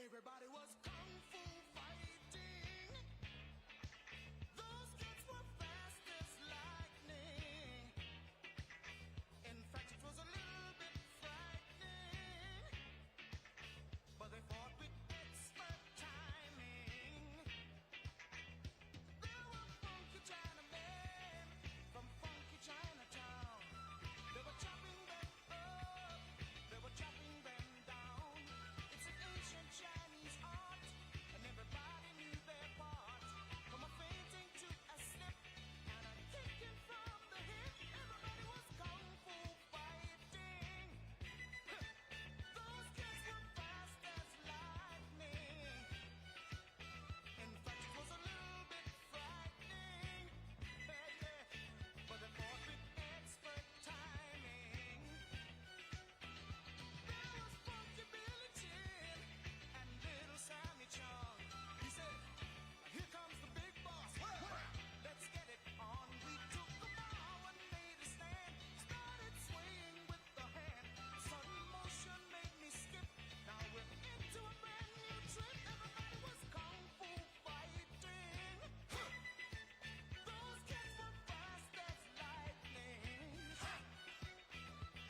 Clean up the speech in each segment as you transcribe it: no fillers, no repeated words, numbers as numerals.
Everybody was kung fu fighting. Those kids were fast as lightning. In fact, it was a little bit frightening, but they fought with expert timing. There were funky Chinamen from funky Chinatown. They were chopping them up, they were chopping them down. It's an ancient Chinese art, and everybody knew their part. From a fainting to a slip and a kicking from the hip, everybody was kung fu fighting. Those kids were fast as lightning. In fact, it was a little bit frightening, but they fought with expert timing. There was Funky Billy Chin and Little Sammy Chung. He said, "Here comes the big boss. Let's get it on." We took a bow and made a stand. Started swaying with the hand. Sudden motion made me skip. Now we're into a brand new trip. Everybody was kung fu fighting. Those kids were fast as lightning.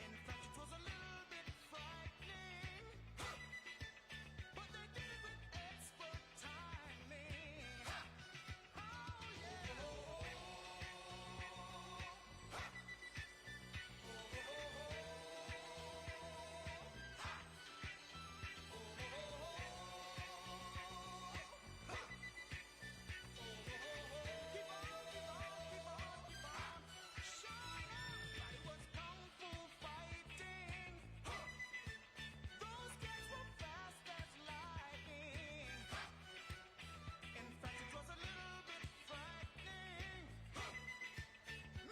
In fact, it was a little bit frightening, but they did it with expert timing. Oh yeah. Keep on, keep on, keep on, keep on. Sure, everybody was kung fu fighting. Those kids were fast as lightning. In fact, it was a little bit frightening.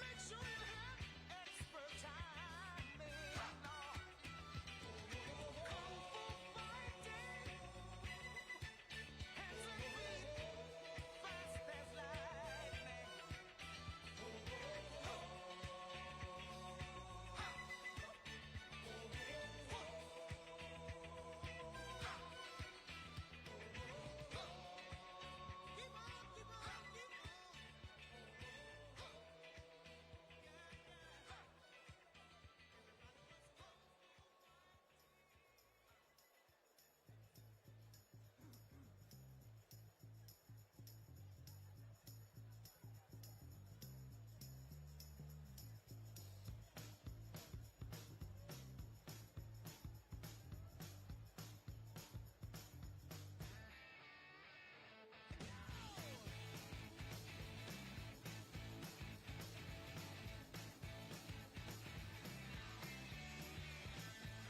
Make sure you have expert timing. Kung fu fighting. Hands and feet, fast as lightning. Keep on, keep on, keep on.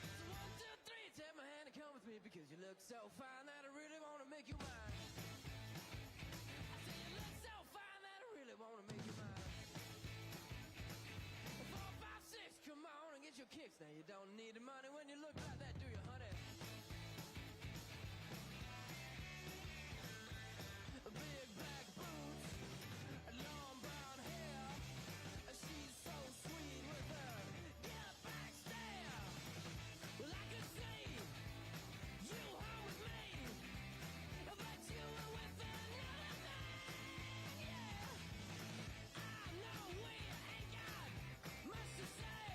So 1, 2, 3, take my hand and come with me because you look so fine that I really want to make you mine. I say you look so fine that I really want to make you mine. 4, 5, 6, come on and get your kicks. Now you don't need the money when you look like that, do you, honey? Big black boots, long brown hair. She's so sweet with her get back stare. Well, I could see you home with me, but you were with another man, yeah. I know we ain't got much to say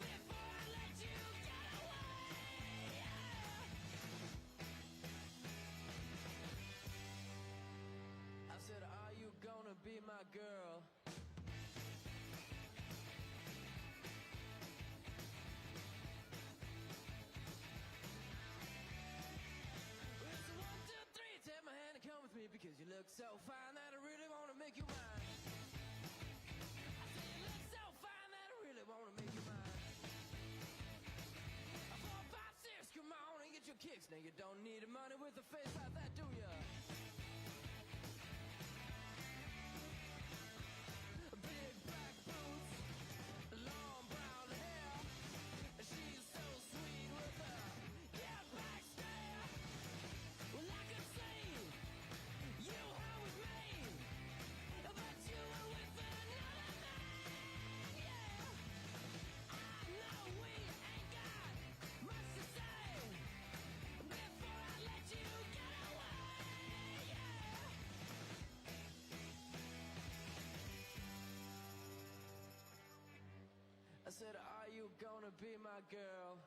before I let you get away, yeah. I said, are you gonna be my girl? It's 1, 2, 3, take my hand and come with me because you look so fine that I really want to make you mine. I say you look so fine that I really want to make you mine. 4, 5, 6, come on and get your kicks. Now you don't need the money with a face like that, do ya? Big black boots, long brown hair. She's so sweet with her yeah, back stare. Well, I could see you home with me, but you were with another man, yeah. I know we ain't got much to say before I said, are you gonna be my girl?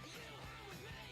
You home with me?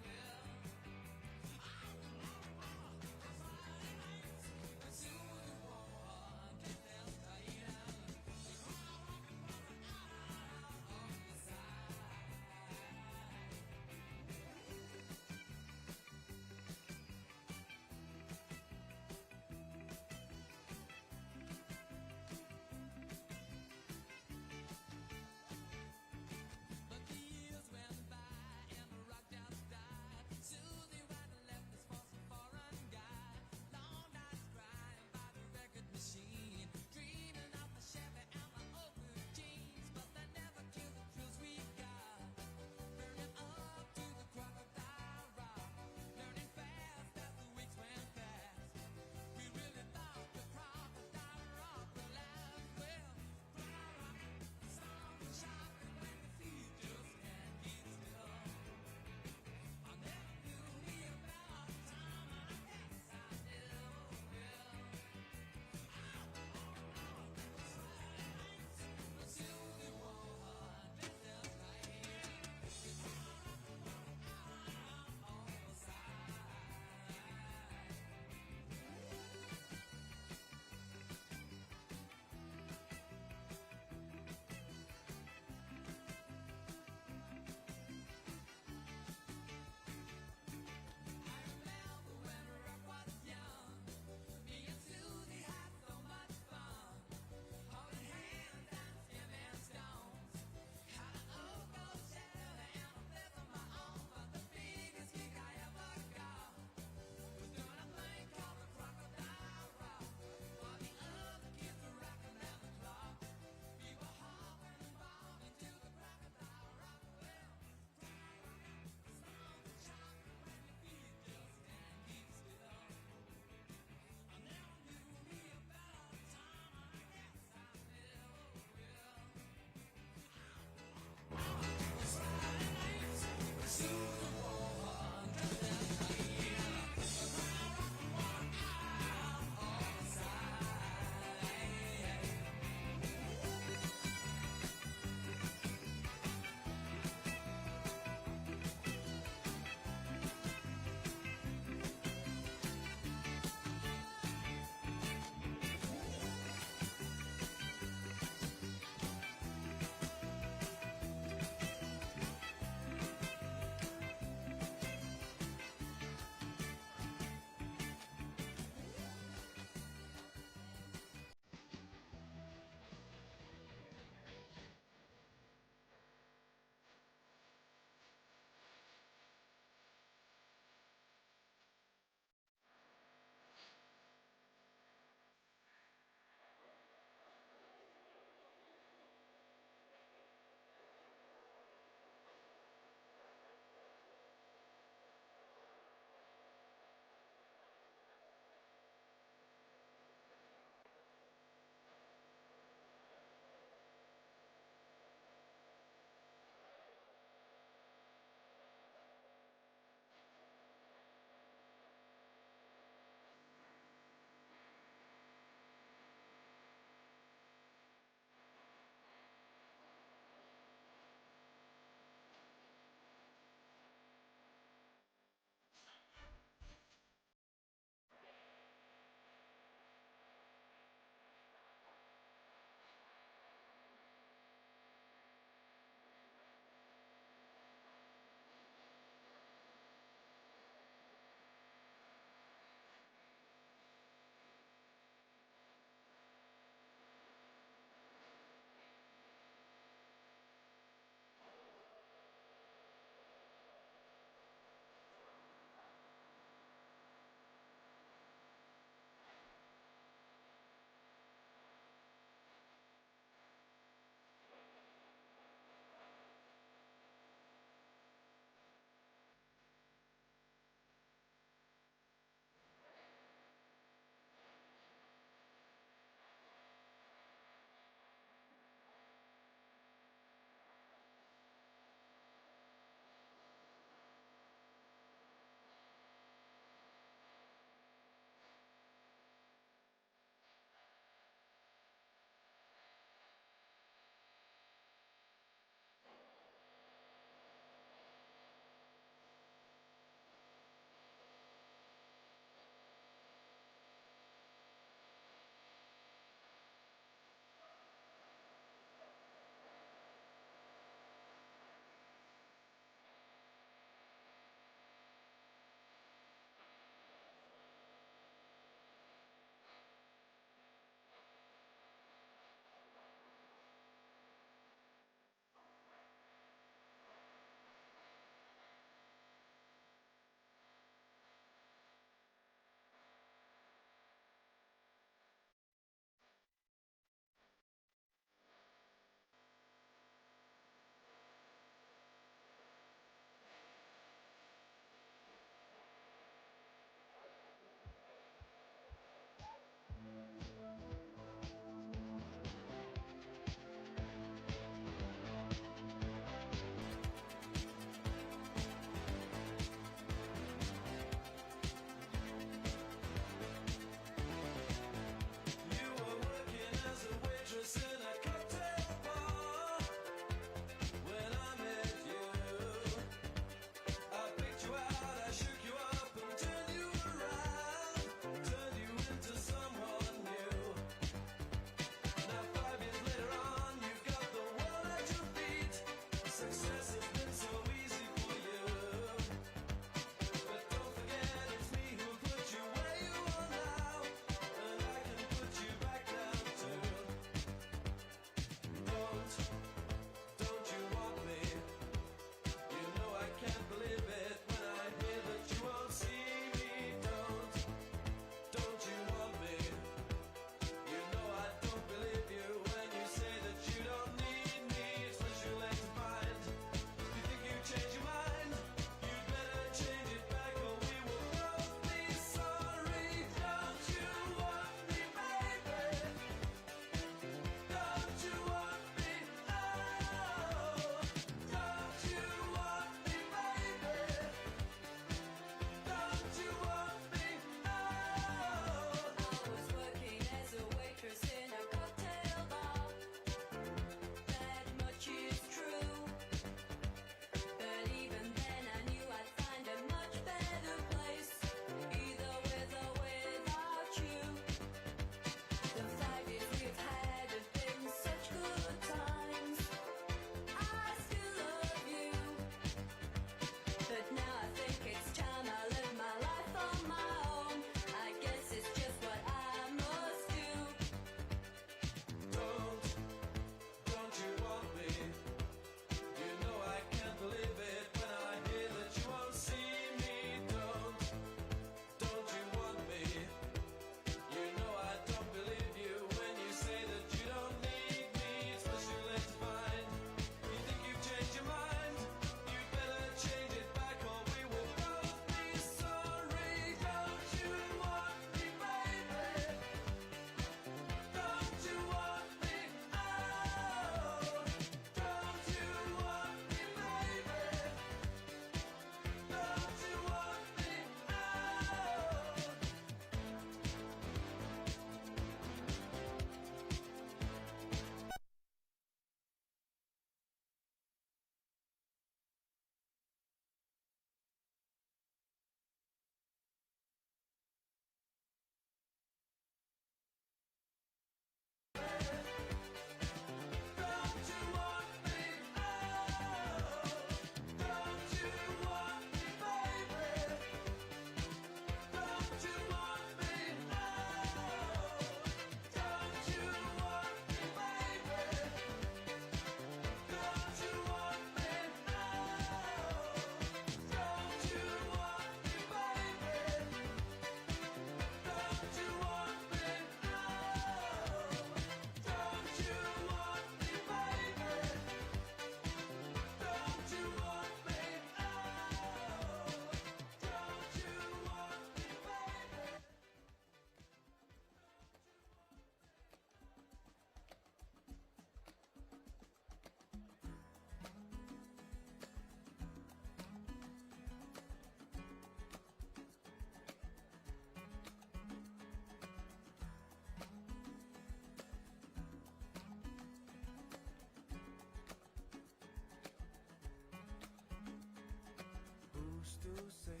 to say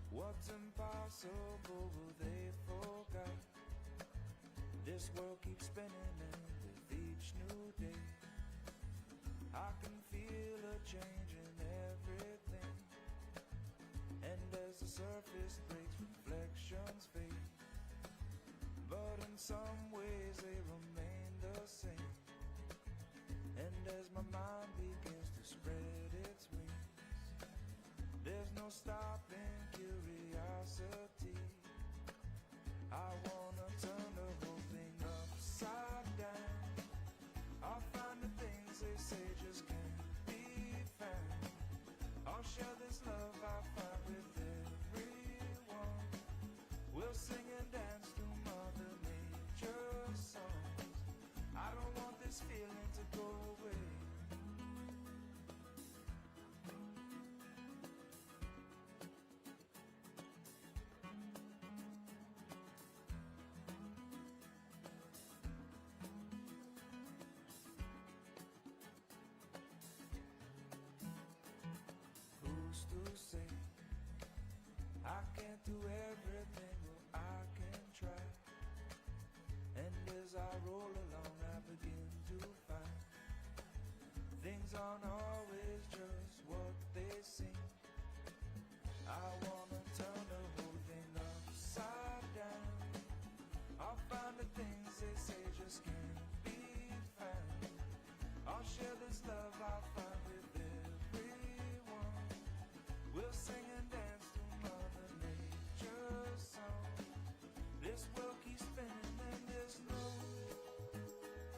what's impossible they forgot. This world keeps spinning and with each new day I can feel a change in everything. And as the surface breaks, reflections fade, but in some ways they remain the same. And as my mind begins to spread its wings, there's no stopping curiosity. I wanna turn the whole thing upside down. I'll find the things they say just can't be found. I'll share this love I find with everyone. We'll sing and dance to Mother Nature's songs. I don't want this feeling to go away. Who's to say I can't do everything? Well, I can try. And as I roll along, I begin to find things aren't always just what they seem. I wanna turn the whole thing upside down. I'll find the things they say just can't be found. I'll share this love I find with everyone. We'll sing and dance to Mother Nature's song. This world keeps spinning and there's no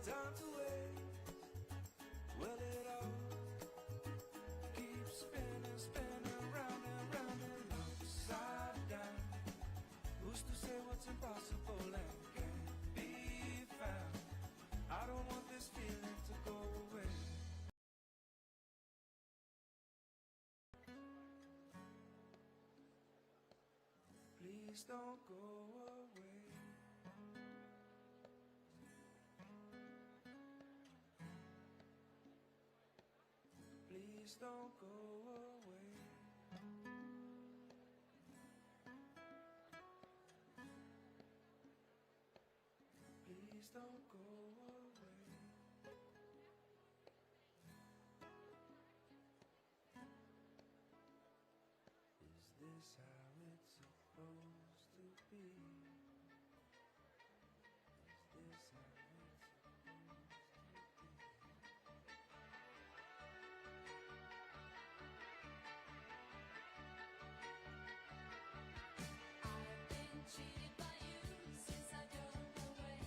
time to waste. Well, it all keeps spinning, spinning round and round and upside down. Who's to say what's impossible and can't be found? I don't want this feeling to go away. Please don't go away. Please don't go away. Please don't go away. Is this how it's supposed to be? Is this how it's supposed to be? I've been cheated by you since I don't know when.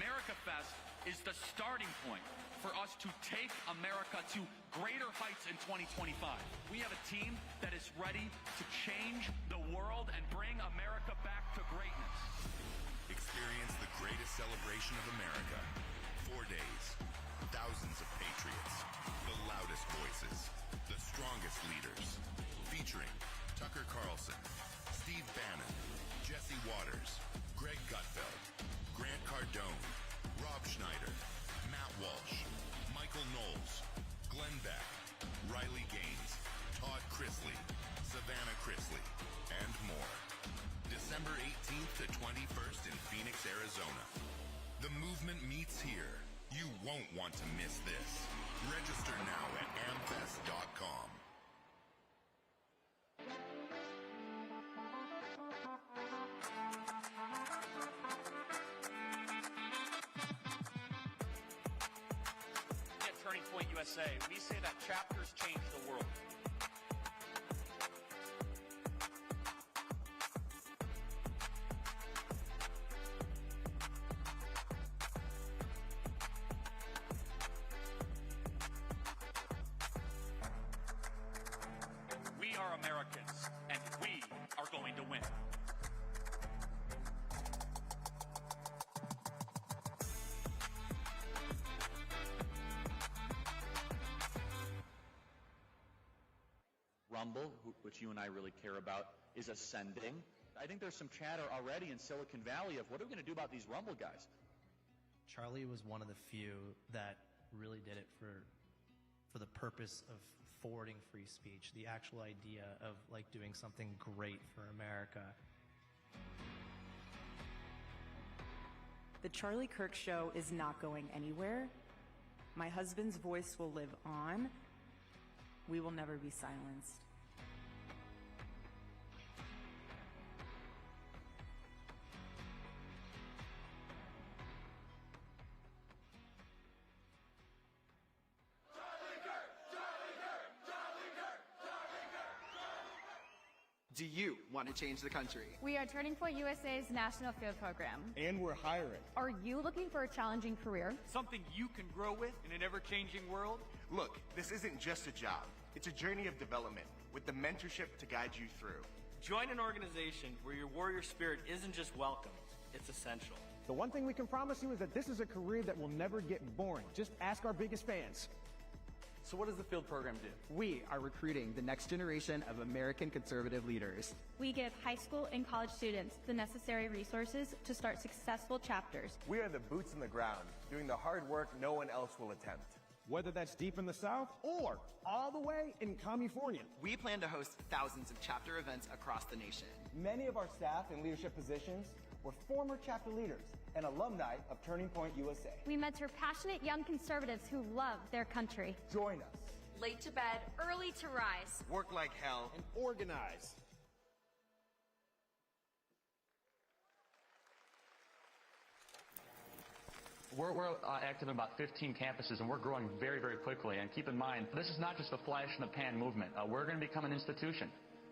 America Fest is the starting point for us to take America to greater heights in 2025. We have a team that is ready to change the world and bring America back to greatness. Experience the greatest celebration of America. 4 days, thousands of patriots, the loudest voices, the strongest leaders. Featuring Tucker Carlson, Steve Bannon, Jesse Waters, Greg Gutfeld, Grant Cardone, Rob Schneider, Matt Walsh, Michael Knowles, Glenn Beck, Riley Gaines, Todd Chrisley, Savannah Chrisley, and more. December 18th to 21st in Phoenix, Arizona. The movement meets here. You won't want to miss this. Register now at amfest.com. At Turning Point USA, we say that chapters change the world. We are Americans, and we are going to win. Rumble, which you and I really care about, is ascending. I think there's some chatter already in Silicon Valley of what are we going to do about these Rumble guys? Charlie was one of the few that really did it for the purpose of forwarding free speech, the actual idea of like doing something great for America. The Charlie Kirk Show is not going anywhere. My husband's voice will live on. We will never be silenced. Do you want to change the country? We are Turning Point USA's National Field Program. And we're hiring. Are you looking for a challenging career? Something you can grow with in an ever-changing world? Look, this isn't just a job. It's a journey of development with the mentorship to guide you through. Join an organization where your warrior spirit isn't just welcome, it's essential. The one thing we can promise you is that this is a career that will never get boring. Just ask our biggest fans. So what does the field program do? We are recruiting the next generation of American conservative leaders. We give high school and college students the necessary resources to start successful chapters. We are the boots on the ground, doing the hard work no one else will attempt. Whether that's deep in the South or all the way in California. We plan to host thousands of chapter events across the nation. Many of our staff in leadership positions were former chapter leaders and alumni of Turning Point USA. We mentor passionate young conservatives who love their country. Join us. Late to bed, early to rise. Work like hell. And organize. We're active in about 15 campuses, and we're growing very, very quickly. And keep in mind, this is not just a flash in the pan movement. We're going to become an institution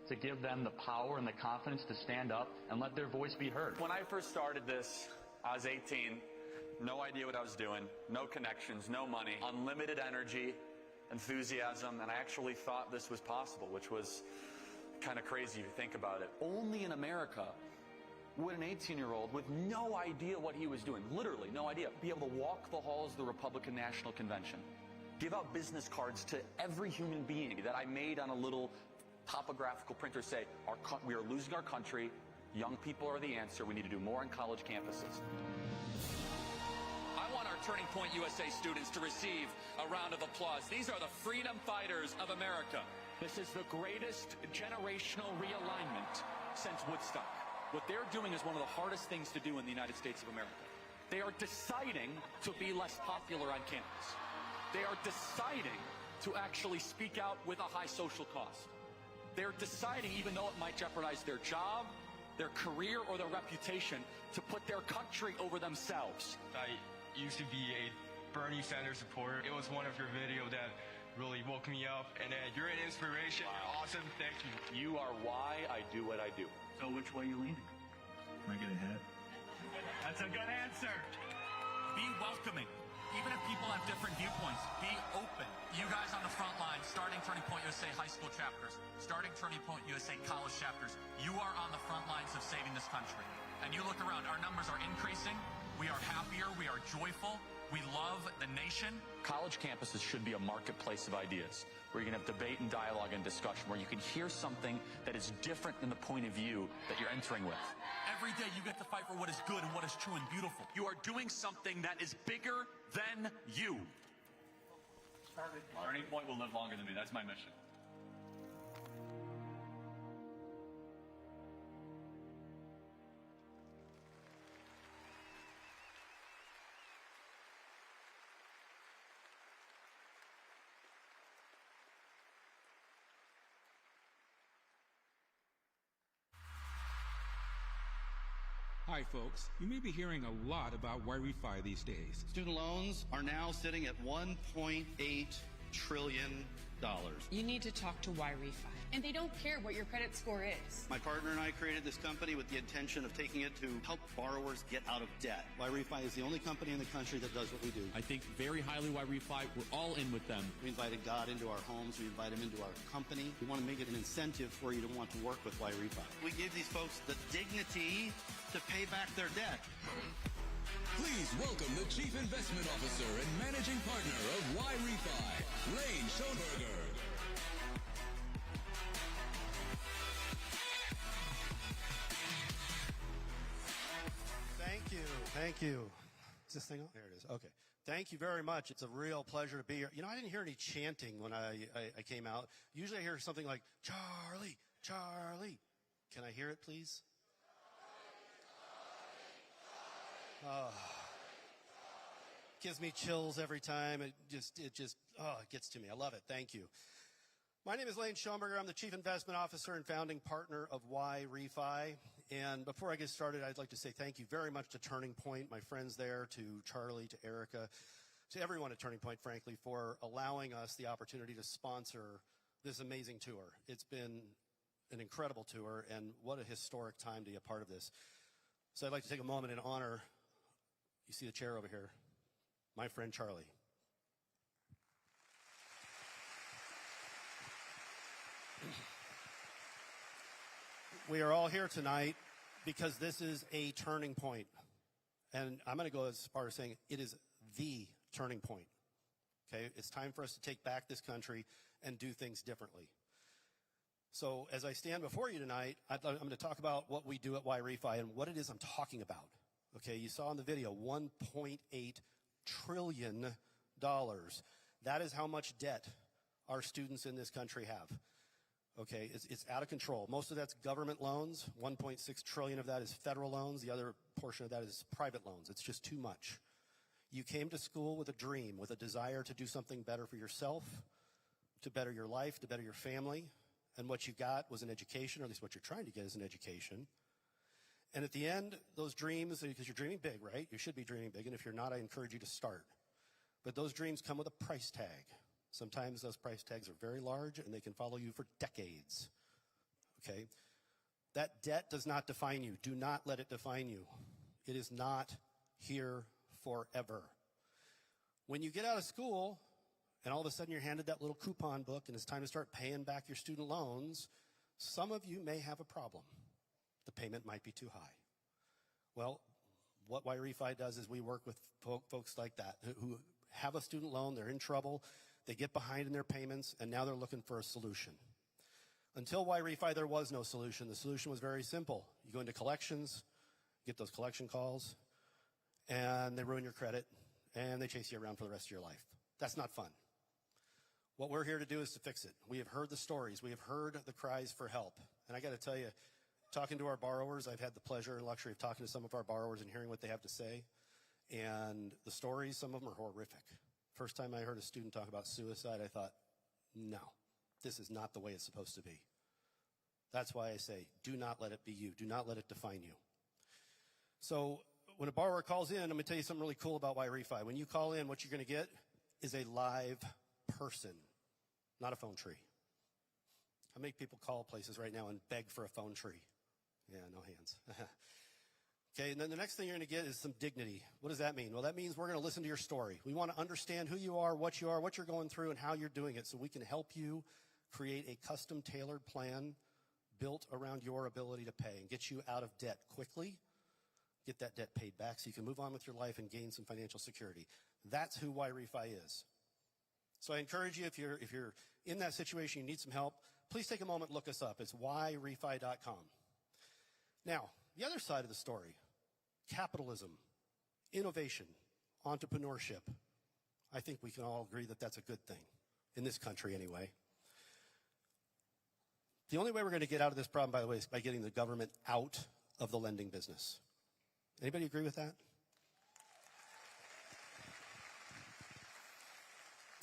to give them the power and the confidence to stand up and let their voice be heard. When I first started this, I was 18, no idea what I was doing, no connections, no money, unlimited energy, enthusiasm, and I actually thought this was possible, which was kind of crazy if you think about it. Only in America would an 18-year-old with no idea what he was doing, literally no idea, be able to walk the halls of the Republican National Convention, give out business cards to every human being that I made on a little topographical printer, say, we are losing our country, young people are the answer, we need to do more on college campuses. I want our Turning Point USA students to receive a round of applause. These are the freedom fighters of America. This is the greatest generational realignment since Woodstock. What they're doing is one of the hardest things to do in the United States of America. They are deciding to be less popular on campus. They are deciding to actually speak out with a high social cost. They're deciding, even though it might jeopardize their job, their career, or their reputation, to put their country over themselves. I used to be a Bernie Sanders supporter. It was one of your videos that really woke me up, and you're an inspiration. Wow. You're awesome. Thank you. You are why I do what I do. So which way are you leaning? Am I getting hit? That's a good answer. Be welcoming. Even if people have different viewpoints, be open. You guys on the front line, starting Turning Point USA high school chapters, starting Turning Point USA college chapters, you are on the front lines of saving this country. And you look around, our numbers are increasing. We are happier. We are joyful. We love the nation. College campuses should be a marketplace of ideas, where you can have debate and dialogue and discussion, where you can hear something that is different than the point of view that you're entering with. Every day you get to fight for what is good and what is true and beautiful. You are doing something that is bigger than you. Turning Point will live longer than me. That's my mission. Hi, folks. You may be hearing a lot about Y-Refi these days. Student loans are now sitting at $1.8 trillion. You need to talk to Y-Refi. And they don't care what your credit score is. My partner and I created this company with the intention of taking it to help borrowers get out of debt. Y-Refi is the only company in the country that does what we do. I think very highly Y-Refi. We're all in with them. We invited God into our homes. We invite him into our company. We want to make it an incentive for you to want to work with Y-Refi. We give these folks the dignity to pay back their debt. Please welcome the Chief Investment Officer and Managing Partner of Y-Refi, Lane Schoenberger. Thank you. Is this thing on? There it is. Okay. Thank you very much. It's a real pleasure to be here. You know, I didn't hear any chanting when I came out. Usually I hear something like, Charlie, Charlie. Can I hear it, please? Gives me chills every time. It gets to me. I love it. Thank you. My name is Lane Schoenberger. I'm the Chief Investment Officer and founding partner of Y-Refi. And before I get started, I'd like to say thank you very much to Turning Point, my friends there, to Charlie, to Erica, to everyone at Turning Point, frankly, for allowing us the opportunity to sponsor this amazing tour. It's been an incredible tour, and what a historic time to be a part of this. So I'd like to take a moment and honor, you see the chair over here, my friend Charlie. We are all here tonight because this is a turning point. And I'm going to go as far as saying it is the turning point. Okay? It's time for us to take back this country and do things differently. So as I stand before you tonight, I'm going to talk about what we do at Y-Refi and what it is I'm talking about. Okay? You saw in the video, $1.8 trillion. That is how much debt our students in this country have. Okay, it's out of control. Most of that's government loans. 1.6 trillion of that is federal loans. The other portion of that is private loans. It's just too much. You came to school with a dream, with a desire to do something better for yourself, to better your life, to better your family. And what you got was an education, or at least what you're trying to get is an education. And at the end, those dreams, because you're dreaming big, right? You should be dreaming big. And if you're not, I encourage you to start. But those dreams come with a price tag. Sometimes those price tags are very large and they can follow you for decades. Okay? That debt does not define you. Do not let it define you. It is not here forever. When you get out of school and all of a sudden you're handed that little coupon book and it's time to start paying back your student loans, some of you may have a problem. The payment might be too high. Well, what Y-Refi does is we work with folks like that who have a student loan, they're in trouble, they get behind in their payments, and now they're looking for a solution. Until Y-Refi, there was no solution. The solution was very simple. You go into collections, get those collection calls, and they ruin your credit, and they chase you around for the rest of your life. That's not fun. What we're here to do is to fix it. We have heard the stories. We have heard the cries for help. And I got to tell you, talking to our borrowers, I've had the pleasure and luxury of talking to some of our borrowers and hearing what they have to say. And the stories, some of them are horrific. First time I heard a student talk about suicide, I thought, no, this is not the way it's supposed to be. That's why I say, do not let it be you. Do not let it define you. So when a borrower calls in, I'm going to tell you something really cool about Y-Refi. When you call in, what you're going to get is a live person, not a phone tree. How many people call places right now and beg for a phone tree? Yeah, no hands. Okay, and then the next thing you're going to get is some dignity. What does that mean? Well, that means we're going to listen to your story. We want to understand who you are, what you're going through, and how you're doing it so we can help you create a custom tailored plan built around your ability to pay and get you out of debt quickly, get that debt paid back so you can move on with your life and gain some financial security. That's who YRefi is. So I encourage you, if you're in that situation, you need some help, please take a moment and look us up. It's YRefi.com. Now, the other side of the story, capitalism, innovation, entrepreneurship. I think we can all agree that that's a good thing, in this country anyway. The only way we're going to get out of this problem, by the way, is by getting the government out of the lending business. Anybody agree with that?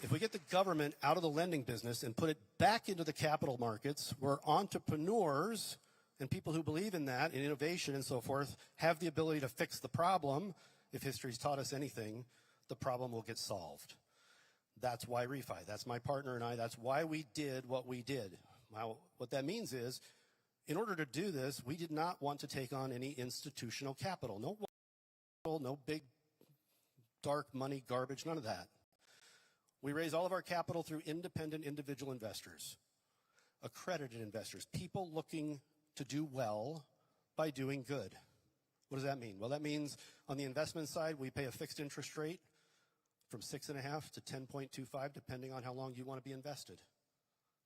If we get the government out of the lending business and put it back into the capital markets, where entrepreneurs and people who believe in that, in innovation and so forth, have the ability to fix the problem, if history's taught us anything, the problem will get solved. That's YRefi. That's my partner and I. That's why we did what we did. Now, what that means is, in order to do this, we did not want to take on any institutional capital. No big, dark money garbage, none of that. We raise all of our capital through independent individual investors, accredited investors, people looking to do well by doing good. What does that mean? Well, that means on the investment side, we pay a fixed interest rate from 6.5 to 10.25, depending on how long you want to be invested.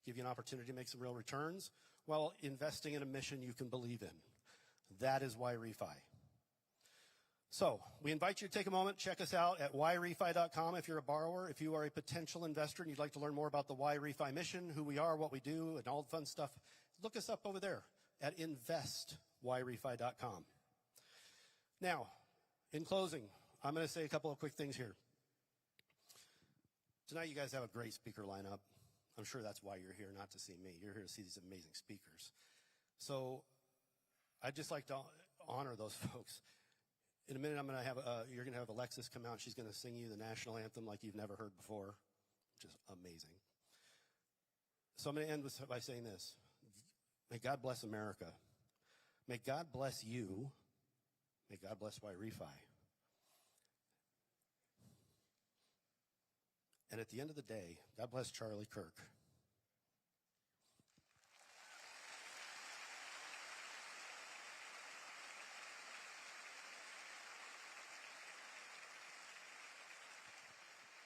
Give you an opportunity to make some real returns while investing in a mission you can believe in. That is YRefi. So we invite you to take a moment, check us out at YRefi.com if you're a borrower. If you are a potential investor and you'd like to learn more about the YRefi mission, who we are, what we do, and all the fun stuff, look us up over there at investYRefi.com. Now, in closing, I'm going to say a couple of quick things here. Tonight you guys have a great speaker lineup. I'm sure that's why you're here, not to see me. You're here to see these amazing speakers. So I'd just like to honor those folks. In a minute, you're going to have Alexis come out. She's going to sing you the national anthem like you've never heard before, which is amazing. So I'm going to end by saying this. May God bless America. May God bless you. May God bless YRefi. And at the end of the day, God bless Charlie Kirk.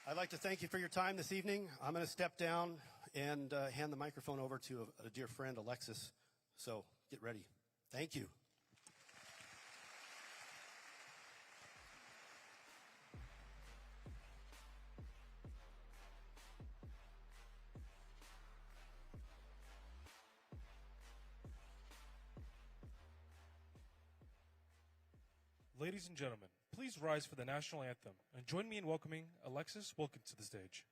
I'd like to thank you for your time this evening. I'm going to step down and hand the microphone over to a dear friend, Alexis. So get ready. Thank you. Ladies and gentlemen, please rise for the national anthem and join me in welcoming Alexis Wilkins to the stage.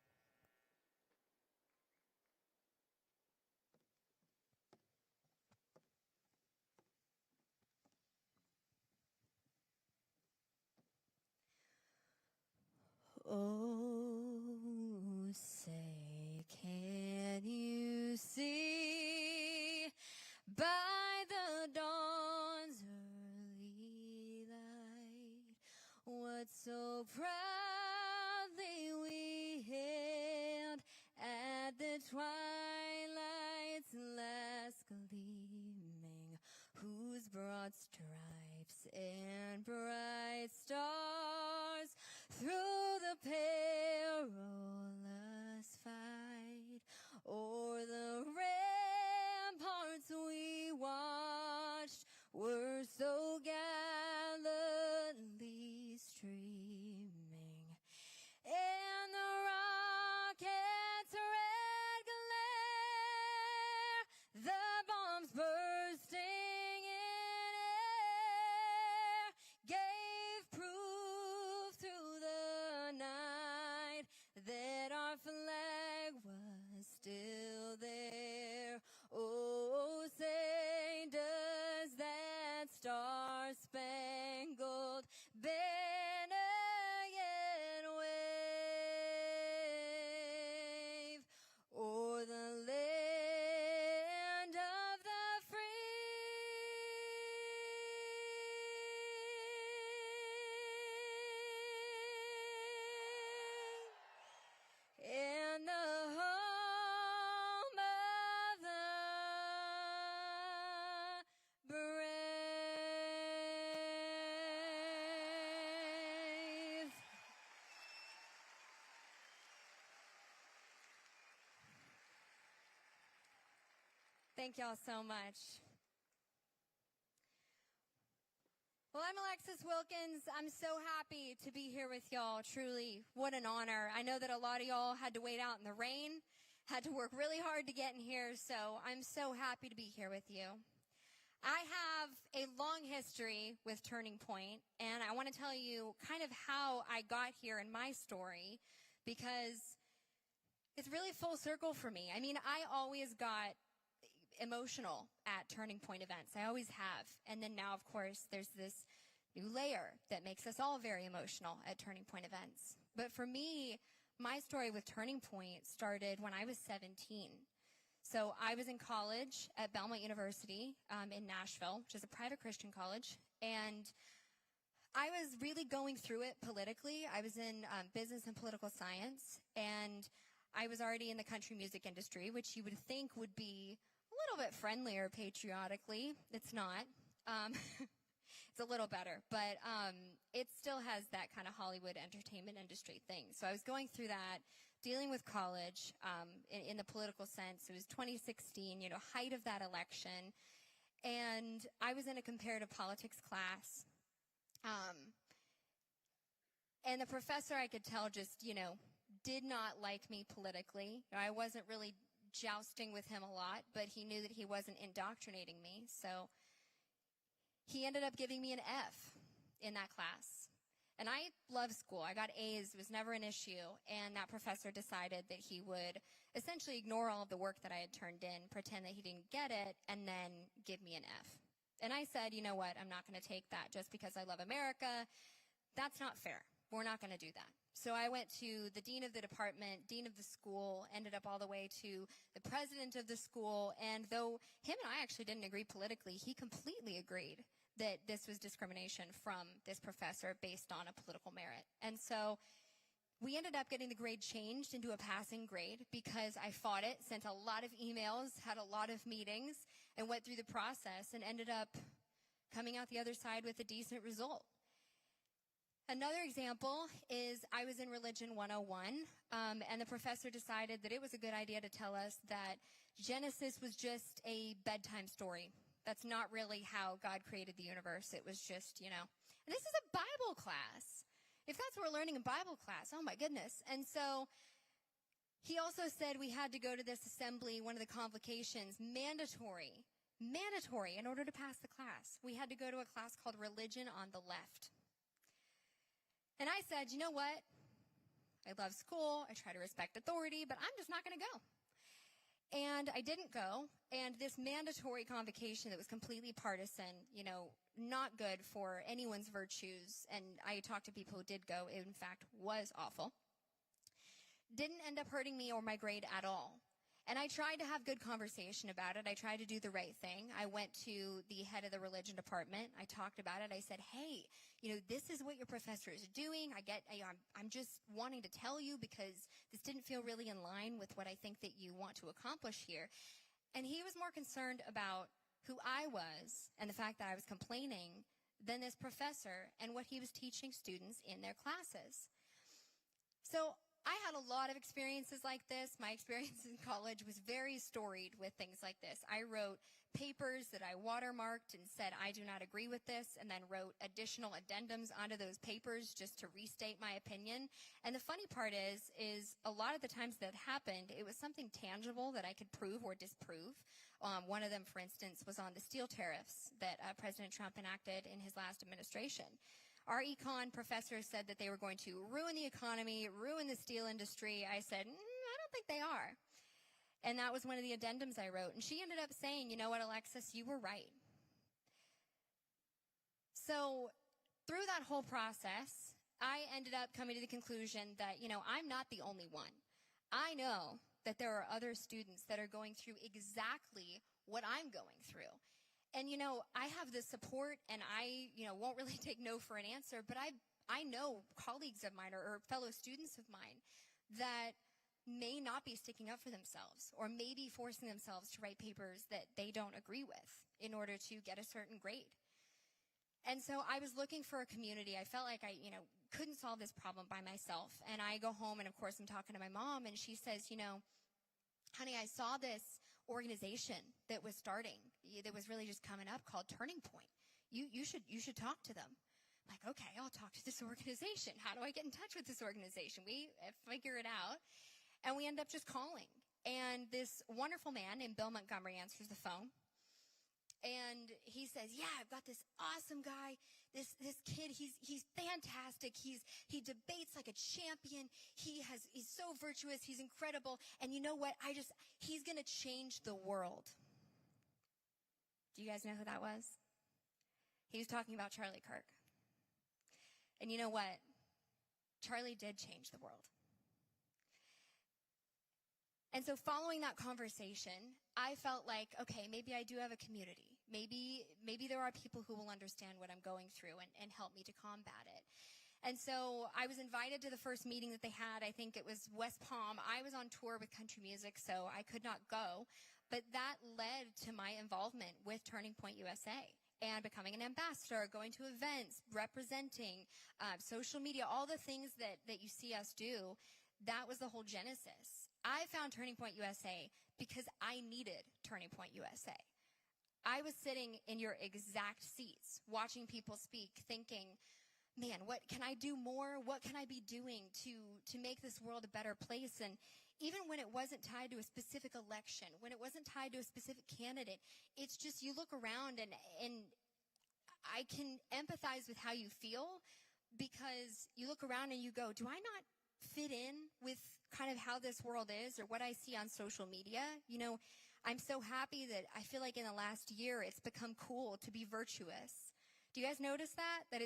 Oh, say, can you see by the dawn's early light what so proudly we hailed at the twilight's last gleaming, whose broad stripes and bright stars through the perilous fight o'er the ramparts we watched were so gallantly streaming. Thank y'all so much. Well, I'm Alexis Wilkins. I'm so happy to be here with y'all. Truly, what an honor. I know that a lot of y'all had to wait out in the rain, had to work really hard to get in here, so I'm so happy to be here with you. I have a long history with Turning Point, and I want to tell you kind of how I got here in my story, because it's really full circle for me. I mean, I always got emotional at Turning Point events. I always have. And then now, of course, there's this new layer that makes us all very emotional at Turning Point events. But for me, my story with Turning Point started when I was 17. So I was in college at Belmont University in Nashville, which is a private Christian college, and I was really going through it politically. I was in business and political science, and I was already in the country music industry, which you would think would be a little bit friendlier patriotically. It's not. It's a little better, but it still has that kind of Hollywood entertainment industry thing. So I was going through that, dealing with college in the political sense. It was 2016, height of that election. And I was in a comparative politics class. And the professor, I could tell, just, did not like me politically. I wasn't really jousting with him a lot, but he knew that he wasn't indoctrinating me. So he ended up giving me an F in that class. And I love school. I got A's. It was never an issue. And that professor decided that he would essentially ignore all of the work that I had turned in, pretend that he didn't get it, and then give me an F. And I said, you know what? I'm not going to take that just because I love America. That's not fair. We're not going to do that. So I went to the dean of the department, dean of the school, ended up all the way to the president of the school. And though him and I actually didn't agree politically, he completely agreed that this was discrimination from this professor based on a political merit. And so we ended up getting the grade changed into a passing grade because I fought it, sent a lot of emails, had a lot of meetings, and went through the process and ended up coming out the other side with a decent result. Another example is I was in Religion 101, and the professor decided that it was a good idea to tell us that Genesis was just a bedtime story. That's not really how God created the universe. It was just, and this is a Bible class. If that's what we're learning in Bible class, oh my goodness. And so he also said we had to go to this assembly, one of the convocations, mandatory in order to pass the class. We had to go to a class called Religion on the Left. And I said, you know what? I love school. I try to respect authority, but I'm just not going to go. And I didn't go. And this mandatory convocation that was completely partisan, not good for anyone's virtues. And I talked to people who did go. It, in fact, was awful. Didn't end up hurting me or my grade at all. And I tried to have good conversation about it. I tried to do the right thing. I went to the head of the religion department. I talked about it. I said, hey, this is what your professor is doing. I'm just wanting to tell you because this didn't feel really in line with what I think that you want to accomplish here. And he was more concerned about who I was and the fact that I was complaining than this professor and what he was teaching students in their classes. So I had a lot of experiences like this. My experience in college was very storied with things like this. I wrote papers that I watermarked and said, I do not agree with this, and then wrote additional addendums onto those papers just to restate my opinion. And the funny part is a lot of the times that happened, it was something tangible that I could prove or disprove. One of them, for instance, was on the steel tariffs that President Trump enacted in his last administration. Our econ professor said that they were going to ruin the economy, ruin the steel industry. I said, I don't think they are. And that was one of the addendums I wrote. And she ended up saying, you know what, Alexis, you were right. So through that whole process, I ended up coming to the conclusion that, I'm not the only one. I know that there are other students that are going through exactly what I'm going through. And, I have the support, and I, won't really take no for an answer, but I know colleagues of mine or fellow students of mine that may not be sticking up for themselves or may be forcing themselves to write papers that they don't agree with in order to get a certain grade. And so I was looking for a community. I felt like I, couldn't solve this problem by myself. And I go home, and of course I'm talking to my mom, and she says, honey, I saw this organization that was starting, that was really just coming up, called Turning Point. You should talk to them. I'm like, okay, I'll talk to this organization. How do I get in touch with this organization? We figure it out. And we end up just calling. And this wonderful man named Bill Montgomery answers the phone. And he says, yeah, I've got this awesome guy, this kid, he's fantastic. He debates like a champion. He's so virtuous. He's incredible. And you know what? He's going to change the world. Do you guys know who that was? He was talking about Charlie Kirk. And you know what? Charlie did change the world. And so following that conversation, I felt like, okay, maybe I do have a community. Maybe there are people who will understand what I'm going through and help me to combat it. And so I was invited to the first meeting that they had. I think it was West Palm. I was on tour with country music, so I could not go. But that led to my involvement with Turning Point USA and becoming an ambassador, going to events, representing, social media, all the things that you see us do. That was the whole genesis. I found Turning Point USA because I needed Turning Point USA. I was sitting in your exact seats, watching people speak, thinking, man, what can I do more? What can I be doing to make this world a better place? And even when it wasn't tied to a specific election, when it wasn't tied to a specific candidate, it's just you look around and I can empathize with how you feel, because you look around and you go, do I not fit in with kind of how this world is or what I see on social media? You know, I'm so happy that I feel like in the last year it's become cool to be virtuous. Do you guys notice that? That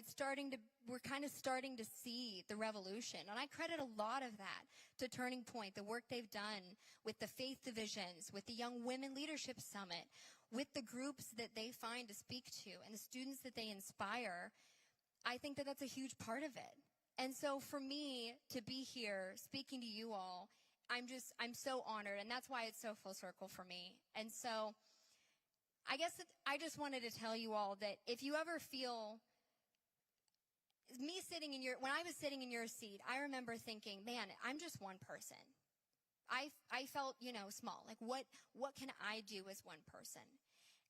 we're kind of starting to see the revolution. And I credit a lot of that to Turning Point, the work they've done with the faith divisions, with the Young Women Leadership Summit, with the groups that they find to speak to and the students that they inspire. I think that that's a huge part of it. And so for me to be here speaking to you all, I'm so honored, and that's why it's so full circle for me. And so I guess I just wanted to tell you all that if you ever feel when I was sitting in your seat, I remember thinking, man, I'm just one person. I felt, small. Like what can I do as one person?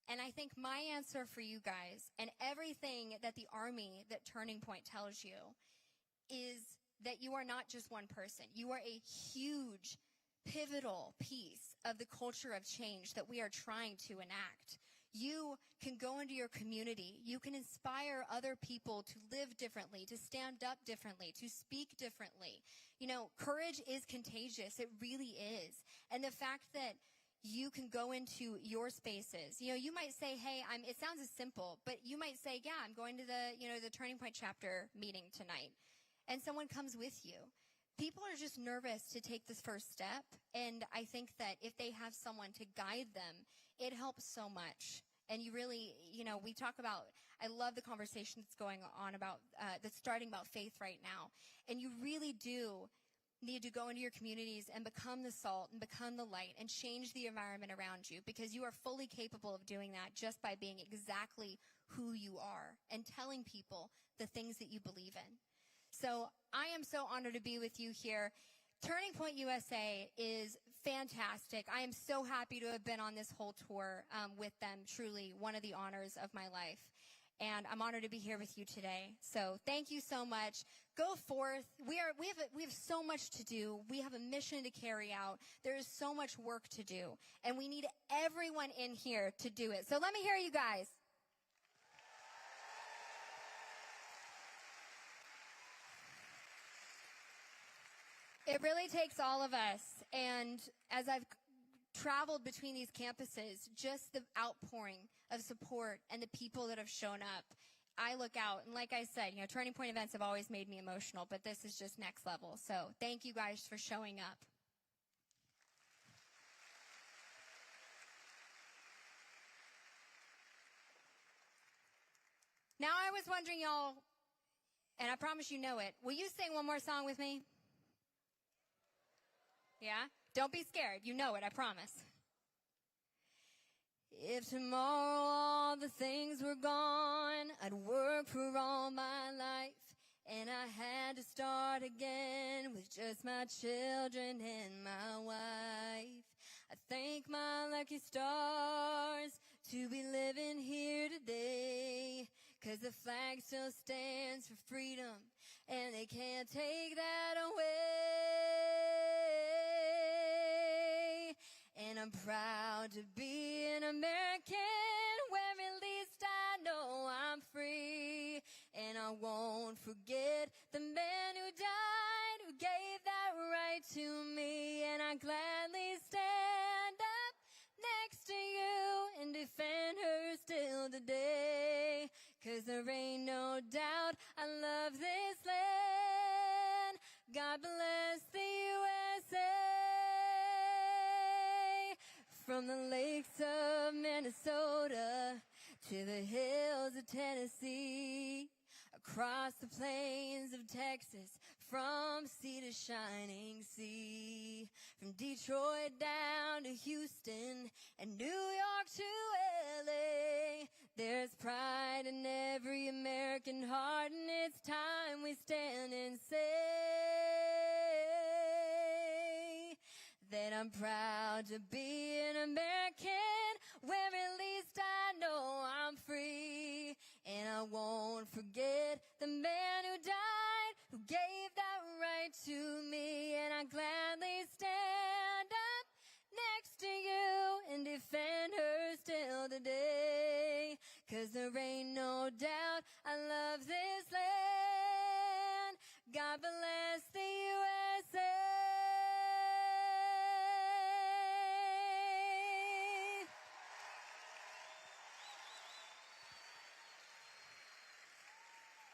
And I think my answer for you guys, and everything that the Army, that Turning Point tells you, is that you are not just one person. You are a huge, pivotal piece of the culture of change that we are trying to enact. You can go into your community. You can inspire other people to live differently, to stand up differently, to speak differently. Courage is contagious. It really is. And the fact that you can go into your spaces. You might say, hey, it sounds as simple, but you might say, yeah, I'm going to the Turning Point chapter meeting tonight. And someone comes with you. People are just nervous to take this first step. And I think that if they have someone to guide them, it helps so much. And you really, we talk about, I love the conversation that's going on that's starting about faith right now. And you really do need to go into your communities and become the salt and become the light and change the environment around you, because you are fully capable of doing that just by being exactly who you are and telling people the things that you believe in. So I am so honored to be with you here. Turning Point USA is fantastic. I am so happy to have been on this whole tour with them. Truly one of the honors of my life. And I'm honored to be here with you today. So thank you so much. Go forth. We have so much to do. We have a mission to carry out. There is so much work to do. And we need everyone in here to do it. So let me hear you guys. It really takes all of us. And as I've traveled between these campuses, just the outpouring of support and the people that have shown up, I look out. And like I said, Turning Point events have always made me emotional, but this is just next level. So thank you guys for showing up. Now I was wondering, y'all, and I promise you know it, will you sing one more song with me? Yeah? Don't be scared. You know it, I promise. If tomorrow all the things were gone, I'd work for all my life And I had to start again with just my children and my wife. I thank my lucky stars to be living here today, 'cause the flag still stands for freedom, and they can't take that away. And I'm proud to be an American, where at least I know I'm free. And I won't forget the man who died, who gave that right to me. And I gladly stand up next to you and defend her still today. 'Cause there ain't no doubt I love this land. God bless the USA. From the lakes of Minnesota to the hills of Tennessee, across the plains of Texas, from sea to shining sea, from Detroit down to Houston and New York to LA, there's pride in every American heart, and it's time we stand and say that I'm proud to be an American, where at least I know I'm free. And I won't forget the man who died, who gave that right to me. And I gladly stand up next to you and defend her still today. 'Cause there ain't no doubt I love this land. God bless the USA.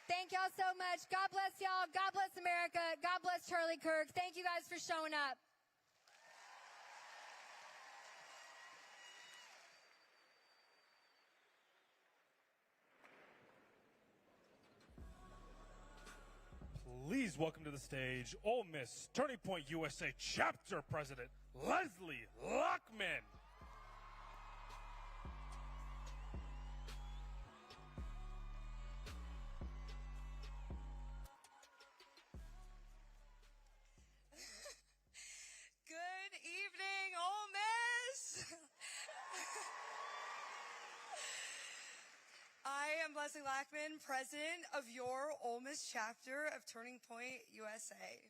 Thank y'all so much. God bless y'all. God bless America. God bless Charlie Kirk. Thank you guys for showing up. Please welcome to the stage Ole Miss Turning Point USA Chapter President Leslie Lockman. Good evening, Ole Miss. I am Leslie Lockman, president of your Ole Miss chapter of Turning Point USA.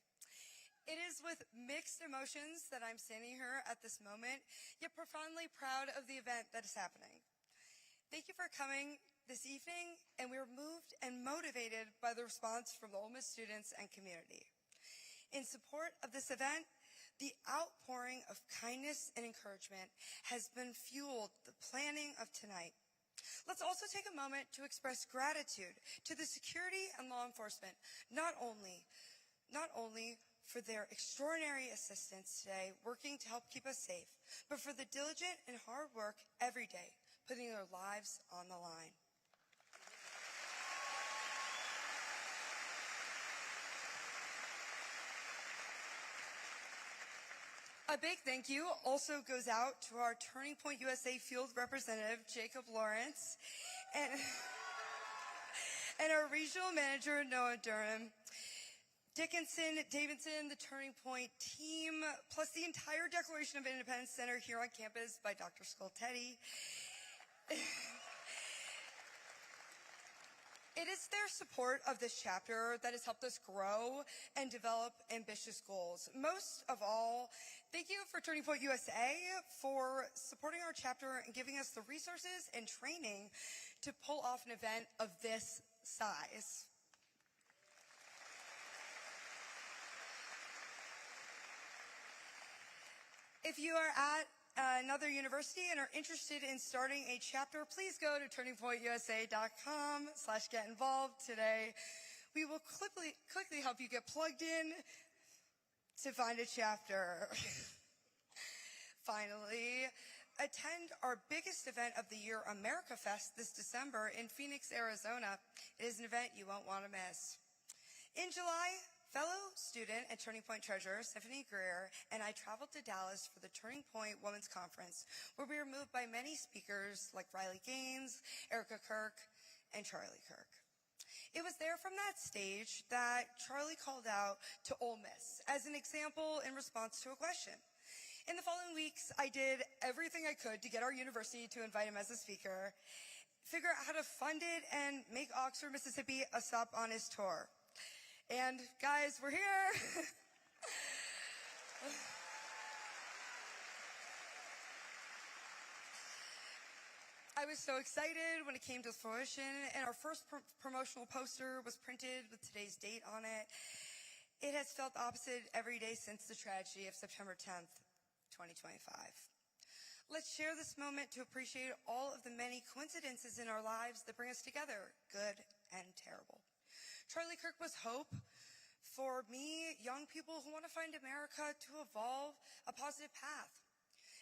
It is with mixed emotions that I'm standing here at this moment, yet profoundly proud of the event that is happening. Thank you for coming this evening, and we are moved and motivated by the response from the Ole Miss students and community. In support of this event, the outpouring of kindness and encouragement has been fueled the planning of tonight. Let's also take a moment to express gratitude to the security and law enforcement, not only for their extraordinary assistance today, working to help keep us safe, but for the diligent and hard work every day, putting their lives on the line. A big thank you also goes out to our Turning Point USA field representative, Jacob Lawrence, and our regional manager, Noah Durham, Dickinson, Davidson, the Turning Point team, plus the entire Declaration of Independence Center here on campus by Dr. Skoltetti. It is their support of this chapter that has helped us grow and develop ambitious goals. Most of all, thank you for Turning Point USA for supporting our chapter and giving us the resources and training to pull off an event of this size. If you are at another university and are interested in starting a chapter, please go to turningpointusa.com/get involved today. We will quickly help you get plugged in to find a chapter. Finally, attend our biggest event of the year, America Fest, this December in Phoenix, Arizona. It is an event you won't want to miss. In July, fellow student and Turning Point treasurer Stephanie Greer and I traveled to Dallas for the Turning Point Women's Conference, where we were moved by many speakers like Riley Gaines, Erica Kirk, and Charlie Kirk. It was there from that stage that Charlie called out to Ole Miss as an example in response to a question. In the following weeks, I did everything I could to get our university to invite him as a speaker, figure out how to fund it, and make Oxford, Mississippi a stop on his tour. And guys, we're here. I was so excited when it came to fruition, and our first promotional poster was printed with today's date on it. It has felt the opposite every day since the tragedy of September 10th, 2025. Let's share this moment to appreciate all of the many coincidences in our lives that bring us together, good and terrible. Charlie Kirk was hope for me, young people who want to find America to evolve a positive path.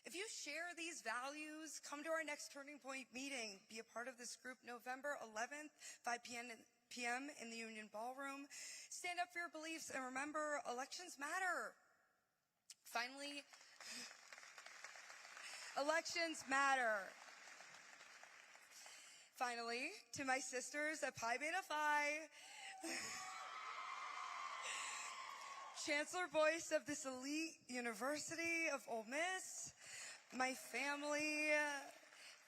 If you share these values, come to our next Turning Point meeting. Be a part of this group November 11th, 5 p.m. in the Union Ballroom. Stand up for your beliefs and remember, elections matter. Finally, elections matter. Finally, to my sisters at Pi Beta Phi, Chancellor Boyce of this elite University of Ole Miss, my family,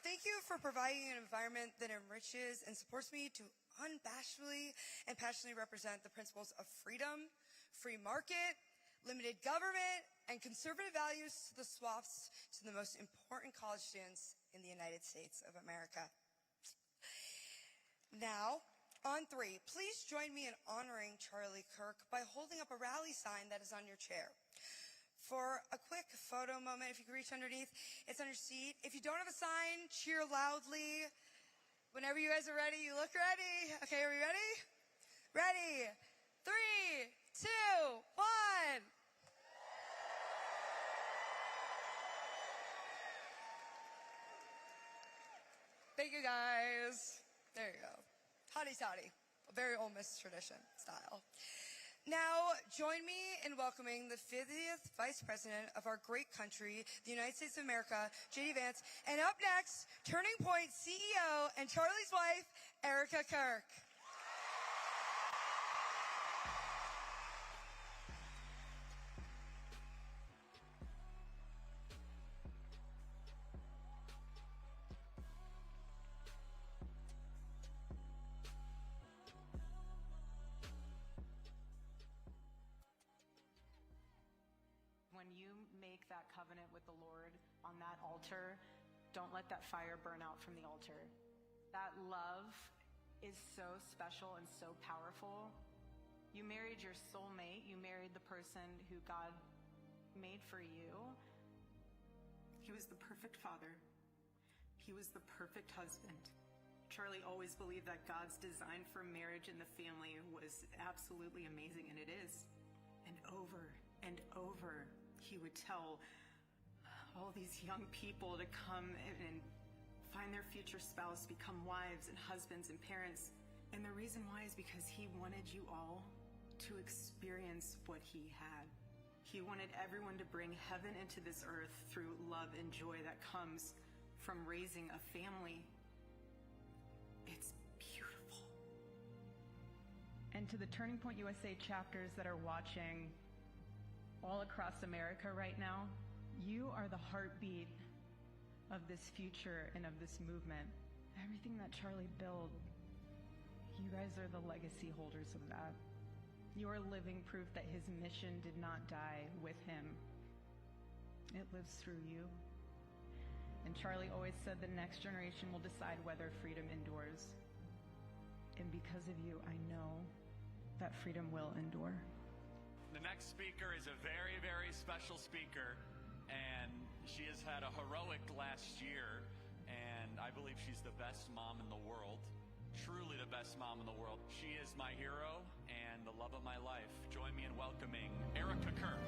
thank you for providing an environment that enriches and supports me to unabashedly and passionately represent the principles of freedom, free market, limited government, and conservative values to the swaths to the most important college students in the United States of America. Now, on 3, please join me in honoring Charlie Kirk by holding up a rally sign that is on your chair. For a quick photo moment, if you can reach underneath, it's on your seat. If you don't have a sign, cheer loudly. Whenever you guys are ready, you look ready. Okay, are we ready? Ready. 3, 2, 1. Thank you, guys. There you go. Hotty toddy. A very Ole Miss tradition style. Now, join me in welcoming the 50th Vice President of our great country, the United States of America, JD Vance. And up next, Turning Point CEO and Charlie's wife, Erica Kirk. When you make that covenant with the Lord on that altar, don't let that fire burn out from the altar. That love is so special and so powerful. You married your soulmate. You married the person who God made for you. He was the perfect father. He was the perfect husband. Charlie always believed that God's design for marriage and the family was absolutely amazing, and it is. And over, he would tell all these young people to come and find their future spouse, become wives and husbands and parents. And the reason why is because he wanted you all to experience what he had. He wanted everyone to bring heaven into this earth through love and joy that comes from raising a family. It's beautiful. And to the Turning Point USA chapters that are watching all across America right now, you are the heartbeat of this future and of this movement. Everything that Charlie built, you guys are the legacy holders of that. You are living proof that his mission did not die with him. It lives through you. And Charlie always said the next generation will decide whether freedom endures. And because of you, I know that freedom will endure. The next speaker is a very, very special speaker, and she has had a heroic last year, and I believe she's the best mom in the world, truly the best mom in the world. She is my hero and the love of my life. Join me in welcoming Erica Kirk.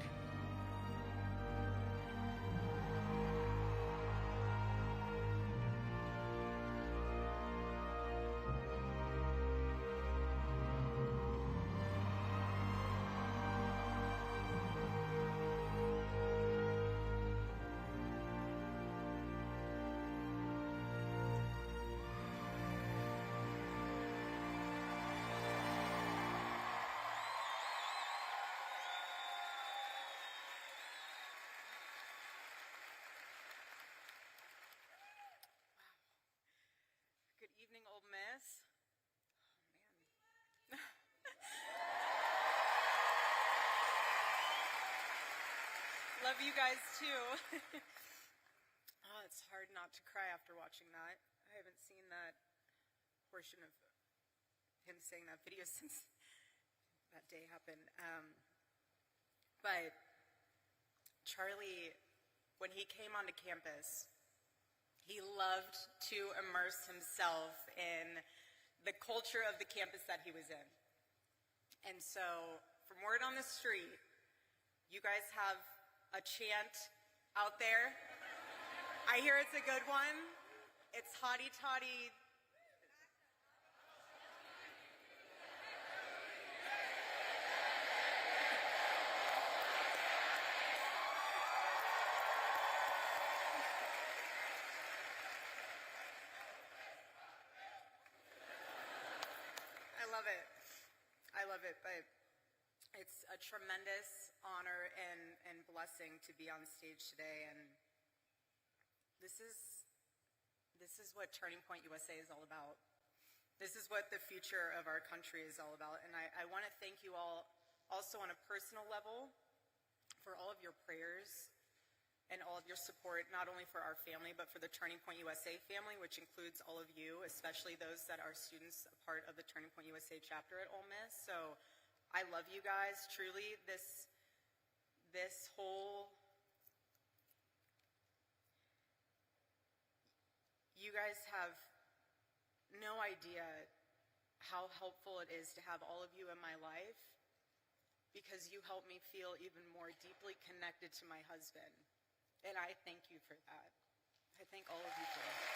love you guys too. Oh, it's hard not to cry after watching that. I haven't seen that portion of him saying that video since that day happened. But Charlie, when he came onto campus, he loved to immerse himself in the culture of the campus that he was in. And so, from word on the street, you guys have a chant out there. I hear it's a good one. It's hotty toddy. I love it, but it's a tremendous honor and blessing to be on stage today, and this is what Turning Point USA is all about. This is what the future of our country is all about, and I want to thank you all also on a personal level for all of your prayers and all of your support, not only for our family, but for the Turning Point USA family, which includes all of you, especially those that are students, a part of the Turning Point USA chapter at Ole Miss. So I love you guys, truly. This whole, you guys have no idea how helpful it is to have all of you in my life, because you help me feel even more deeply connected to my husband. And I thank you for that. I thank all of you for that.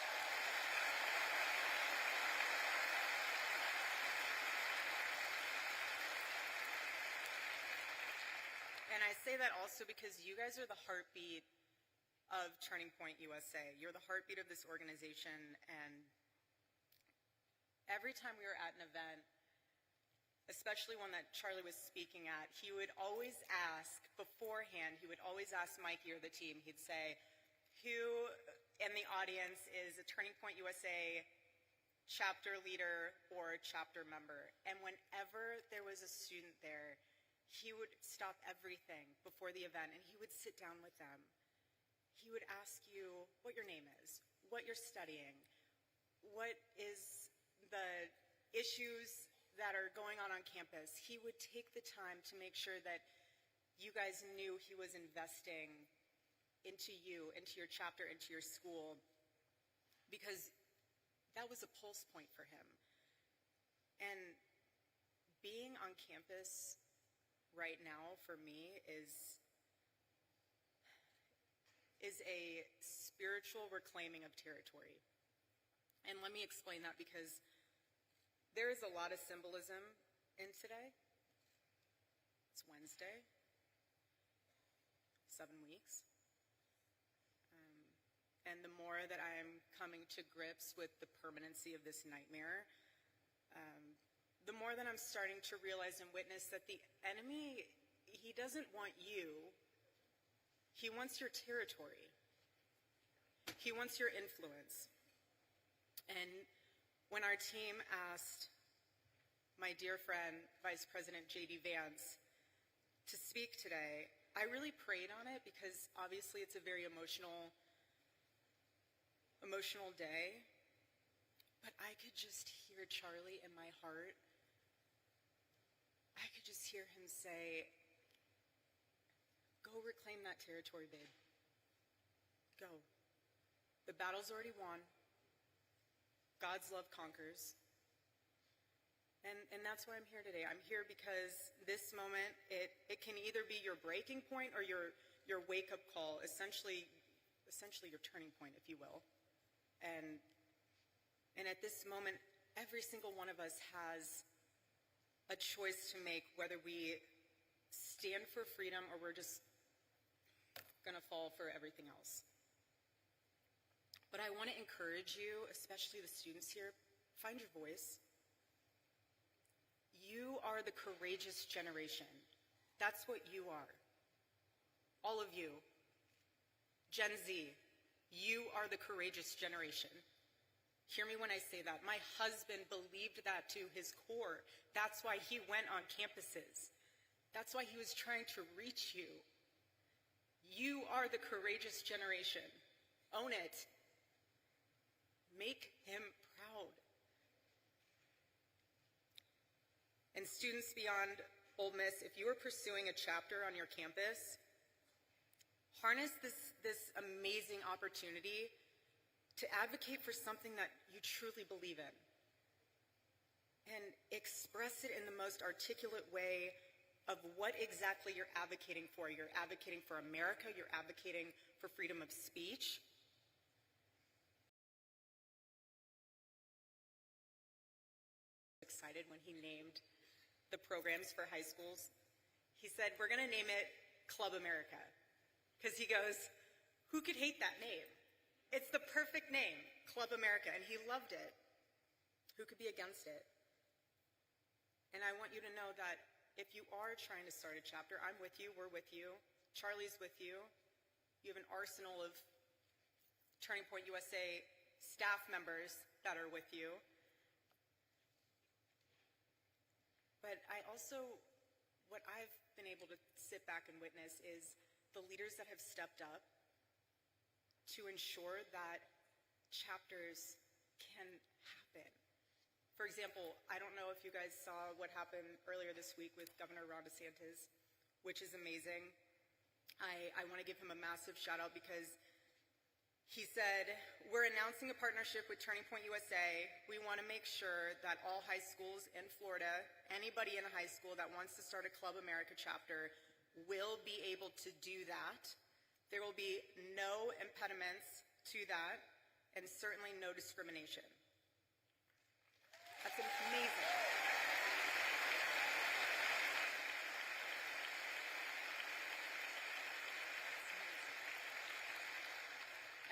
And I say that also because you guys are the heartbeat of Turning Point USA. You're the heartbeat of this organization, and every time we were at an event, especially one that Charlie was speaking at, he would always ask beforehand, he would always ask Mikey or the team, he'd say, who in the audience is a Turning Point USA chapter leader or chapter member? And whenever there was a student there, he would stop everything before the event and he would sit down with them. He would ask you what your name is, what you're studying, what is the issues that are going on campus. He would take the time to make sure that you guys knew he was investing into you, into your chapter, into your school, because that was a pulse point for him. And being on campus right now for me is a spiritual reclaiming of territory. And let me explain that, because there is a lot of symbolism in today. It's Wednesday, 7 weeks. And the more that I am coming to grips with the permanency of this nightmare, the more that I'm starting to realize and witness that the enemy, he doesn't want you. He wants your territory. He wants your influence. And when our team asked my dear friend, Vice President JD Vance, to speak today, I really prayed on it, because obviously it's a very emotional day. But I could just hear Charlie in my heart. I could just hear him say, go reclaim that territory, babe. Go. The battle's already won. God's love conquers. And that's why I'm here today. I'm here because this moment, it can either be your breaking point or your wake-up call, essentially your turning point, if you will. And at this moment, every single one of us has a choice to make, whether we stand for freedom or we're just gonna fall for everything else. But I want to encourage you, especially the students here, find your voice. You are the courageous generation. That's what you are. All of you. Gen Z, you are the courageous generation. Hear me when I say that. My husband believed that to his core. That's why he went on campuses. That's why he was trying to reach you. You are the courageous generation. Own it. Make him proud. And students beyond Ole Miss, if you are pursuing a chapter on your campus, harness this amazing opportunity to advocate for something that you truly believe in. And express it in the most articulate way of what exactly you're advocating for. You're advocating for America, you're advocating for freedom of speech. Excited when he named the programs for high schools. He said, we're gonna name it Club America. Because he goes, who could hate that name? It's the perfect name, Club America, and he loved it. Who could be against it? And I want you to know that if you are trying to start a chapter, I'm with you, we're with you, Charlie's with you. You have an arsenal of Turning Point USA staff members that are with you. But I also, what I've been able to sit back and witness is the leaders that have stepped up to ensure that chapters can happen. For example, I don't know if you guys saw what happened earlier this week with Governor Ron DeSantis, which is amazing. I want to give him a massive shout out because he said, we're announcing a partnership with Turning Point USA. We want to make sure that all high schools in Florida, anybody in a high school that wants to start a Club America chapter will be able to do that. There will be no impediments to that, and certainly no discrimination. That's amazing.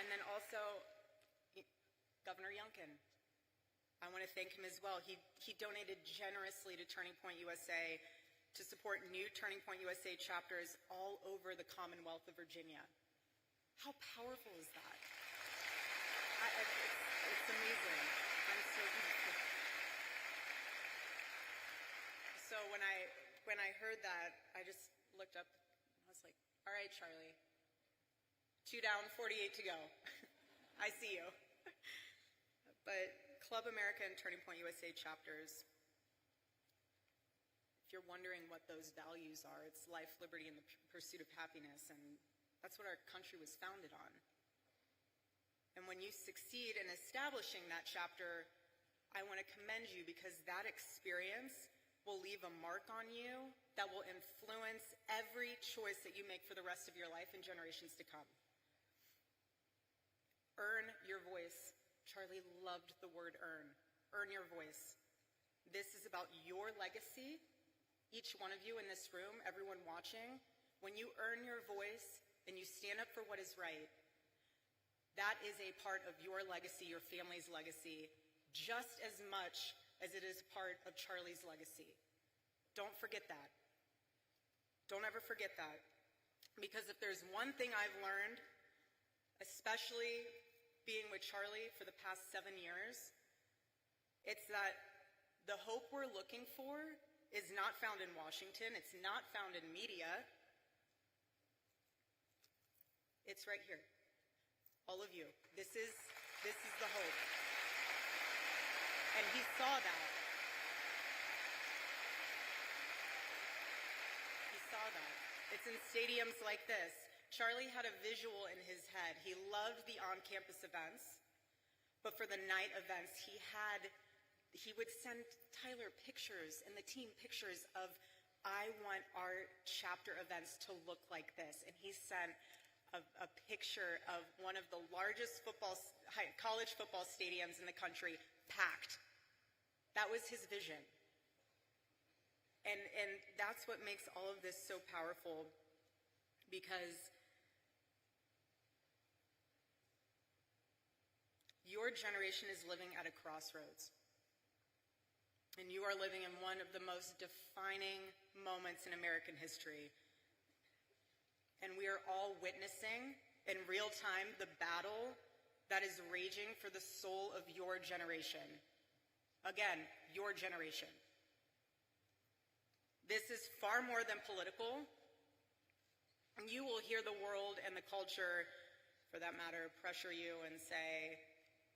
And then also, Governor Youngkin. I want to thank him as well. He donated generously to Turning Point USA to support new Turning Point USA chapters all over the Commonwealth of Virginia. How powerful is that? It's amazing. I'm so grateful. So when I heard that, I just looked up and I was like, all right, Charlie, 2 down, 48 to go. I see you. But Club America and Turning Point USA chapters, if you're wondering what those values are, it's life, liberty, and the pursuit of happiness, and that's what our country was founded on. And when you succeed in establishing that chapter, I want to commend you because that experience will leave a mark on you that will influence every choice that you make for the rest of your life and generations to come. Earn your voice. Charlie loved the word earn. Earn your voice. This is about your legacy. Each one of you in this room, everyone watching, when you earn your voice and you stand up for what is right, that is a part of your legacy, your family's legacy, just as much as it is part of Charlie's legacy. Don't forget that. Don't ever forget that. Because if there's one thing I've learned, especially being with Charlie for the past 7 years, it's that the hope we're looking for is not found in Washington. It's not found in media. It's right here. All of you. This is the hope. And he saw that. He saw that. It's in stadiums like this. Charlie had a visual in his head. He loved the on-campus events, but for the night events, he would send Tyler pictures and the team pictures of, I want our chapter events to look like this. And he sent a picture of one of the largest college football stadiums in the country, packed. That was his vision. And that's what makes all of this so powerful, because your generation is living at a crossroads. And you are living in one of the most defining moments in American history. And we are all witnessing in real time the battle that is raging for the soul of your generation. Again, your generation. This is far more than political. And you will hear the world and the culture, for that matter, pressure you and say,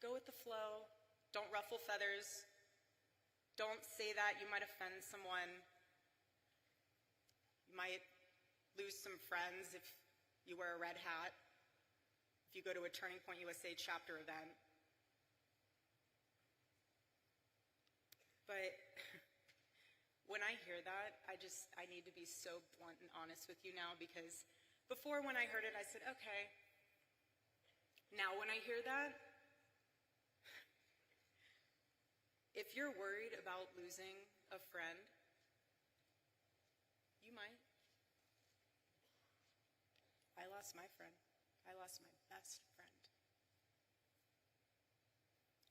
go with the flow, don't ruffle feathers, don't say that, you might offend someone, you might lose some friends if you wear a red hat, if you go to a Turning Point USA chapter event. But when I hear that, I need to be so blunt and honest with you now, because before when I heard it, I said, okay. Now when I hear that, if you're worried about losing a friend, you might. I lost my friend. I lost my best friend.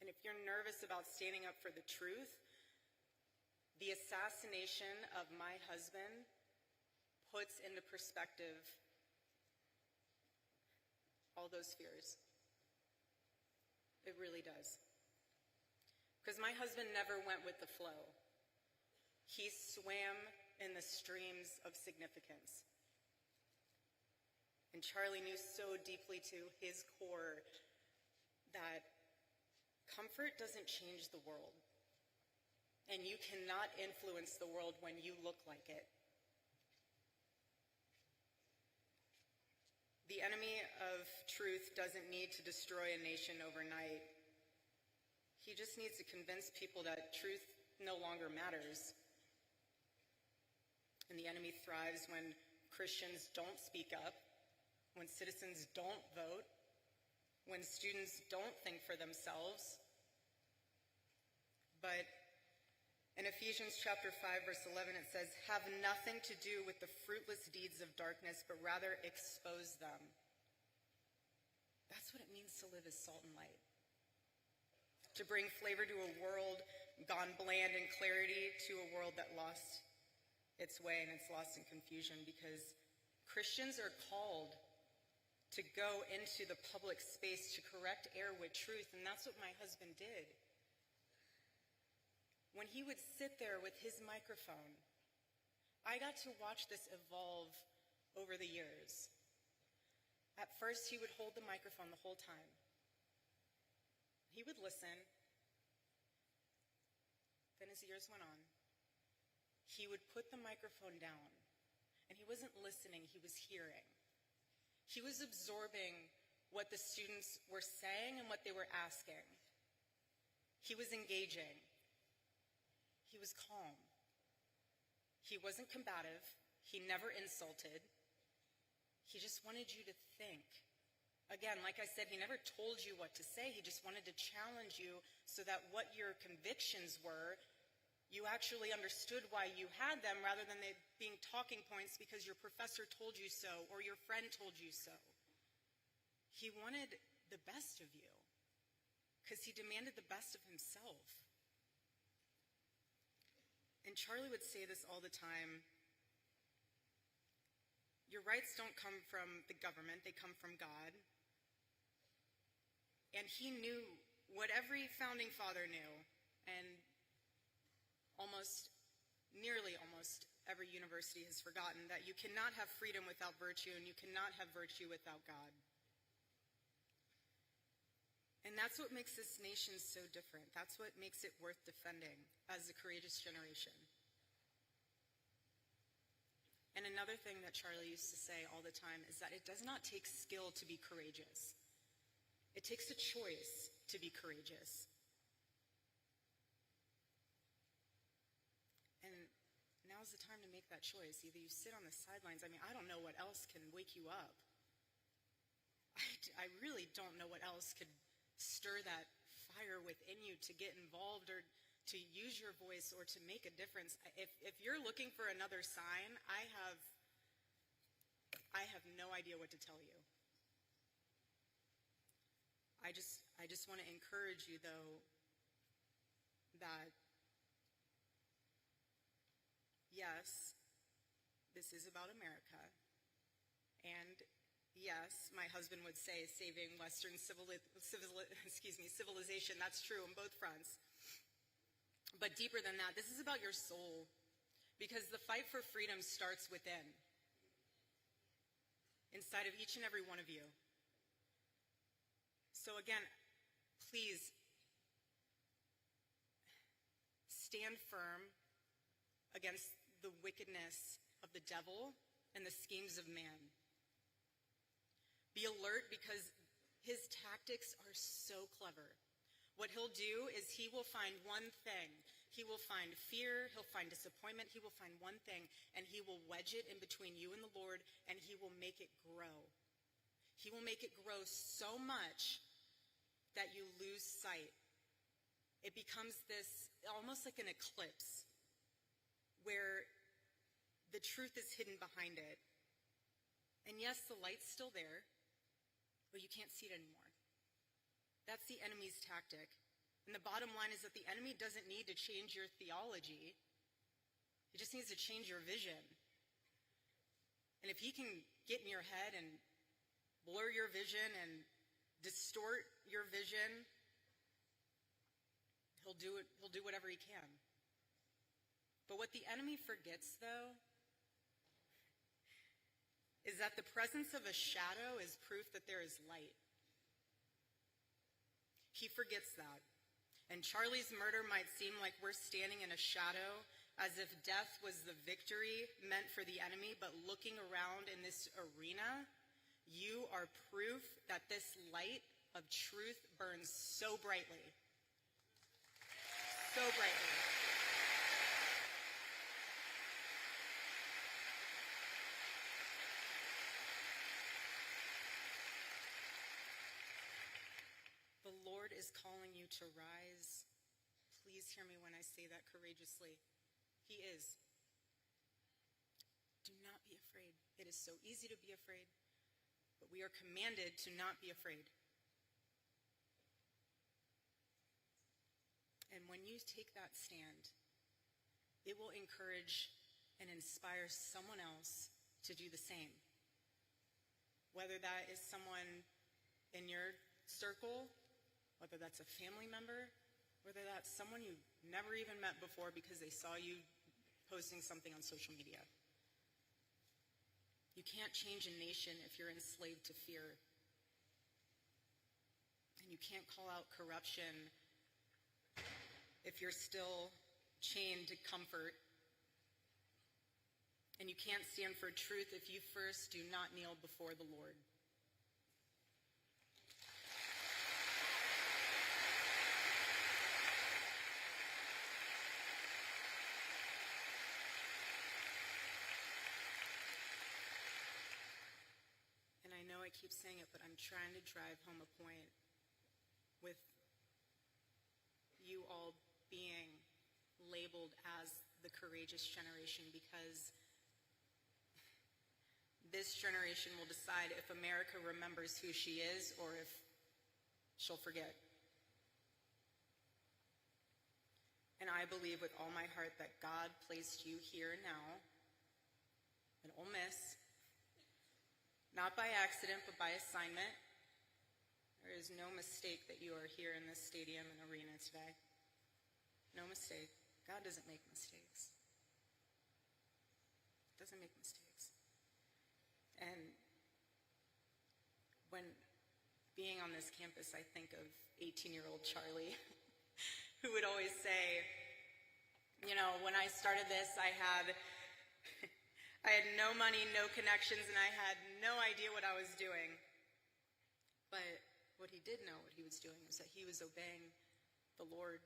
And if you're nervous about standing up for the truth, the assassination of my husband puts into perspective all those fears. It really does. Because my husband never went with the flow. He swam in the streams of significance. And Charlie knew so deeply to his core that comfort doesn't change the world. And you cannot influence the world when you look like it. The enemy of truth doesn't need to destroy a nation overnight. He just needs to convince people that truth no longer matters. And the enemy thrives when Christians don't speak up, when citizens don't vote, when students don't think for themselves. But in Ephesians chapter 5, verse 11, it says, have nothing to do with the fruitless deeds of darkness, but rather expose them. That's what it means to live as salt and light. To bring flavor to a world gone bland, and clarity to a world that lost its way and it's lost in confusion, because Christians are called to go into the public space to correct error with truth, and that's what my husband did. When he would sit there with his microphone, I got to watch this evolve over the years. At first, he would hold the microphone the whole time. He would listen. Then as the years went on, he would put the microphone down, and he wasn't listening, he was hearing. He was absorbing what the students were saying and what they were asking. He was engaging. He was calm. He wasn't combative. He never insulted. He just wanted you to think. Again, like I said, he never told you what to say. He just wanted to challenge you so that what your convictions were, you actually understood why you had them, rather than they being talking points because your professor told you so or your friend told you so. He wanted the best of you because he demanded the best of himself. And Charlie would say this all the time: your rights don't come from the government, they come from God. And he knew what every founding father knew, and nearly almost every university has forgotten, that you cannot have freedom without virtue, and you cannot have virtue without God. And that's what makes this nation so different. That's what makes it worth defending as a courageous generation. And another thing that Charlie used to say all the time is that it does not take skill to be courageous. It takes a choice to be courageous. And now's the time to make that choice. Either you sit on the sidelines. I mean, I don't know what else can wake you up. I really don't know what else could stir that fire within you to get involved or to use your voice or to make a difference. If you're looking for another sign, I have no idea what to tell you. I just want to encourage you, though, that yes, this is about America, and yes, my husband would say saving Western civilization. That's true on both fronts. But deeper than that, this is about your soul, because the fight for freedom starts within. inside of each and every one of you. So again, please stand firm against the wickedness of the devil and the schemes of man. Be alert because his tactics are so clever. What he'll do is he will find one thing. He will find fear, he'll find disappointment, he will find one thing, and he will wedge it in between you and the Lord, and he will make it grow. He will make it grow so much that you lose sight. It becomes this, almost like an eclipse, where the truth is hidden behind it. And yes, the light's still there, but you can't see it anymore. That's the enemy's tactic. And the bottom line is that the enemy doesn't need to change your theology. He just needs to change your vision. And if he can get in your head and blur your vision and distort your vision, he'll do whatever he can. But what the enemy forgets, though, is that the presence of a shadow is proof that there is light. He forgets that. And Charlie's murder might seem like we're standing in a shadow, as if death was the victory meant for the enemy, but looking around in this arena, you are proof that this light of truth burns so brightly. So brightly. The Lord is calling you to rise. Please hear me when I say that courageously. He is. Do not be afraid. It is so easy to be afraid, but we are commanded to not be afraid. And when you take that stand, it will encourage and inspire someone else to do the same. Whether that is someone in your circle, whether that's a family member, whether that's someone you never even met before because they saw you posting something on social media. You can't change a nation if you're enslaved to fear. And you can't call out corruption if you're still chained to comfort. And you can't stand for truth if you first do not kneel before the Lord. And I know I keep saying it, but I'm trying to drive home a point with you all being labeled as the courageous generation, because this generation will decide if America remembers who she is or if she'll forget. And I believe with all my heart that God placed you here now in Ole Miss, not by accident, but by assignment. There is no mistake that you are here in this stadium and arena today. No mistake. God doesn't make mistakes. Doesn't make mistakes. And when being on this campus, I think of 18-year-old Charlie, who would always say, you know, when I started this, I had no money, no connections, and I had no idea what I was doing. But what he did know what he was doing was that he was obeying the Lord.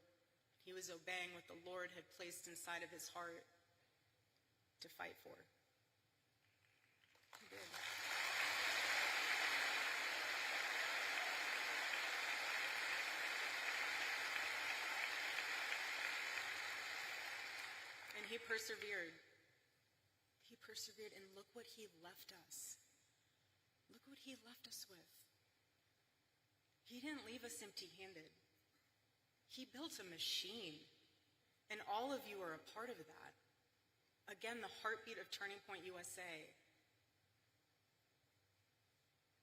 He was obeying what the Lord had placed inside of his heart to fight for. He did. And he persevered. He persevered, and look what he left us. Look what he left us with. He didn't leave us empty-handed. He built a machine, and all of you are a part of that. Again, the heartbeat of Turning Point USA.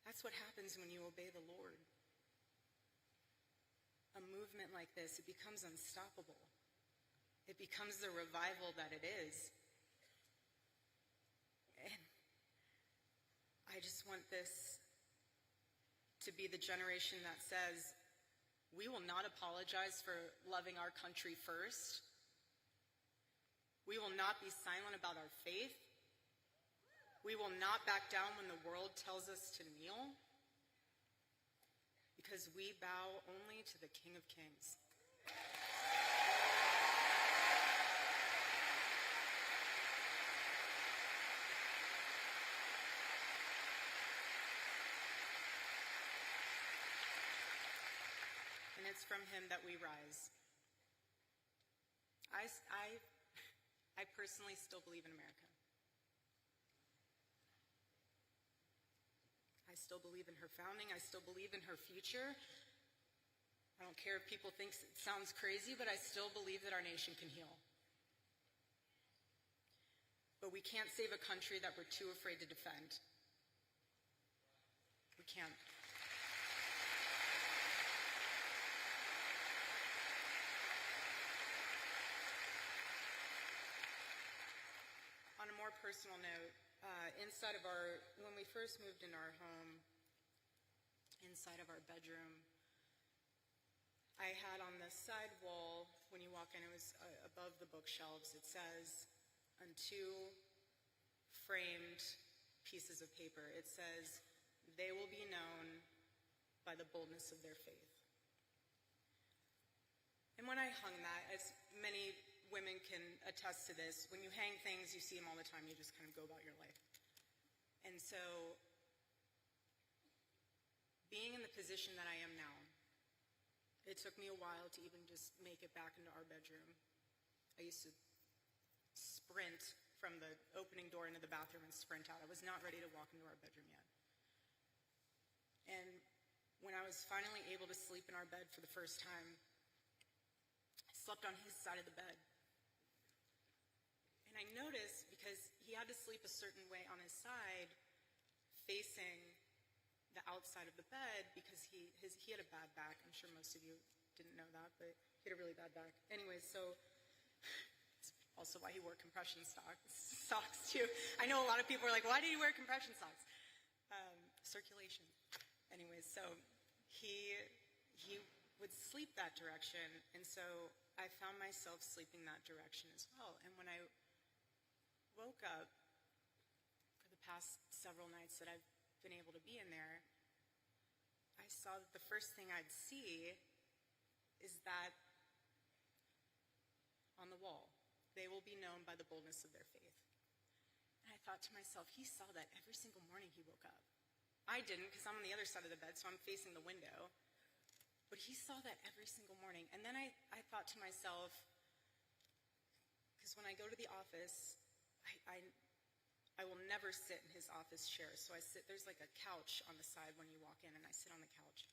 That's what happens when you obey the Lord. A movement like this, it becomes unstoppable. It becomes the revival that it is. And I just want this to be the generation that says, we will not apologize for loving our country first. We will not be silent about our faith. We will not back down when the world tells us to kneel, because we bow only to the King of Kings. And it's from him that we rise. I personally still believe in America. I still believe in her founding. I still believe in her future. I don't care if people think it sounds crazy, but I still believe that our nation can heal. But we can't save a country that we're too afraid to defend. We can't. On a more personal note, when we first moved in our home, inside of our bedroom, I had on the side wall, when you walk in, it was above the bookshelves, it says, on two framed pieces of paper, it says, "They will be known by the boldness of their faith." And when I hung that, as many women can attest to this, when you hang things, you see them all the time, you just kind of go about your life. And so, being in the position that I am now, it took me a while to even just make it back into our bedroom. I used to sprint from the opening door into the bathroom and sprint out. I was not ready to walk into our bedroom yet. And when I was finally able to sleep in our bed for the first time, I slept on his side of the bed. And I noticed, because he had to sleep a certain way on his side, facing the outside of the bed, because he had a bad back. I'm sure most of you didn't know that, but he had a really bad back. Anyways, so it's also why he wore compression socks too. I know a lot of people are like, why did he wear compression socks? Circulation. Anyways, so he would sleep that direction, and so I found myself sleeping that direction as well. And when I woke up for the past several nights that I've been able to be in there, I saw that the first thing I'd see is that on the wall, "They will be known by the boldness of their faith." And I thought to myself, he saw that every single morning he woke up. I didn't, because I'm on the other side of the bed, so I'm facing the window. But he saw that every single morning. And then I thought to myself, because when I go to the office, I will never sit in his office chair. So there's like a couch on the side when you walk in, and I sit on the couch.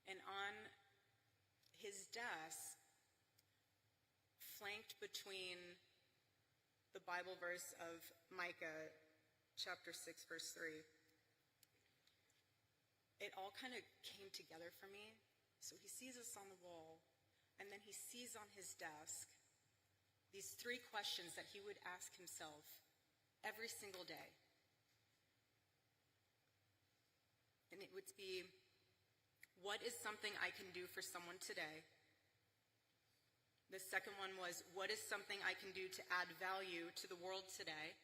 And on his desk, flanked between the Bible verse of Micah, chapter 6, verse 3, it all kind of came together for me. So he sees us on the wall, and then he sees on his desk these three questions that he would ask himself every single day. And it would be, what is something I can do for someone today? The second one was, what is something I can do to add value to the world today?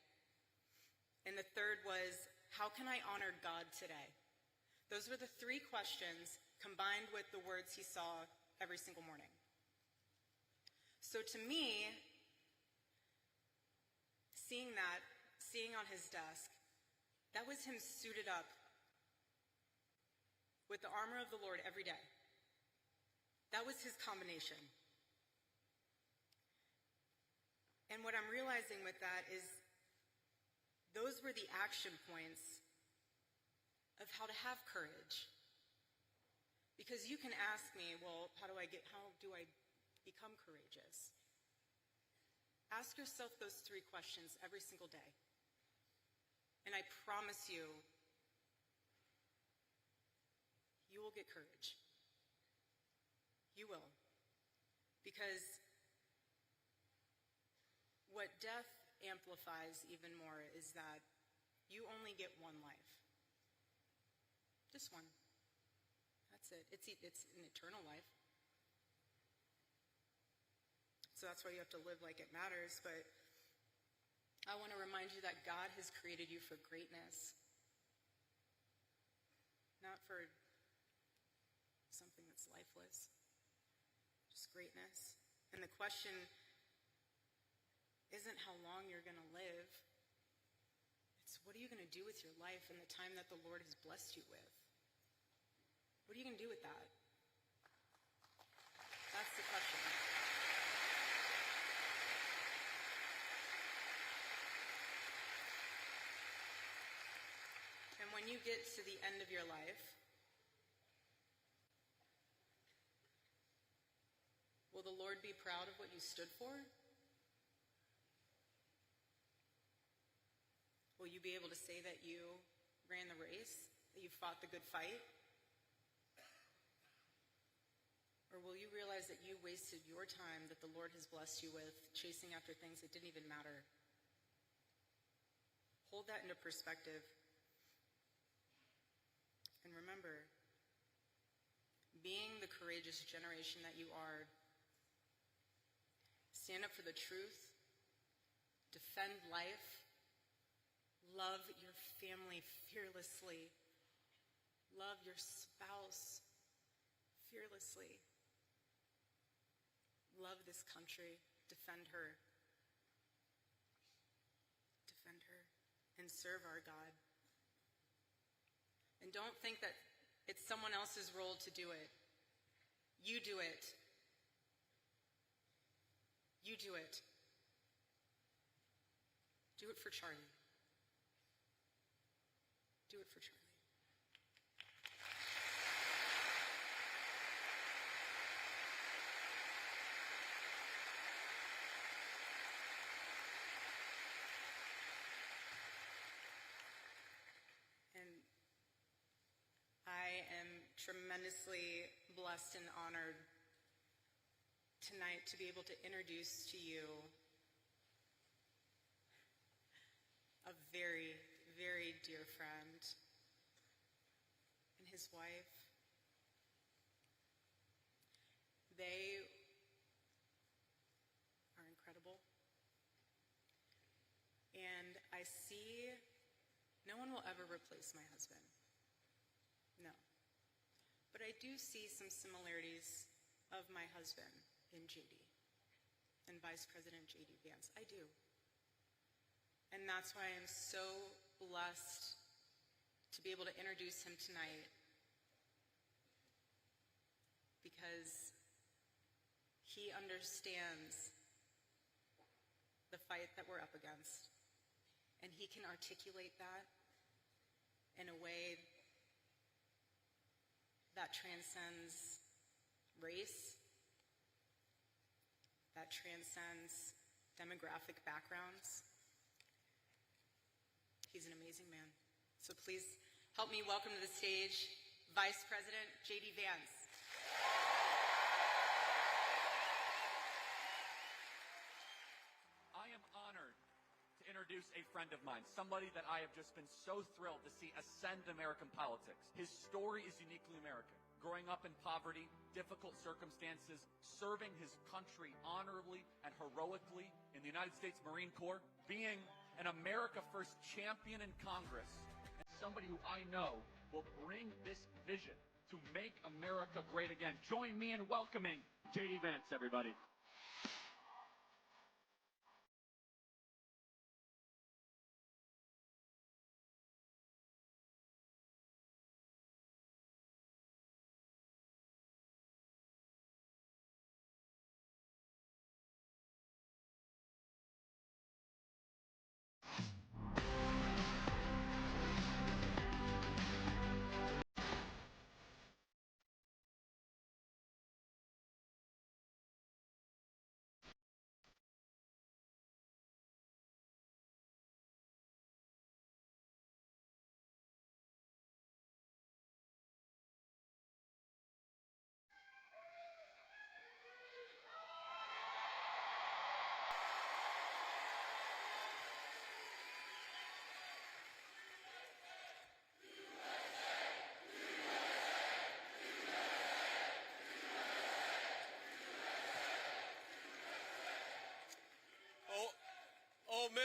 And the third was, how can I honor God today? Those were the three questions combined with the words he saw every single morning. So to me, seeing on his desk, that was him suited up with the armor of the Lord every day. That was his combination. And what I'm realizing with that is those were the action points of how to have courage. Because you can ask me, well, how do I become courageous? Ask yourself those three questions every single day. And I promise you, you will get courage. You will. Because what death amplifies even more is that You only get one life. Just one. That's it. It's an eternal life. So that's why you have to live like it matters. But I want to remind you that God has created you for greatness, not for something that's lifeless, just greatness. And the question isn't how long you're going to live. It's what are you going to do with your life and the time that the Lord has blessed you with? What are you going to do with that? That's the question. And when you get to the end of your life, will the Lord be proud of what you stood for? Will you be able to say that you ran the race, that you fought the good fight? Or will you realize that you wasted your time that the Lord has blessed you with chasing after things that didn't even matter? Hold that into perspective. And remember, being the courageous generation that you are, stand up for the truth, defend life, love your family fearlessly, love your spouse fearlessly, love this country, defend her, and serve our God. And don't think that it's someone else's role to do it. You do it. You do it. Do it for Charlie. Do it for Charlie. And I am tremendously blessed and honored tonight to be able to introduce to you a very, very dear friend and his wife. They are incredible. And I see no one will ever replace my husband. No. But I do see some similarities of my husband in JD and Vice President JD Vance. I do. And that's why I'm so blessed to be able to introduce him tonight, because he understands the fight that we're up against, and he can articulate that in a way that transcends race, that transcends demographic backgrounds. He's an amazing man. So please help me welcome to the stage Vice President JD Vance. I am honored to introduce a friend of mine, somebody that I have just been so thrilled to see ascend American politics. His story is uniquely American. Growing up in poverty, difficult circumstances, serving his country honorably and heroically in the United States Marine Corps, being an America First champion in Congress, and somebody who I know will bring this vision to make America great again. Join me in welcoming JD Vance, everybody.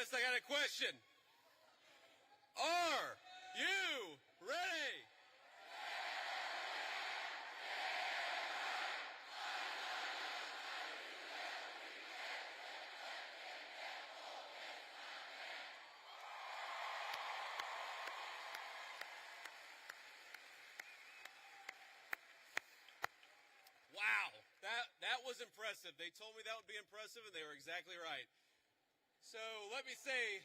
Miss, I got a question. Are you ready? Wow, that was impressive. They told me that would be impressive, and they were exactly right. So let me say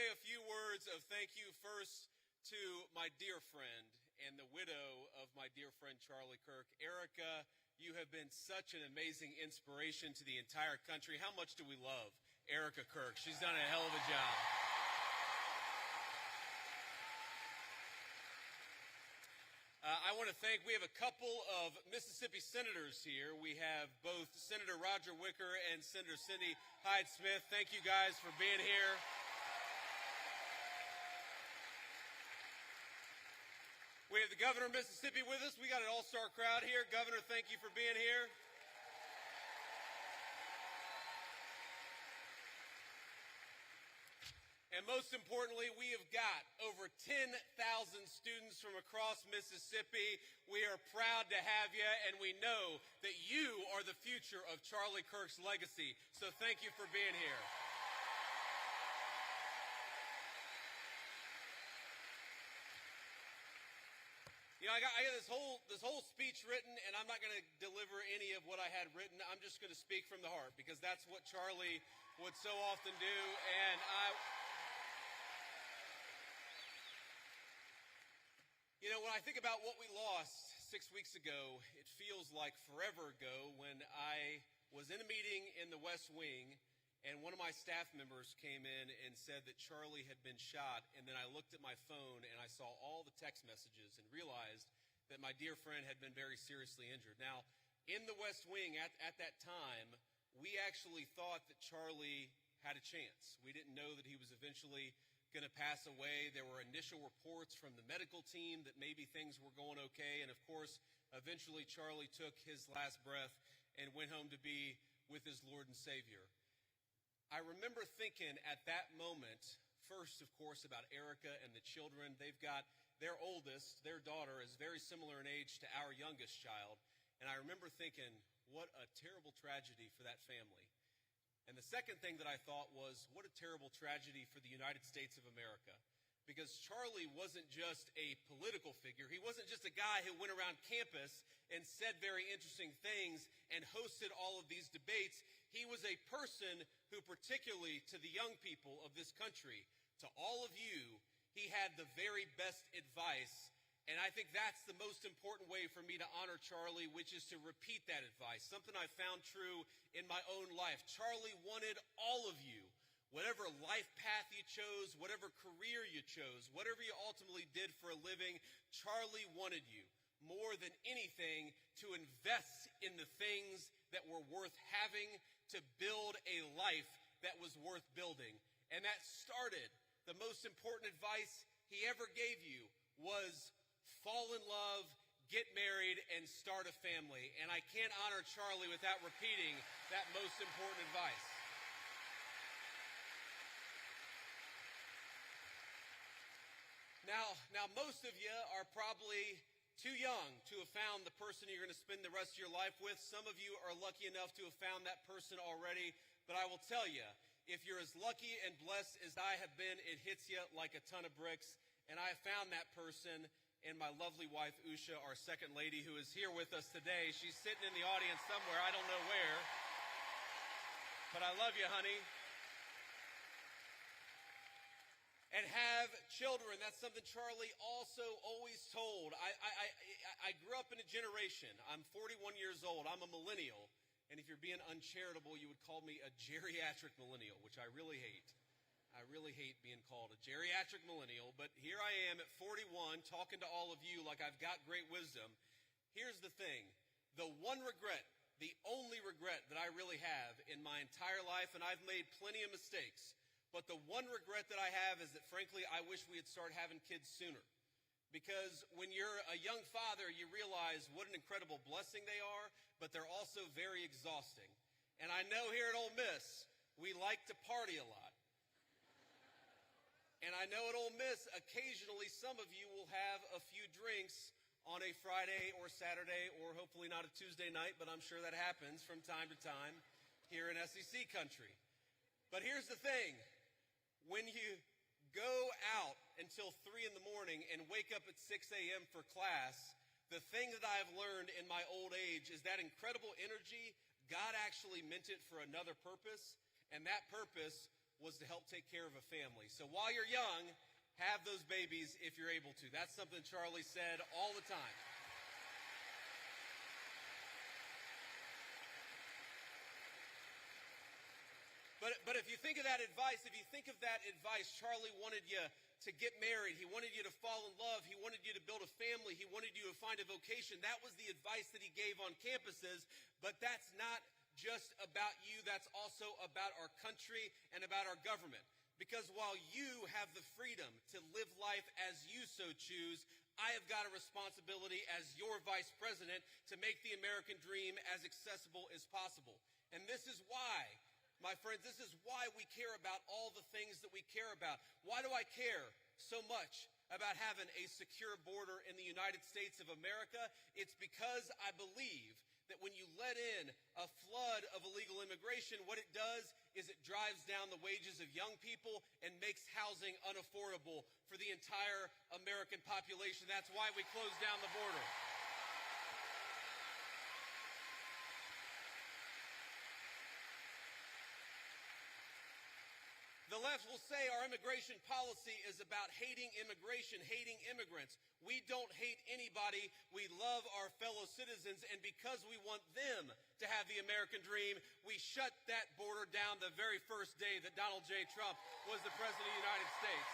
a few words of thank you first to my dear friend and the widow of my dear friend Charlie Kirk. Erica, you have been such an amazing inspiration to the entire country. How much do we love Erica Kirk? She's done a hell of a job. I want to thank, we have a couple of Mississippi senators here. We have both Senator Roger Wicker and Senator Cindy Hyde-Smith. Thank you guys for being here. We have the governor of Mississippi with us. We got an all-star crowd here. Governor, thank you for being here. And most importantly, we have got over 10,000 students from across Mississippi. We are proud to have you, and we know that you are the future of Charlie Kirk's legacy. So thank you for being here. You know, I got this whole speech written, and I'm not going to deliver any of what I had written. I'm just going to speak from the heart, because that's what Charlie would so often do. And you know, when I think about what we lost 6 weeks ago, it feels like forever ago when I was in a meeting in the West Wing, and one of my staff members came in and said that Charlie had been shot, and then I looked at my phone and I saw all the text messages and realized that my dear friend had been very seriously injured. Now, in the West Wing at that time, we actually thought that Charlie had a chance. We didn't know that he was eventually going to pass away. There were initial reports from the medical team that maybe things were going okay. And of course, eventually Charlie took his last breath and went home to be with his Lord and Savior. I remember thinking at that moment, first, of course, about Erica and the children. They've got their oldest, their daughter, is very similar in age to our youngest child. And I remember thinking, what a terrible tragedy for that family. And the second thing that I thought was, what a terrible tragedy for the United States of America. Because Charlie wasn't just a political figure. He wasn't just a guy who went around campus and said very interesting things and hosted all of these debates. He was a person who, particularly to the young people of this country, to all of you, he had the very best advice. And I think that's the most important way for me to honor Charlie, which is to repeat that advice, something I found true in my own life. Charlie wanted all of you, whatever life path you chose, whatever career you chose, whatever you ultimately did for a living, Charlie wanted you more than anything to invest in the things that were worth having, to build a life that was worth building. And that started, the most important advice he ever gave you was fall in love, get married, and start a family. And I can't honor Charlie without repeating that most important advice. Now, most of you are probably too young to have found the person you're going to spend the rest of your life with. Some of you are lucky enough to have found that person already. But I will tell you, if you're as lucky and blessed as I have been, it hits you like a ton of bricks. And I found that person in my lovely wife, Usha, our second lady, who is here with us today. She's sitting in the audience somewhere, I don't know where. But I love you, honey. And have children. That's something Charlie also always told. I grew up in a generation. I'm 41 years old. I'm a millennial. And if you're being uncharitable, you would call me a geriatric millennial, which I really hate. I really hate being called a geriatric millennial, but here I am at 41 talking to all of you like I've got great wisdom. Here's the thing. The one regret, the only regret that I really have in my entire life, and I've made plenty of mistakes, but the one regret that I have is that, frankly, I wish we had started having kids sooner. Because when you're a young father, you realize what an incredible blessing they are, but they're also very exhausting. And I know here at Ole Miss, we like to party a lot. And I know at Ole Miss, occasionally some of you will have a few drinks on a Friday or Saturday, or hopefully not a Tuesday night, but I'm sure that happens from time to time here in SEC country. But here's the thing. When you go out until 3 in the morning and wake up at 6 a.m. for class, the thing that I've learned in my old age is that incredible energy, God actually meant it for another purpose, and that purpose was to help take care of a family. So while you're young, have those babies if you're able to. That's something Charlie said all the time. But if you think of that advice, Charlie wanted you to get married. He wanted you to fall in love. He wanted you to build a family. He wanted you to find a vocation. That was the advice that he gave on campuses. But that's not just about you. That's also about our country and about our government. Because while you have the freedom to live life as you so choose, I have got a responsibility as your vice president to make the American dream as accessible as possible. And this is why, my friends, this is why we care about all the things that we care about. Why do I care so much about having a secure border in the United States of America? It's because I believe that when you let in a flood of illegal immigration, what it does is it drives down the wages of young people and makes housing unaffordable for the entire American population. That's why we closed down the border. The left will say our immigration policy is about hating immigration, hating immigrants. We don't hate anybody. We love our fellow citizens, and because we want them to have the American dream, we shut that border down the very first day that Donald J. Trump was the President of the United States.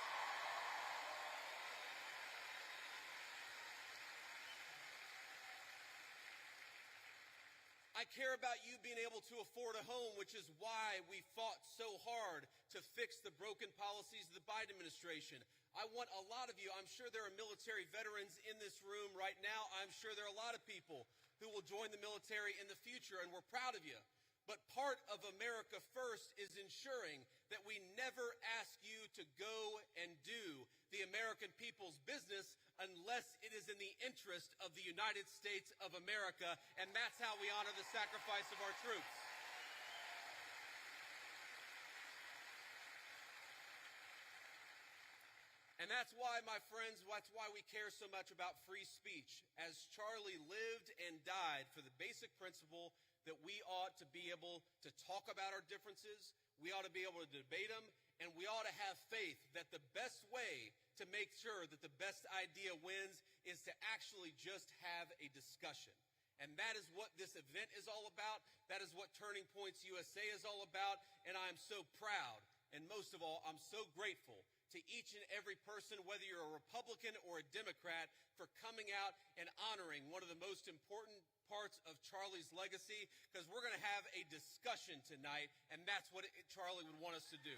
I care about you being able to afford a home, which is why we fought so hard to fix the broken policies of the Biden administration. I want a lot of you, I'm sure there are military veterans in this room right now. I'm sure there are a lot of people who will join the military in the future, and we're proud of you. But part of America First is ensuring that we never ask you to go and do the American people's business unless it is in the interest of the United States of America, and that's how we honor the sacrifice of our troops. And that's why, my friends, that's why we care so much about free speech. As Charlie lived and died for the basic principle that we ought to be able to talk about our differences, we ought to be able to debate them, and we ought to have faith that the best way to make sure that the best idea wins is to actually just have a discussion. And that is what this event is all about. That is what Turning Points USA is all about. And I'm so proud, and most of all, I'm so grateful to each and every person, whether you're a Republican or a Democrat, for coming out and honoring one of the most important parts of Charlie's legacy, because we're going to have a discussion tonight, and that's what Charlie would want us to do.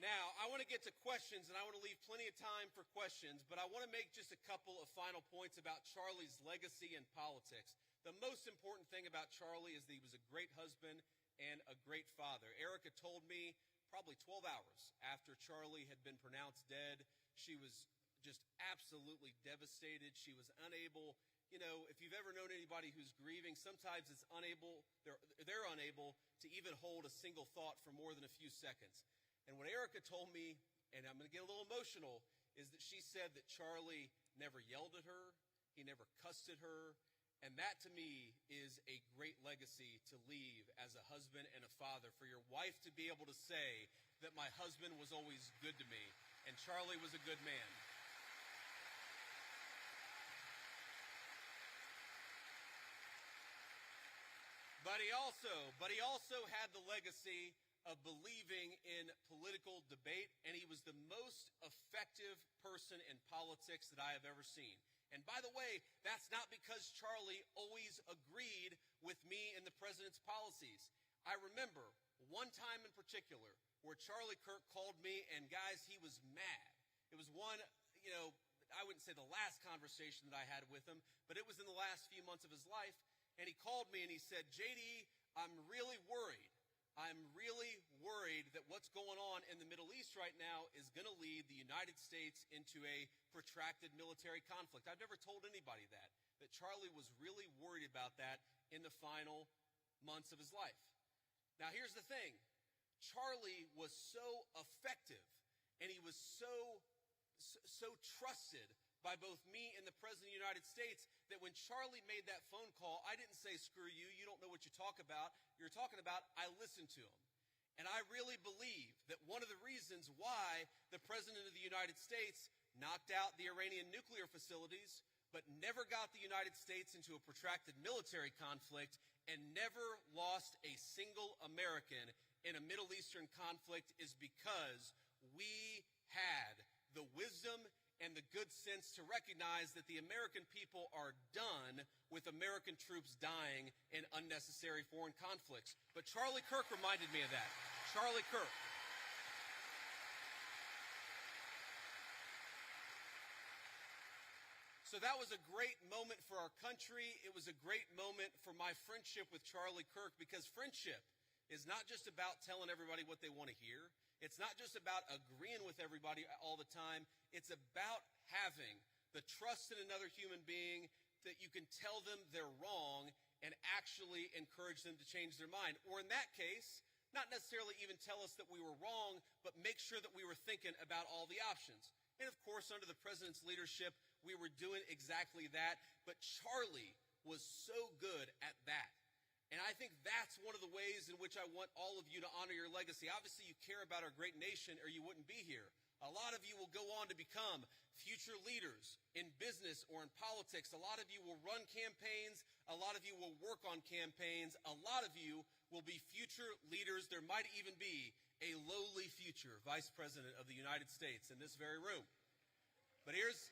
Now, I want to get to questions, and I want to leave plenty of time for questions, but I want to make just a couple of final points about Charlie's legacy and politics. The most important thing about Charlie is that he was a great husband and a great father. Erica told me probably 12 hours after Charlie had been pronounced dead, she was just absolutely devastated. She was unable, you know, if you've ever known anybody who's grieving, sometimes it's they're unable to even hold a single thought for more than a few seconds. And what Erica told me, and I'm going to get a little emotional, is that she said that Charlie never yelled at her, he never cussed at her, and that to me is a great legacy to leave as a husband and a father, for your wife to be able to say that my husband was always good to me, and Charlie was a good man. But he also had the legacy of believing in political debate, and he was the most effective person in politics that I have ever seen. And by the way, that's not because Charlie always agreed with me and the president's policies. I remember one time in particular where Charlie Kirk called me, and guys, he was mad. It was one, you know, I wouldn't say the last conversation that I had with him, but it was in the last few months of his life. And he called me and he said, JD, I'm really worried. I'm really worried that what's going on in the Middle East right now is going to lead the United States into a protracted military conflict. I've never told anybody that Charlie was really worried about that in the final months of his life. Now, here's the thing. Charlie was so effective and he was so trusted by both me and the President of the United States that when Charlie made that phone call, I didn't say, screw you, you don't know what you're talking about. I listened to him. And I really believe that one of the reasons why the President of the United States knocked out the Iranian nuclear facilities, but never got the United States into a protracted military conflict and never lost a single American in a Middle Eastern conflict is because we had the wisdom and the good sense to recognize that the American people are done with American troops dying in unnecessary foreign conflicts. But Charlie Kirk reminded me of that. Charlie Kirk. So that was a great moment for our country. It was a great moment for my friendship with Charlie Kirk, because friendship is not just about telling everybody what they want to hear. It's not just about agreeing with everybody all the time. It's about having the trust in another human being that you can tell them they're wrong and actually encourage them to change their mind. Or in that case, not necessarily even tell us that we were wrong, but make sure that we were thinking about all the options. And of course, under the president's leadership, we were doing exactly that. But Charlie was so good at that. And I think that's one of the ways in which I want all of you to honor your legacy. Obviously, you care about our great nation or you wouldn't be here. A lot of you will go on to become future leaders in business or in politics. A lot of you will run campaigns. A lot of you will work on campaigns. A lot of you will be future leaders. There might even be a lowly future vice president of the United States in this very room. But here's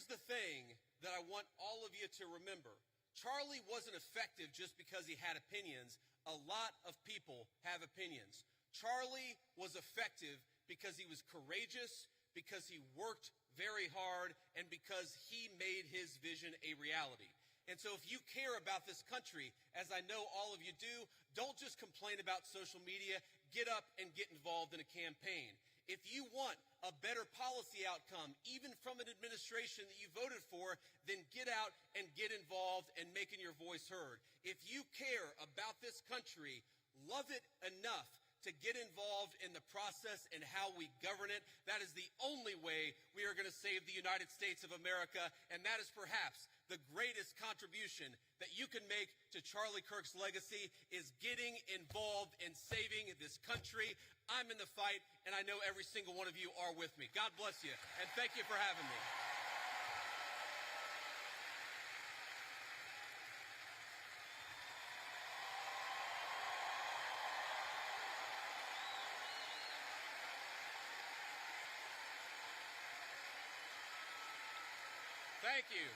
the thing that I want all of you to remember. Charlie wasn't effective just because he had opinions. A lot of people have opinions. Charlie was effective because he was courageous, because he worked very hard, and because he made his vision a reality. And so if you care about this country, as I know all of you do, don't just complain about social media. Get up and get involved in a campaign. If you want a better policy outcome, even from an administration that you voted for, then get out and get involved and making your voice heard. If you care about this country, love it enough to get involved in the process and how we govern it. That is the only way we are going to save the United States of America, and that is perhaps the greatest contribution that you can make to Charlie Kirk's legacy is getting involved in saving this country. I'm in the fight, and I know every single one of you are with me. God bless you, and thank you for having me.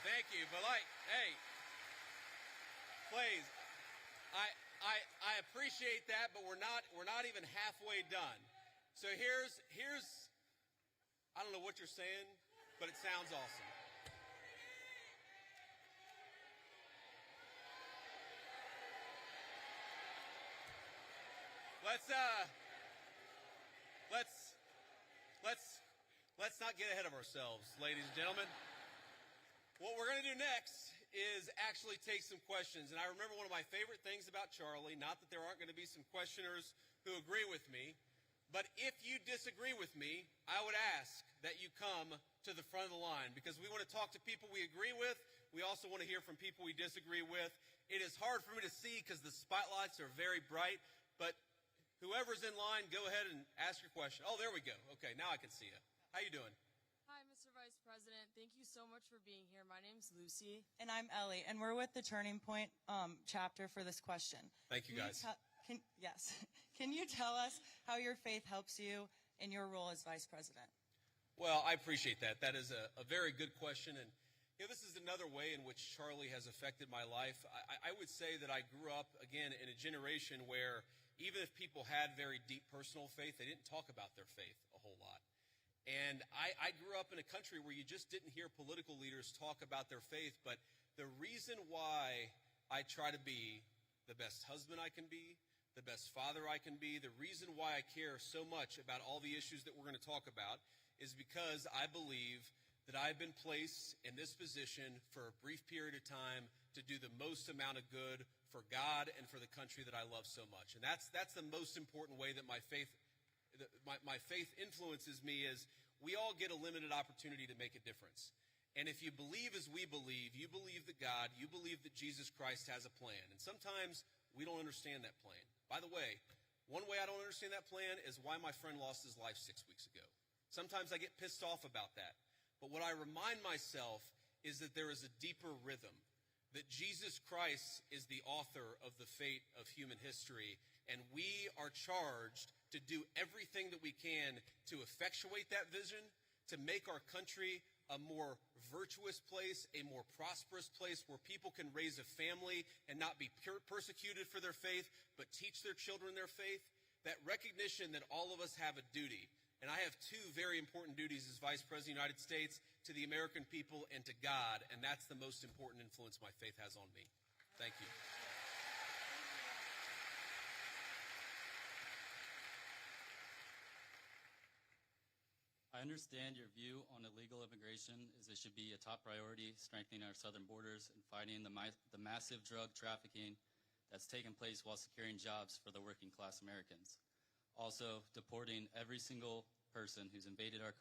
Thank you. But hey, please, I appreciate that, but we're not even halfway done. So here's I don't know what you're saying, but it sounds awesome. Let's not get ahead of ourselves, ladies and gentlemen. What we're going to do next is actually take some questions. And I remember one of my favorite things about Charlie, not that there aren't going to be some questioners who agree with me, but if you disagree with me, I would ask that you come to the front of the line, because we want to talk to people we agree with. We also want to hear from people we disagree with. It is hard for me to see because the spotlights are very bright, but whoever's in line, go ahead and ask your question. Oh, there we go. Okay, now I can see you. How you doing? Hi, Mr. Vice President. Thank you so much for being here. My name's Lucy. And I'm Ellie, and we're with the Turning Point chapter for this question. Thank you, guys. Yes. Can you tell us how your faith helps you in your role as Vice President? Well, I appreciate that. That is a very good question. And this is another way in which Charlie has affected my life. I would say that I grew up, again, in a generation where even if people had very deep personal faith, they didn't talk about their faith a whole lot. And I grew up in a country where you just didn't hear political leaders talk about their faith. But the reason why I try to be the best husband I can be, the best father I can be, the reason why I care so much about all the issues that we're going to talk about is because I believe that I've been placed in this position for a brief period of time to do the most amount of good for God and for the country that I love so much. And that's the most important way that my faith influences me, is we all get a limited opportunity to make a difference. And if you believe as we believe, you believe that God, you believe that Jesus Christ has a plan. And sometimes we don't understand that plan. By the way, one way I don't understand that plan is why my friend lost his life 6 weeks ago. Sometimes I get pissed off about that. But what I remind myself is that there is a deeper rhythm, that Jesus Christ is the author of the fate of human history, and we are charged to do everything that we can to effectuate that vision, to make our country a more virtuous place, a more prosperous place where people can raise a family and not be persecuted for their faith, but teach their children their faith. That recognition that all of us have a duty. And I have two very important duties as Vice President of the United States, to the American people and to God, and that's the most important influence my faith has on me. Thank you. I understand your view on illegal immigration is it should be a top priority, strengthening our southern borders and fighting the massive drug trafficking that's taken place while securing jobs for the working class Americans. Also, deporting every single person who's invaded our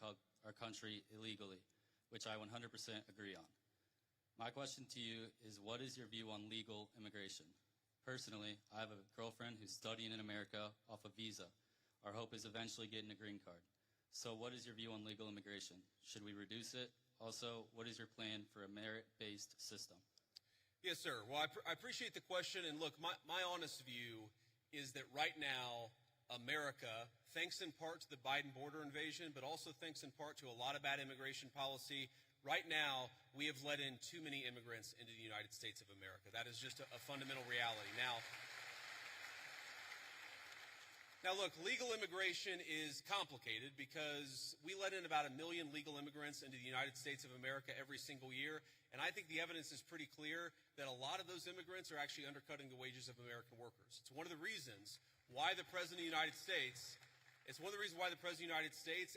country illegally, which I 100% agree on. My question to you is, what is your view on legal immigration? Personally, I have a girlfriend who's studying in America off a visa. Our hope is eventually getting a green card. So what is your view on legal immigration? Should we reduce it? Also, what is your plan for a merit-based system? Yes, sir. Well, I appreciate the question. And look, my honest view is that right now, America, thanks in part to the Biden border invasion, but also thanks in part to a lot of bad immigration policy, right now, we have let in too many immigrants into the United States of America. That is just a fundamental reality. Now, look, legal immigration is complicated because we let in about 1 million legal immigrants into the United States of America every single year, and I think the evidence is pretty clear that a lot of those immigrants are actually undercutting the wages of American workers. It's one of the reasons why the President of the United States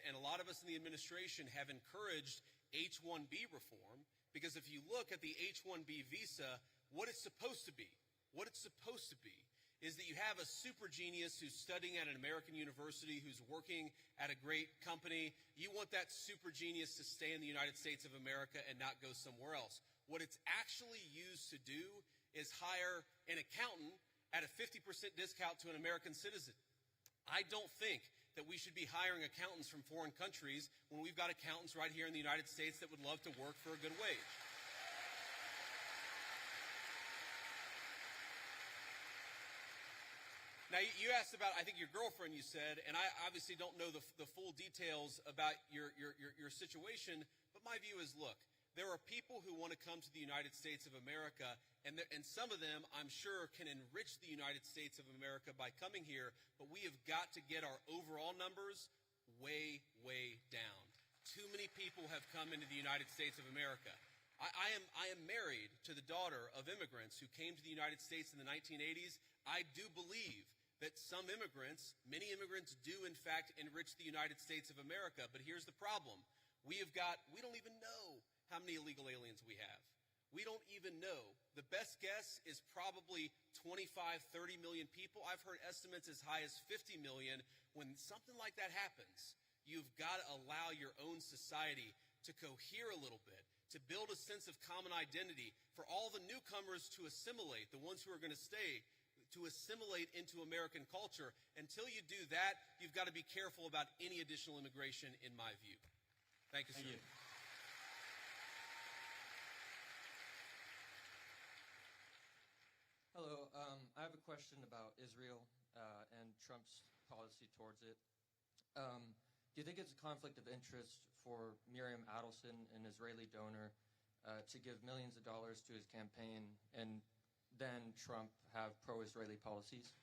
and a lot of us in the administration have encouraged H-1B reform, because if you look at the H-1B visa, what it's supposed to be is that you have a super genius who's studying at an American university, who's working at a great company. You want that super genius to stay in the United States of America and not go somewhere else. What it's actually used to do is hire an accountant at a 50% discount to an American citizen. I don't think that we should be hiring accountants from foreign countries when we've got accountants right here in the United States that would love to work for a good wage. Now, you asked about, I think, your girlfriend, you said, and I obviously don't know the full details about your situation, but my view is, look, there are people who want to come to the United States of America, and some of them, I'm sure, can enrich the United States of America by coming here, but we have got to get our overall numbers way, way down. Too many people have come into the United States of America. I am married to the daughter of immigrants who came to the United States in the 1980s. I do believe that many immigrants do in fact enrich the United States of America, but here's the problem. We don't even know how many illegal aliens we have. We don't even know. The best guess is probably 25, 30 million people. I've heard estimates as high as 50 million. When something like that happens, you've got to allow your own society to cohere a little bit, to build a sense of common identity, for all the newcomers to assimilate, the ones who are going to stay, to assimilate into American culture. Until you do that, you've got to be careful about any additional immigration, in my view. Thank you, sir. Thank you. Hello. I have a question about Israel and Trump's policy towards it. Do you think it's a conflict of interest for Miriam Adelson, an Israeli donor, to give millions of dollars to his campaign and then Trump have pro-Israeli policies?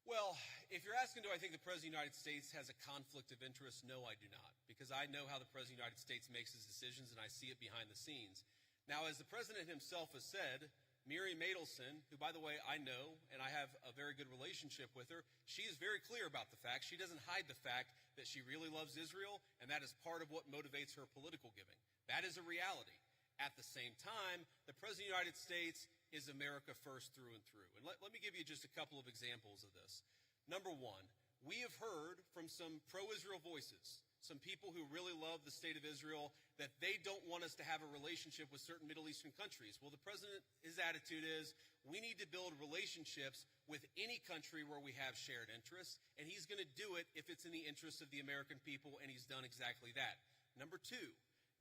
Well, if you're asking, do I think the President of the United States has a conflict of interest? No, I do not, because I know how the President of the United States makes his decisions, and I see it behind the scenes. Now, as the President himself has said, Miriam Adelson, who, by the way, I know, and I have a very good relationship with her, she is very clear about the fact. She doesn't hide the fact that she really loves Israel, and that is part of what motivates her political giving. That is a reality. At the same time, the President of the United States is America first through and through. And let me give you just a couple of examples of this. Number one, we have heard from some pro-Israel voices, some people who really love the state of Israel, that they don't want us to have a relationship with certain Middle Eastern countries. Well, the president, his attitude is, we need to build relationships with any country where we have shared interests, and he's going to do it if it's in the interest of the American people, and he's done exactly that. Number two,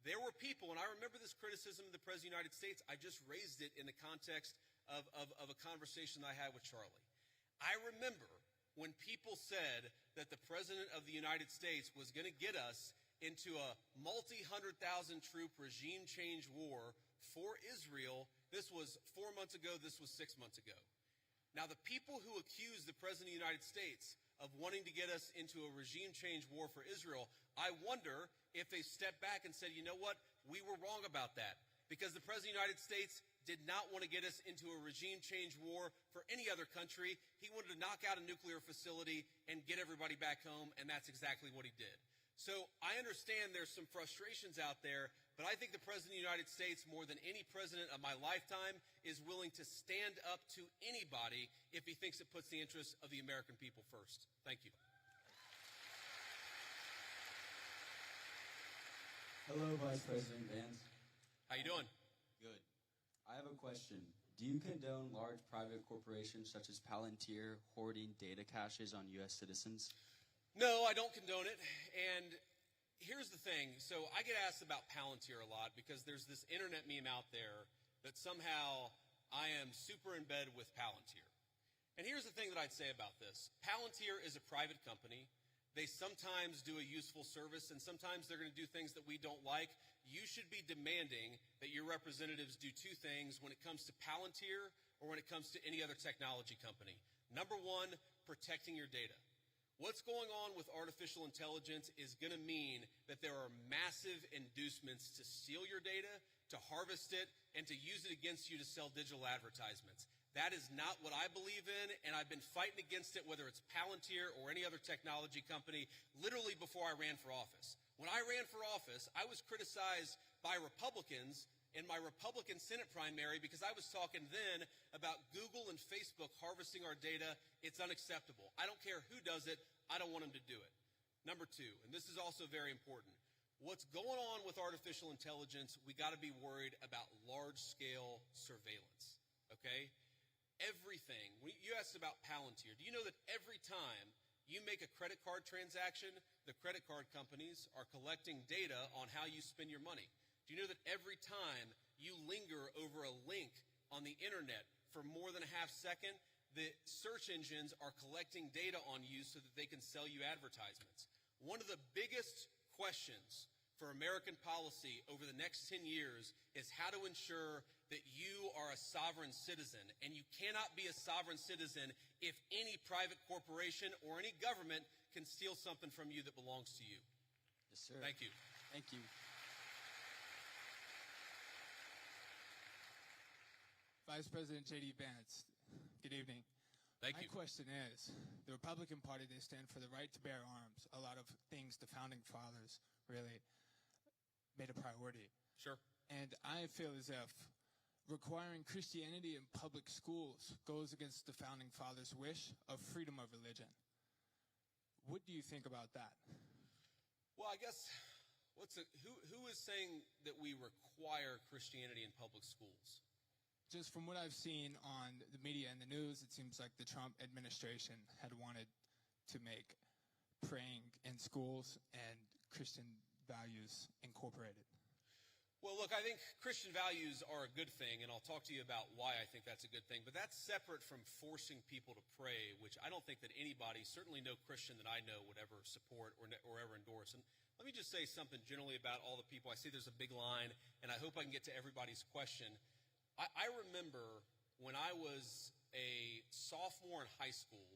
there were people, and I remember this criticism of the President of the United States, I just raised it in the context of a conversation that I had with Charlie. I remember when people said that the President of the United States was going to get us into a multi-100,000 troop regime change war for Israel. This was 4 months ago, this was 6 months ago. Now, the people who accused the President of the United States of wanting to get us into a regime change war for Israel, I wonder if they stepped back and said, you know what, we were wrong about that, because the President of the United States did not want to get us into a regime change war for any other country. He wanted to knock out a nuclear facility and get everybody back home, and that's exactly what he did. So I understand there's some frustrations out there, but I think the President of the United States, more than any president of my lifetime, is willing to stand up to anybody if he thinks it puts the interests of the American people first. Thank you. Hello, Vice President Vance. How you doing? Good. I have a question. Do you condone large private corporations such as Palantir hoarding data caches on U.S. citizens? No, I don't condone it. And here's the thing. So I get asked about Palantir a lot because there's this internet meme out there that somehow I am super in bed with Palantir. And here's the thing that I'd say about this. Palantir is a private company. They sometimes do a useful service, and sometimes they're going to do things that we don't like. You should be demanding that your representatives do two things when it comes to Palantir or when it comes to any other technology company. Number one, protecting your data. What's going on with artificial intelligence is going to mean that there are massive inducements to steal your data, to harvest it, and to use it against you to sell digital advertisements. That is not what I believe in, and I've been fighting against it, whether it's Palantir or any other technology company, literally before I ran for office. When I ran for office, I was criticized by Republicans in my Republican Senate primary because I was talking then about Google and Facebook harvesting our data. It's unacceptable. I don't care who does it. I don't want them to do it. Number two, and this is also very important, what's going on with artificial intelligence, we got to be worried about large-scale surveillance, okay? Everything. You asked about Palantir. Do you know that every time you make a credit card transaction, the credit card companies are collecting data on how you spend your money? Do you know that every time you linger over a link on the internet for more than a half second, the search engines are collecting data on you so that they can sell you advertisements? One of the biggest questions for American policy over the next 10 years is how to ensure that you are a sovereign citizen. And you cannot be a sovereign citizen if any private corporation or any government can steal something from you that belongs to you. Yes, sir. Thank you. Thank you. Vice President JD Vance, good evening. Thank you. My question is, the Republican Party, they stand for the right to bear arms. A lot of things the founding fathers really made a priority. Sure. And I feel as if requiring Christianity in public schools goes against the founding fathers' wish of freedom of religion. What do you think about that? Well, I guess, who is saying that we require Christianity in public schools? Just from what I've seen on the media and the news, it seems like the Trump administration had wanted to make praying in schools and Christian values incorporated. Well, look, I think Christian values are a good thing, and I'll talk to you about why I think that's a good thing. But that's separate from forcing people to pray, which I don't think that anybody, certainly no Christian that I know, would ever support or ever endorse. And let me just say something generally about all the people. I see there's a big line, and I hope I can get to everybody's question. I remember when I was a sophomore in high school,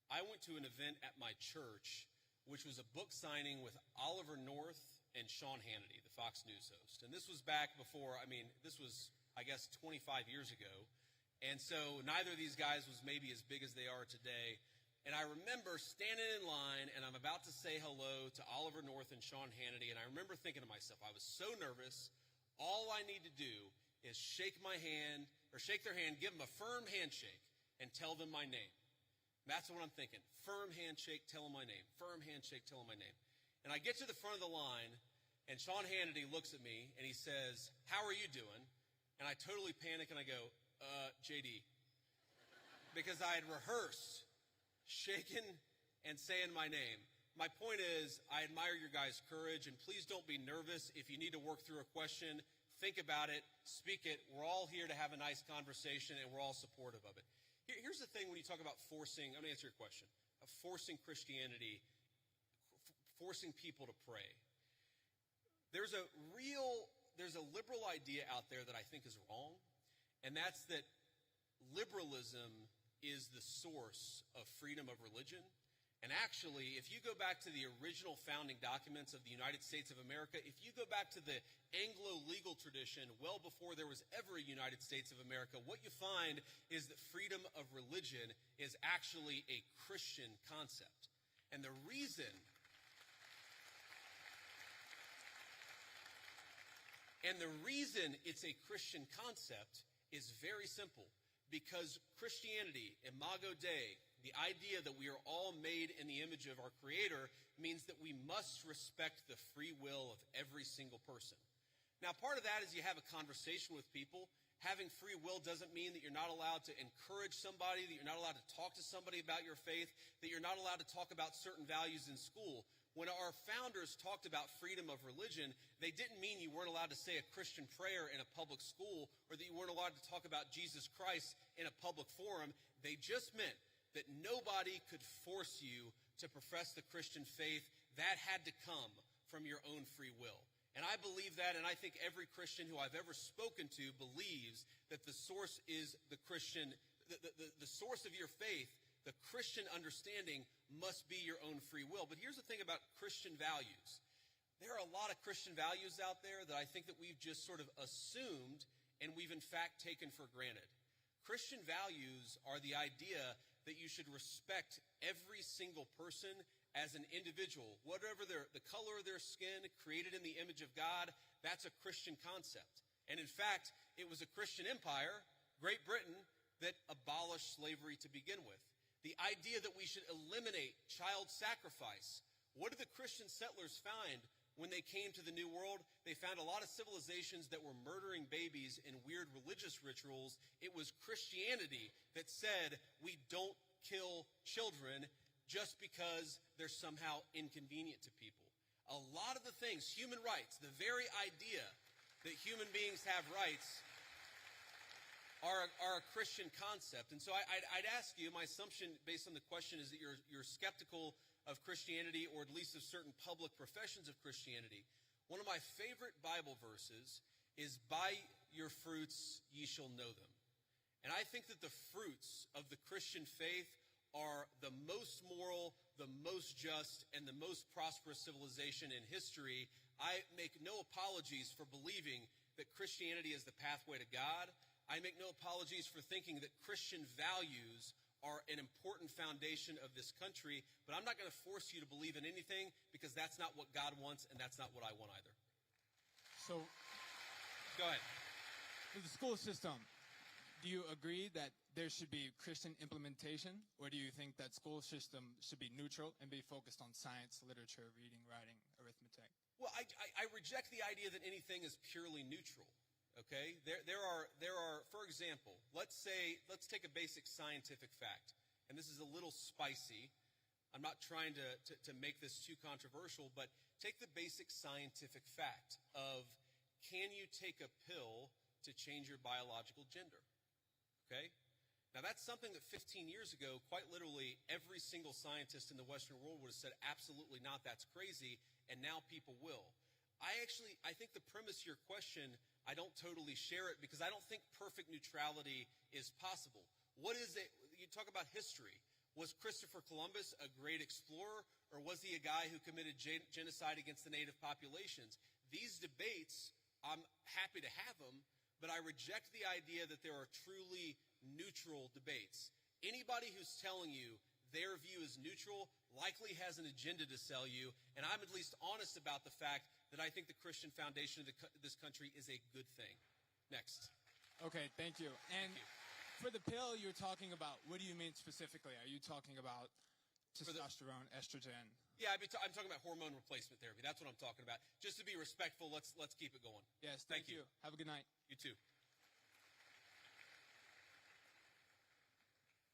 I went to an event at my church, which was a book signing with Oliver North and Sean Hannity, the Fox News host. And this was back before, this was, I guess, 25 years ago. And so neither of these guys was maybe as big as they are today. And I remember standing in line, and I'm about to say hello to Oliver North and Sean Hannity. And I remember thinking to myself, I was so nervous. All I need to do is shake their hand, give them a firm handshake, and tell them my name. That's what I'm thinking. Firm handshake, tell them my name. Firm handshake, tell them my name. And I get to the front of the line, and Sean Hannity looks at me, and he says, "How are you doing?" And I totally panic, and I go, JD. Because I had rehearsed shaking and saying my name. My point is, I admire your guys' courage, and please don't be nervous. If you need to work through a question, think about it, speak it. We're all here to have a nice conversation, and we're all supportive of it. Here's the thing when you talk about forcing, I'm going to answer your question, of forcing Christianity, forcing people to pray. There's a liberal idea out there that I think is wrong, and that's that liberalism is the source of freedom of religion. And actually, if you go back to the original founding documents of the United States of America, if you go back to the Anglo legal tradition well before there was ever a United States of America, what you find is that freedom of religion is actually a Christian concept. And the reason it's a Christian concept is very simple. Because Christianity, Imago Dei, the idea that we are all made in the image of our Creator, means that we must respect the free will of every single person. Now, part of that is you have a conversation with people. Having free will doesn't mean that you're not allowed to encourage somebody, that you're not allowed to talk to somebody about your faith, that you're not allowed to talk about certain values in school. When our founders talked about freedom of religion, they didn't mean you weren't allowed to say a Christian prayer in a public school or that you weren't allowed to talk about Jesus Christ in a public forum. They just meant that nobody could force you to profess the Christian faith. That had to come from your own free will. And I believe that, and I think every Christian who I've ever spoken to believes that the source is the Christian, the source of your faith, the Christian understanding must be your own free will. But here's the thing about Christian values. There are a lot of Christian values out there that I think that we've just sort of assumed and we've in fact taken for granted. Christian values are the idea that you should respect every single person as an individual. Whatever the color of their skin, created in the image of God, that's a Christian concept. And in fact, it was a Christian empire, Great Britain, that abolished slavery to begin with. The idea that we should eliminate child sacrifice. What did the Christian settlers find when they came to the New World? They found a lot of civilizations that were murdering babies in weird religious rituals. It was Christianity that said we don't kill children just because they're somehow inconvenient to people. A lot of the things, human rights, the very idea that human beings have rights are a Christian concept. And so I'd ask you, my assumption based on the question is that you're skeptical of Christianity, or at least of certain public professions of Christianity. One of my favorite Bible verses is, "By your fruits ye shall know them." And I think that the fruits of the Christian faith are the most moral, the most just, and the most prosperous civilization in history. I make no apologies for believing that Christianity is the pathway to God. I make no apologies for thinking that Christian values are an important foundation of this country, but I'm not going to force you to believe in anything because that's not what God wants and that's not what I want either. So, go ahead. For the school system, do you agree that there should be Christian implementation, or do you think that school system should be neutral and be focused on science, literature, reading, writing, arithmetic? Well, I reject the idea that anything is purely neutral. Okay, there are, for example, let's take a basic scientific fact, and this is a little spicy. I'm not trying to make this too controversial, but take the basic scientific fact of, can you take a pill to change your biological gender? Okay, now that's something that 15 years ago, quite literally, every single scientist in the Western world would have said, absolutely not, that's crazy, and now people will. I think the premise of your question, I don't totally share it because I don't think perfect neutrality is possible. What is it? You talk about history. Was Christopher Columbus a great explorer, or was he a guy who committed genocide against the native populations? These debates, I'm happy to have them, but I reject the idea that there are truly neutral debates. Anybody who's telling you their view is neutral likely has an agenda to sell you, and I'm at least honest about the fact that I think the Christian foundation of this country is a good thing. Next. Okay, thank you. And for the pill you're talking about, what do you mean specifically? Are you talking about testosterone, estrogen? Yeah, I'm talking about hormone replacement therapy. That's what I'm talking about. Just to be respectful, let's keep it going. Yes, thank you. Have a good night. You too.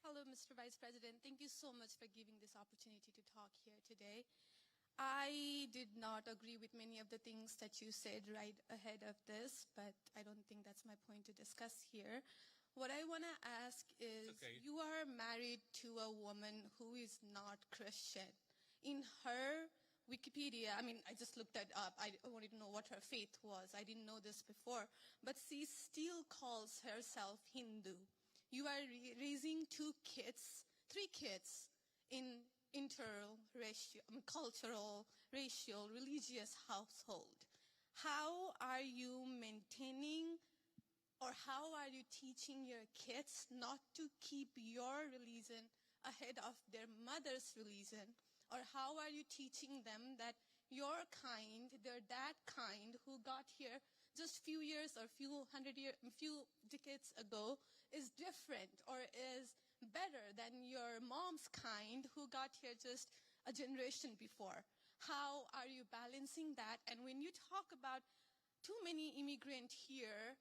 Hello, Mr. Vice President. Thank you so much for giving this opportunity to talk here today. I did not agree with many of the things that you said right ahead of this, but I don't think that's my point to discuss here. What I want to ask is, you are married to a woman who is not Christian. In her Wikipedia, I mean, I just looked that up. I wanted to know what her faith was. I didn't know this before. But she still calls herself Hindu. You are raising 3 kids in cultural, racial, religious household. How are you maintaining, or how are you teaching your kids not to keep your religion ahead of their mother's religion? Or how are you teaching them that your kind, they're that kind who got here just few years or few decades ago is different or is better than your mom's kind who got here just a generation before? How are you balancing that? And when you talk about too many immigrants here,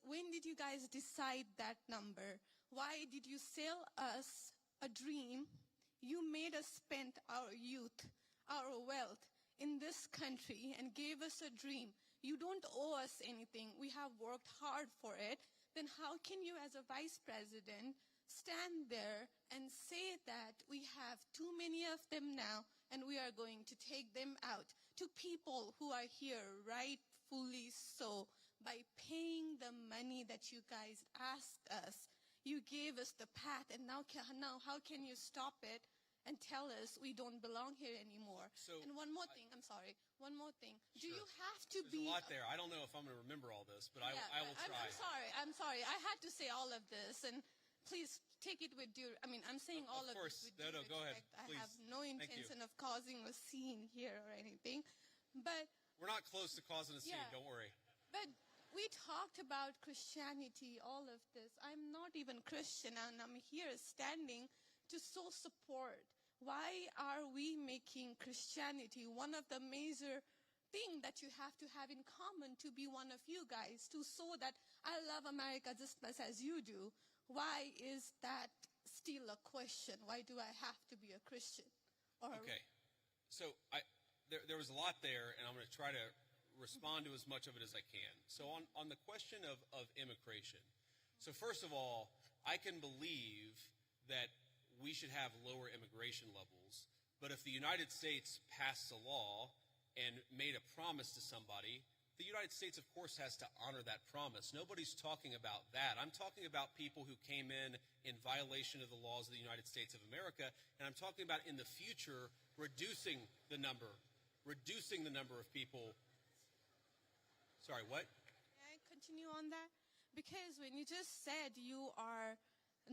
when did you guys decide that number? Why did you sell us a dream? You made us spend our youth, our wealth in this country and gave us a dream. You don't owe us anything. We have worked hard for it. Then how can you, as a vice president, stand there and say that we have too many of them now and we are going to take them out to people who are here rightfully so by paying the money that you guys asked us? You gave us the path, and now how can you stop it and tell us we don't belong here anymore? And one more thing, I'm sorry. One more thing. Do you have to There's a lot there. I don't know if I'm going to remember all this, but I will try. I'm sorry. I had to say all of this, and please take it with due. I mean, I'm saying all of this with due respect. Go ahead. Please. I have no intention of causing a scene here or anything, but we're not close to causing a scene. Don't worry. But we talked about Christianity, all of this. I'm not even Christian, and I'm here standing to so support. Why are we making Christianity one of the major things that you have to have in common to be one of you guys, to show that I love America just as much as you do? Why is that still a question? Why do I have to be a Christian? Okay. So there was a lot there, and I'm going to try to respond to as much of it as I can. So on the question of immigration, so first of all, I can believe that we should have lower immigration levels, but if the United States passed a law and made a promise to somebody, the United States, of course, has to honor that promise. Nobody's talking about that. I'm talking about people who came in violation of the laws of the United States of America, and I'm talking about in the future reducing the number of people. Sorry, what? May I continue on that? Because when you just said you are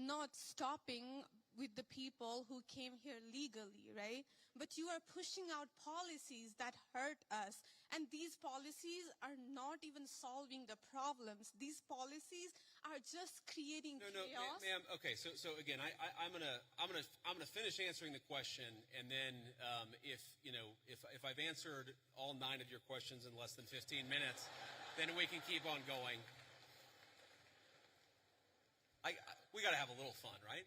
not stopping with the people who came here legally, right? But you are pushing out policies that hurt us. And these policies are not even solving the problems. These policies are just creating chaos. No, ma'am. Okay, so again, I'm gonna finish answering the question, and then if I've answered all 9 of your questions in less than 15 minutes, then we can keep on going. We got to have a little fun, right?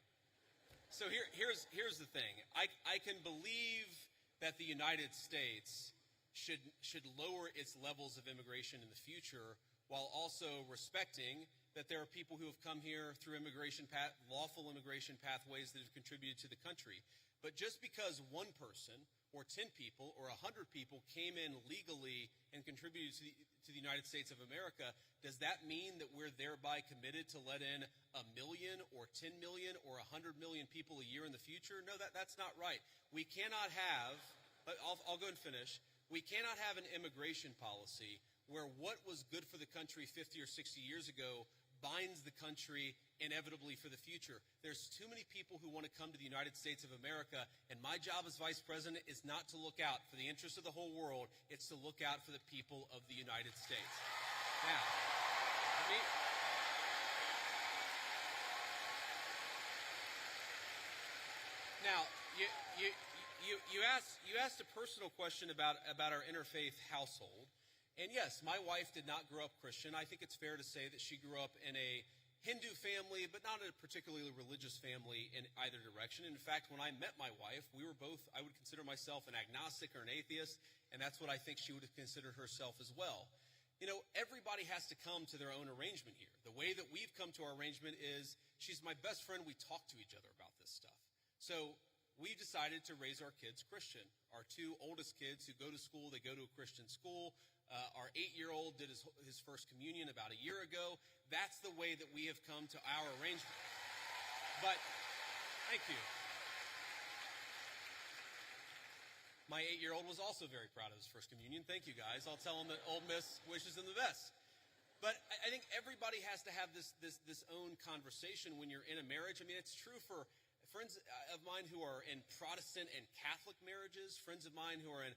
So here's the thing. I can believe that the United States should lower its levels of immigration in the future, while also respecting that there are people who have come here through lawful immigration pathways that have contributed to the country. But just because one person or 10 people or 100 people came in legally and contributed to the United States of America, does that mean that we're thereby committed to let in 1 million or 10 million or 100 million people a year in the future? No, that's not right. We cannot have, I'll go and finish. We cannot have an immigration policy where what was good for the country 50 or 60 years ago binds the country inevitably for the future. There's too many people who want to come to the United States of America, and my job as vice president is not to look out for the interests of the whole world. It's to look out for the people of the United States. Now, you asked a personal question about our interfaith household. And yes, my wife did not grow up Christian. I think it's fair to say that she grew up in a Hindu family, but not a particularly religious family in either direction. In fact, when I met my wife, we were both, I would consider myself an agnostic or an atheist, and that's what I think she would have considered herself as well. You know, everybody has to come to their own arrangement here. The way that we've come to our arrangement is she's my best friend. We talk to each other about this stuff. So we decided to raise our kids Christian. Our two oldest kids who go to school, they go to a Christian school. Our 8-year-old did his first communion about a year ago. That's the way that we have come to our arrangement. But, thank you. My 8-year-old was also very proud of his first communion. Thank you, guys. I'll tell him that Ole Miss wishes him the best. But I think everybody has to have this own conversation when you're in a marriage. I mean, it's true for friends of mine who are in Protestant and Catholic marriages, friends of mine who are in,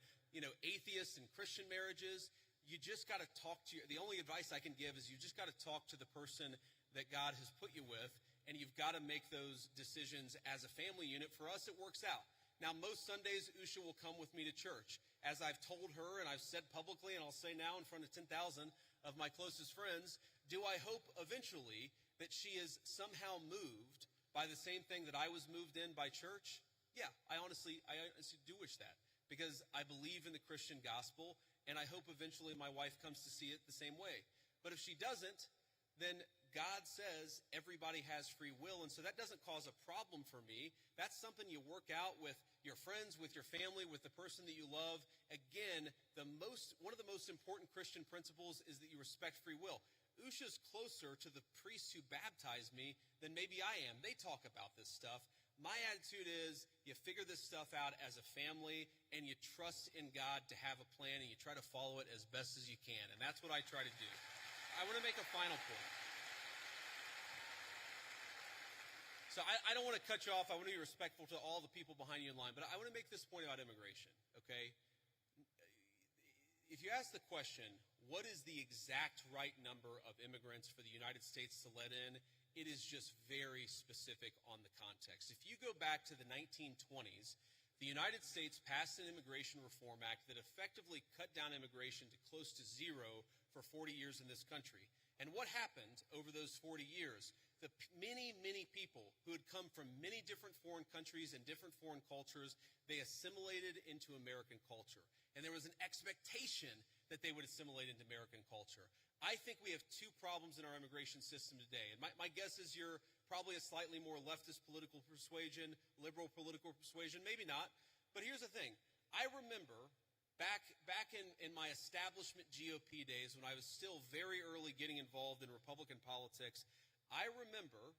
atheist and Christian marriages. You just got to talk to the only advice I can give is you just got to talk to the person that God has put you with, and you've got to make those decisions as a family unit. For us, it works out. Now, most Sundays, Usha will come with me to church. As I've told her, and I've said publicly, and I'll say now in front of 10,000 of my closest friends, do I hope eventually that she is somehow moved by the same thing that I was moved in by church? Yeah, I honestly do wish that, because I believe in the Christian gospel, and I hope eventually my wife comes to see it the same way. But if she doesn't, then God says everybody has free will, and so that doesn't cause a problem for me. That's something you work out with your friends, with your family, with the person that you love. Again, one of the most important Christian principles is that you respect free will. Usha's closer to the priests who baptized me than maybe I am. They talk about this stuff. My attitude is you figure this stuff out as a family, and you trust in God to have a plan, and you try to follow it as best as you can. And that's what I try to do. I want to make a final point. So I don't want to cut you off. I want to be respectful to all the people behind you in line. But I want to make this point about immigration, okay? If you ask the question, what is the exact right number of immigrants for the United States to let in, it is just very specific on the context. If you go back to the 1920s, the United States passed an Immigration Reform Act that effectively cut down immigration to close to zero for 40 years in this country. And what happened over those 40 years? The many, many people who had come from many different foreign countries and different foreign cultures, they assimilated into American culture. And there was an expectation that they would assimilate into American culture. I think we have two problems in our immigration system today. And my guess is you're probably a slightly more leftist political persuasion, liberal political persuasion, maybe not. But here's the thing. I remember back in my establishment GOP days when I was still very early getting involved in Republican politics, I remember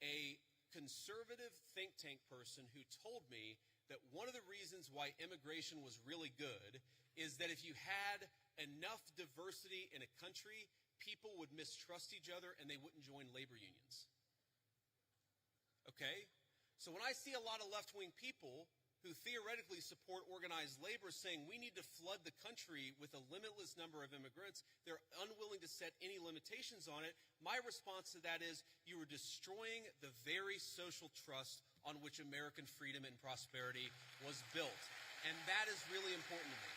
a conservative think tank person who told me that one of the reasons why immigration was really good is that if you had enough diversity in a country, people would mistrust each other and they wouldn't join labor unions. Okay? So when I see a lot of left-wing people who theoretically support organized labor saying we need to flood the country with a limitless number of immigrants, they're unwilling to set any limitations on it. My response to that is you are destroying the very social trust on which American freedom and prosperity was built. And that is really important to me.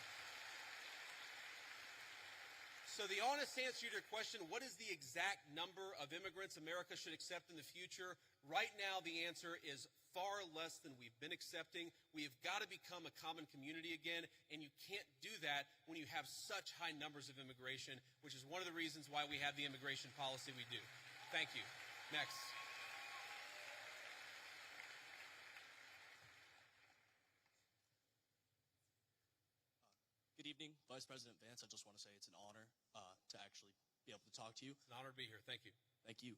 So the honest answer to your question, what is the exact number of immigrants America should accept in the future? Right now, the answer is far less than we've been accepting. We have got to become a common community again, and you can't do that when you have such high numbers of immigration, which is one of the reasons why we have the immigration policy we do. Thank you. Next. Good evening, Vice President Vance. I just want to say it's an honor to actually be able to talk to you. It's an honor to be here. Thank you. Thank you.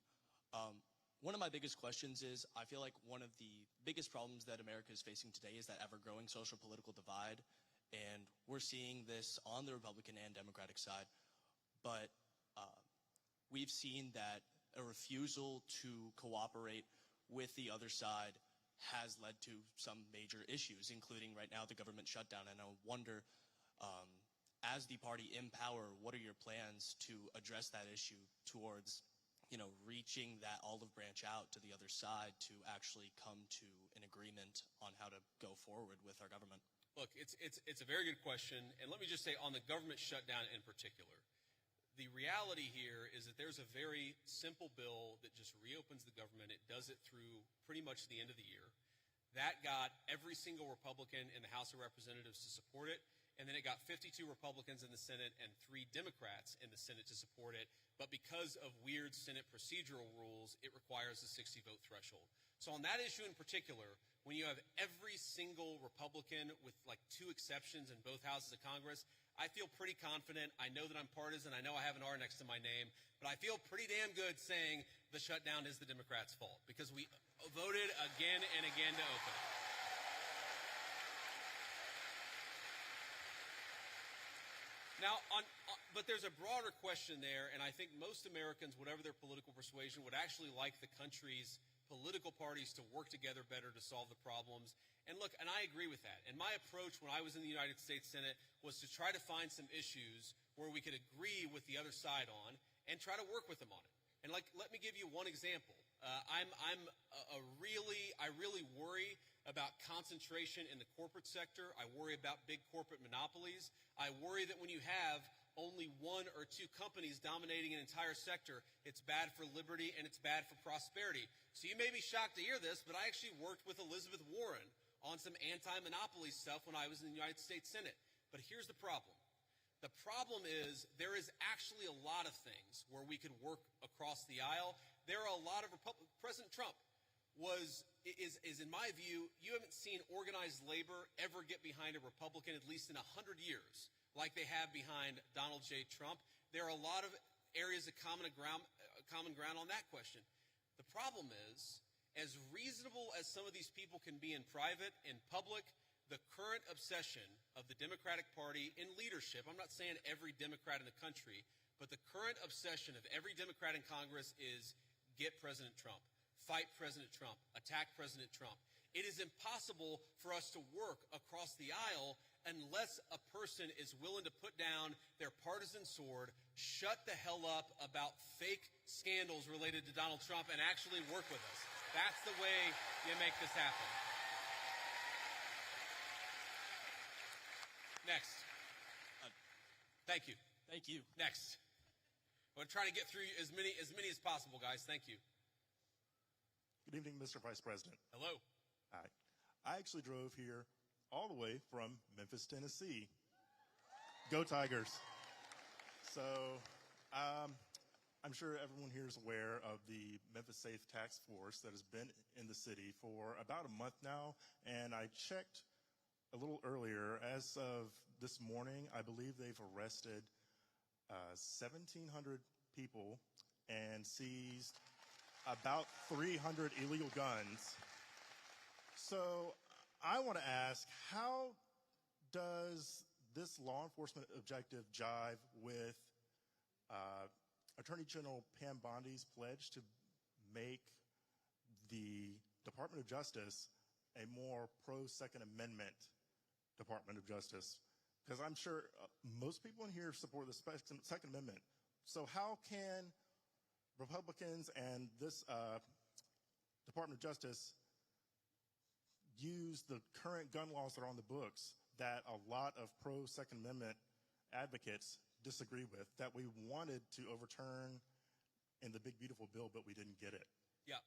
One of my biggest questions is, I feel like one of the biggest problems that America is facing today is that ever-growing social political divide, and we're seeing this on the Republican and Democratic side. But we've seen that a refusal to cooperate with the other side has led to some major issues, including right now the government shutdown. And I wonder, as the party in power, what are your plans to address that issue towards reaching that olive branch out to the other side to actually come to an agreement on how to go forward with our government? Look, it's a very good question. And let me just say, on the government shutdown in particular, the reality here is that there's a very simple bill that just reopens the government. It does it through pretty much the end of the year. That got every single Republican in the House of Representatives to support it. And then it got 52 Republicans in the Senate and 3 Democrats in the Senate to support it. But because of weird Senate procedural rules, it requires a 60-vote threshold. So on that issue in particular, when you have every single Republican with like 2 exceptions in both houses of Congress, I feel pretty confident. I know that I'm partisan. I know I have an R next to my name. But I feel pretty damn good saying the shutdown is the Democrats' fault because we voted again and again to open it. Now, but there's a broader question there, and I think most Americans, whatever their political persuasion, would actually like the country's political parties to work together better to solve the problems. And look, and I agree with that. And my approach when I was in the United States Senate was to try to find some issues where we could agree with the other side on and try to work with them on it. And let me give you one example. I really worry about concentration in the corporate sector. I worry about big corporate monopolies. I worry that when you have only 1 or 2 companies dominating an entire sector, it's bad for liberty and it's bad for prosperity. So you may be shocked to hear this, but I actually worked with Elizabeth Warren on some anti-monopoly stuff when I was in the United States Senate. But here's the problem. The problem is there is actually a lot of things where we could work across the aisle. There are a lot of President Trump is in my view, you haven't seen organized labor ever get behind a Republican at least in 100 years like they have behind Donald J. Trump. There are a lot of areas of common ground on that question. The problem is, as reasonable as some of these people can be in private, in public, the current obsession of the Democratic Party in leadership, I'm not saying every Democrat in the country, but the current obsession of every Democrat in Congress is get President Trump, fight President Trump, attack President Trump. It is impossible for us to work across the aisle unless a person is willing to put down their partisan sword, shut the hell up about fake scandals related to Donald Trump, and actually work with us. That's the way you make this happen. Next. Thank you. Thank you. Next. I'm going to try to get through as many as possible, guys. Thank you. Good evening, Mr. Vice President. Hello. Hi. I actually drove here all the way from Memphis, Tennessee. Go Tigers. So, I'm sure everyone here is aware of the Memphis Safe Task Force that has been in the city for about a month now, and I checked a little earlier. As of this morning, I believe they've arrested 1,700 people and seized about 300 illegal guns. So I want to ask, how does this law enforcement objective jive with Attorney General Pam Bondi's pledge to make the Department of Justice a more pro-Second Amendment Department of Justice? Because I'm sure most people in here support the Second Amendment. So how can Republicans and this Department of Justice use the current gun laws that are on the books that a lot of pro-Second Amendment advocates disagree with, that we wanted to overturn in the Big Beautiful Bill, but we didn't get it? Yeah.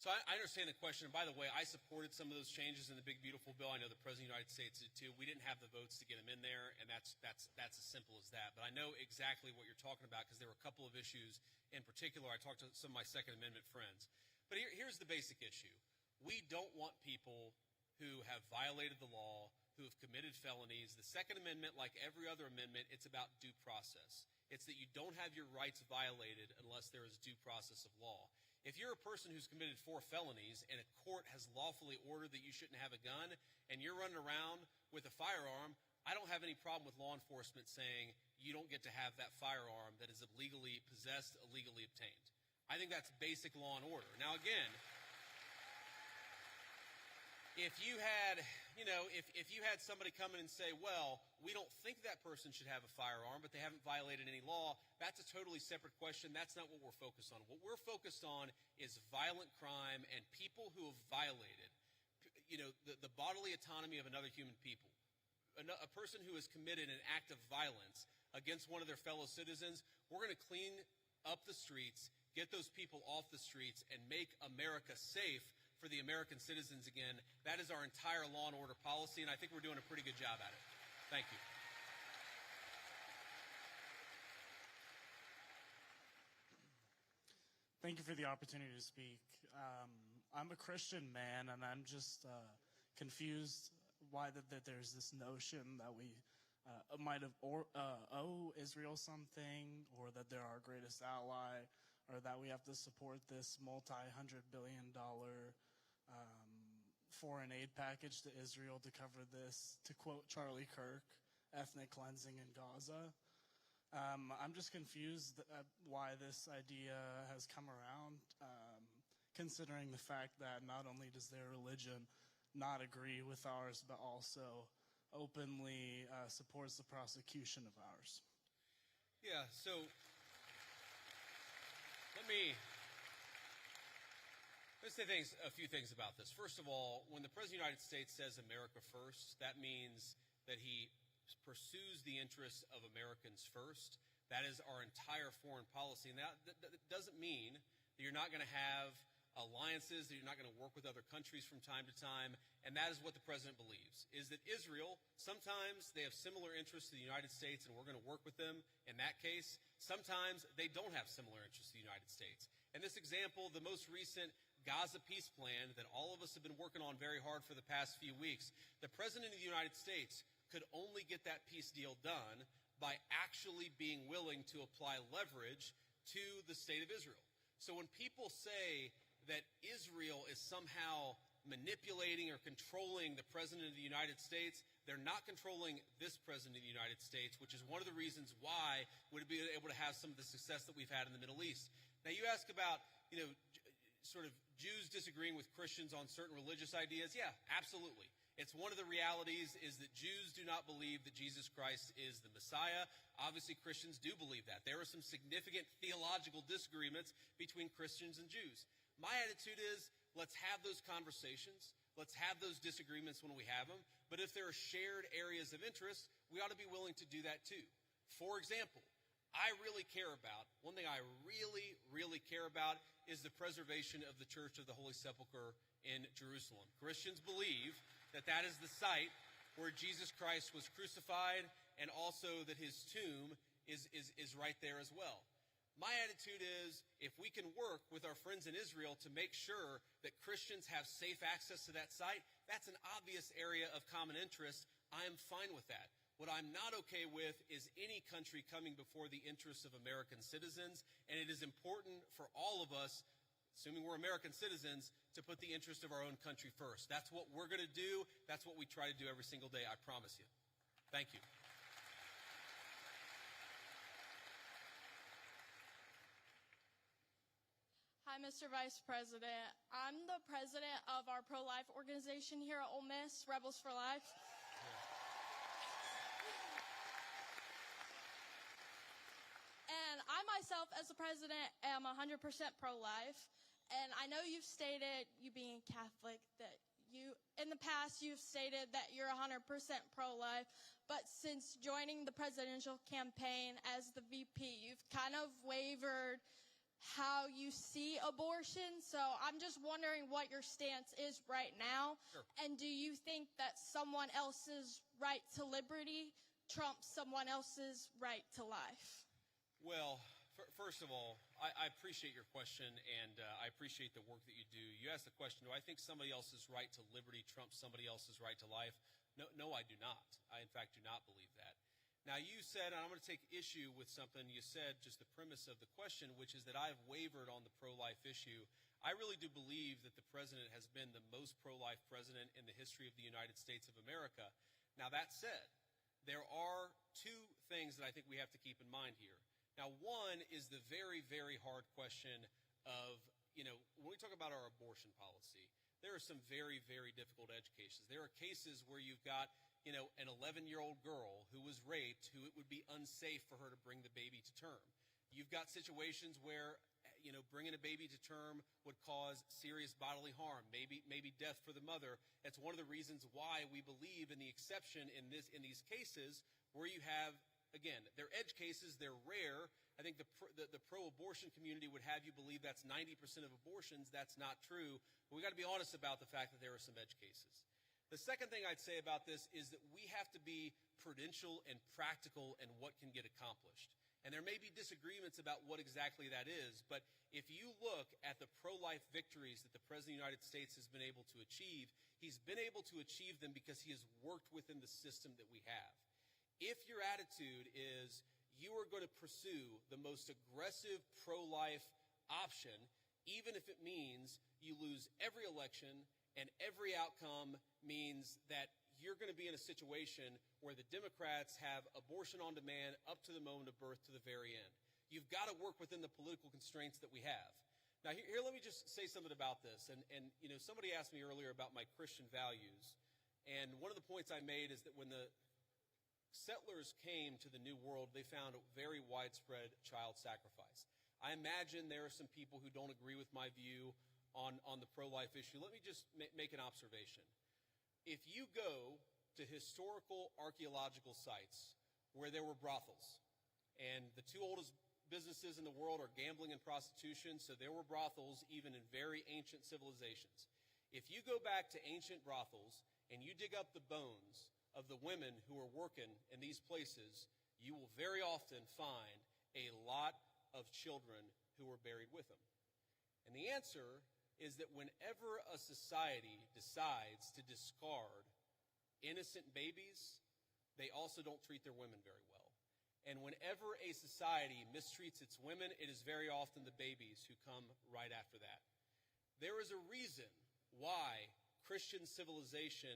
So I understand the question. And by the way, I supported some of those changes in the Big Beautiful Bill. I know the President of the United States did too. We didn't have the votes to get them in there, and that's as simple as that. But I know exactly what you're talking about because there were a couple of issues in particular. I talked to some of my Second Amendment friends. But here's the basic issue. We don't want people who have violated the law, who have committed felonies. The Second Amendment, like every other amendment, it's about due process. It's that you don't have your rights violated unless there is due process of law. If you're a person who's committed 4 felonies and a court has lawfully ordered that you shouldn't have a gun and you're running around with a firearm, I don't have any problem with law enforcement saying you don't get to have that firearm that is illegally possessed, illegally obtained. I think that's basic law and order. Now, again, if you had, if you had somebody come in and say, well, we don't think that person should have a firearm, but they haven't violated any law, that's a totally separate question. That's not what we're focused on. What we're focused on is violent crime and people who have violated, the bodily autonomy of another human people. A person who has committed an act of violence against one of their fellow citizens, we're going to clean up the streets, get those people off the streets, and make America safe for the American citizens again. That is our entire law and order policy, and I think we're doing a pretty good job at it. Thank you. Thank you for the opportunity to speak. I'm a Christian man, and I'm just confused why that there's this notion that we might have owe Israel something, or that they're our greatest ally, or that we have to support this multi-$100 billion foreign aid package to Israel to cover this, to quote Charlie Kirk, ethnic cleansing in Gaza. I'm just confused at why this idea has come around, considering the fact that not only does their religion not agree with ours, but also openly supports the prosecution of ours. Yeah, so Let's say a few things about this. First of all, when the President of the United States says America first, that means that he pursues the interests of Americans first. That is our entire foreign policy. And that doesn't mean that you're not going to have alliances, that you're not going to work with other countries from time to time. And that is what the President believes, is that Israel, sometimes they have similar interests to the United States and we're going to work with them in that case. Sometimes they don't have similar interests to the United States. And this example, the most recent Gaza peace plan that all of us have been working on very hard for the past few weeks, the President of the United States could only get that peace deal done by actually being willing to apply leverage to the state of Israel. So when people say that Israel is somehow manipulating or controlling the President of the United States, they're not controlling this President of the United States, which is one of the reasons why we'd be able to have some of the success that we've had in the Middle East. Now, you ask about, sort of Jews disagreeing with Christians on certain religious ideas. Yeah, absolutely. It's one of the realities is that Jews do not believe that Jesus Christ is the Messiah. Obviously, Christians do believe that. There are some significant theological disagreements between Christians and Jews. My attitude is, let's have those conversations. Let's have those disagreements when we have them. But if there are shared areas of interest, we ought to be willing to do that too. For example, one thing I really care about is the preservation of the Church of the Holy Sepulchre in Jerusalem. Christians believe that that is the site where Jesus Christ was crucified, and also that his tomb is right there as well. My attitude is, if we can work with our friends in Israel to make sure that Christians have safe access to that site, that's an obvious area of common interest. I am fine with that. What I'm not okay with is any country coming before the interests of American citizens, and it is important for all of us, assuming we're American citizens, to put the interest of our own country first. That's what we're going to do. That's what we try to do every single day, I promise you. Thank you. Hi, Mr. Vice President. I'm the president of our pro-life organization here at Ole Miss, Rebels for Life. And I myself, as the president, am 100% pro-life. And I know you've stated, you being Catholic, that in the past, you've stated that you're 100% pro-life. But since joining the presidential campaign as the VP, you've kind of wavered how you see abortion. So I'm just wondering what your stance is right now. Sure. And do you think that someone else's right to liberty trumps someone else's right to life? Well, first of all, I appreciate your question, and I appreciate the work that you do. You asked the question, do I think somebody else's right to liberty trumps somebody else's right to life? No, I do not. I, in fact, do not believe that. Now, you said, and I'm going to take issue with something you said, just the premise of the question, which is that I've wavered on the pro-life issue. I really do believe that the president has been the most pro-life president in the history of the United States of America. Now, that said, there are two things that I think we have to keep in mind here. Now, one is the very, very hard question of, when we talk about our abortion policy, there are some very, very difficult edge cases. There are cases where you've got, an 11-year-old girl who was raped, who it would be unsafe for her to bring the baby to term. You've got situations where, bringing a baby to term would cause serious bodily harm, maybe death for the mother. That's one of the reasons why we believe in the exception in these cases where you have, again, they're edge cases, they're rare. I think the pro-abortion community would have you believe that's 90% of abortions. That's not true. But we got to be honest about the fact that there are some edge cases. The second thing I'd say about this is that we have to be prudential and practical in what can get accomplished. And there may be disagreements about what exactly that is, but if you look at the pro-life victories that the President of the United States has been able to achieve, he's been able to achieve them because he has worked within the system that we have. If your attitude is you are going to pursue the most aggressive pro-life option, even if it means you lose every election and every outcome means that you're going to be in a situation where the Democrats have abortion on demand up to the moment of birth to the very end. You've got to work within the political constraints that we have. Now, here let me just say something about this. And somebody asked me earlier about my Christian values. And one of the points I made is that when the settlers came to the New World, they found a very widespread child sacrifice. I imagine there are some people who don't agree with my view on the pro-life issue. Let me just make an observation. If you go to historical archaeological sites where there were brothels, and the two oldest businesses in the world are gambling and prostitution, so there were brothels even in very ancient civilizations. If you go back to ancient brothels and you dig up the bones of the women who were working in these places, you will very often find a lot of children who were buried with them. And the answer is that whenever a society decides to discard innocent babies, they also don't treat their women very well. And whenever a society mistreats its women, it is very often the babies who come right after that. There is a reason why Christian civilization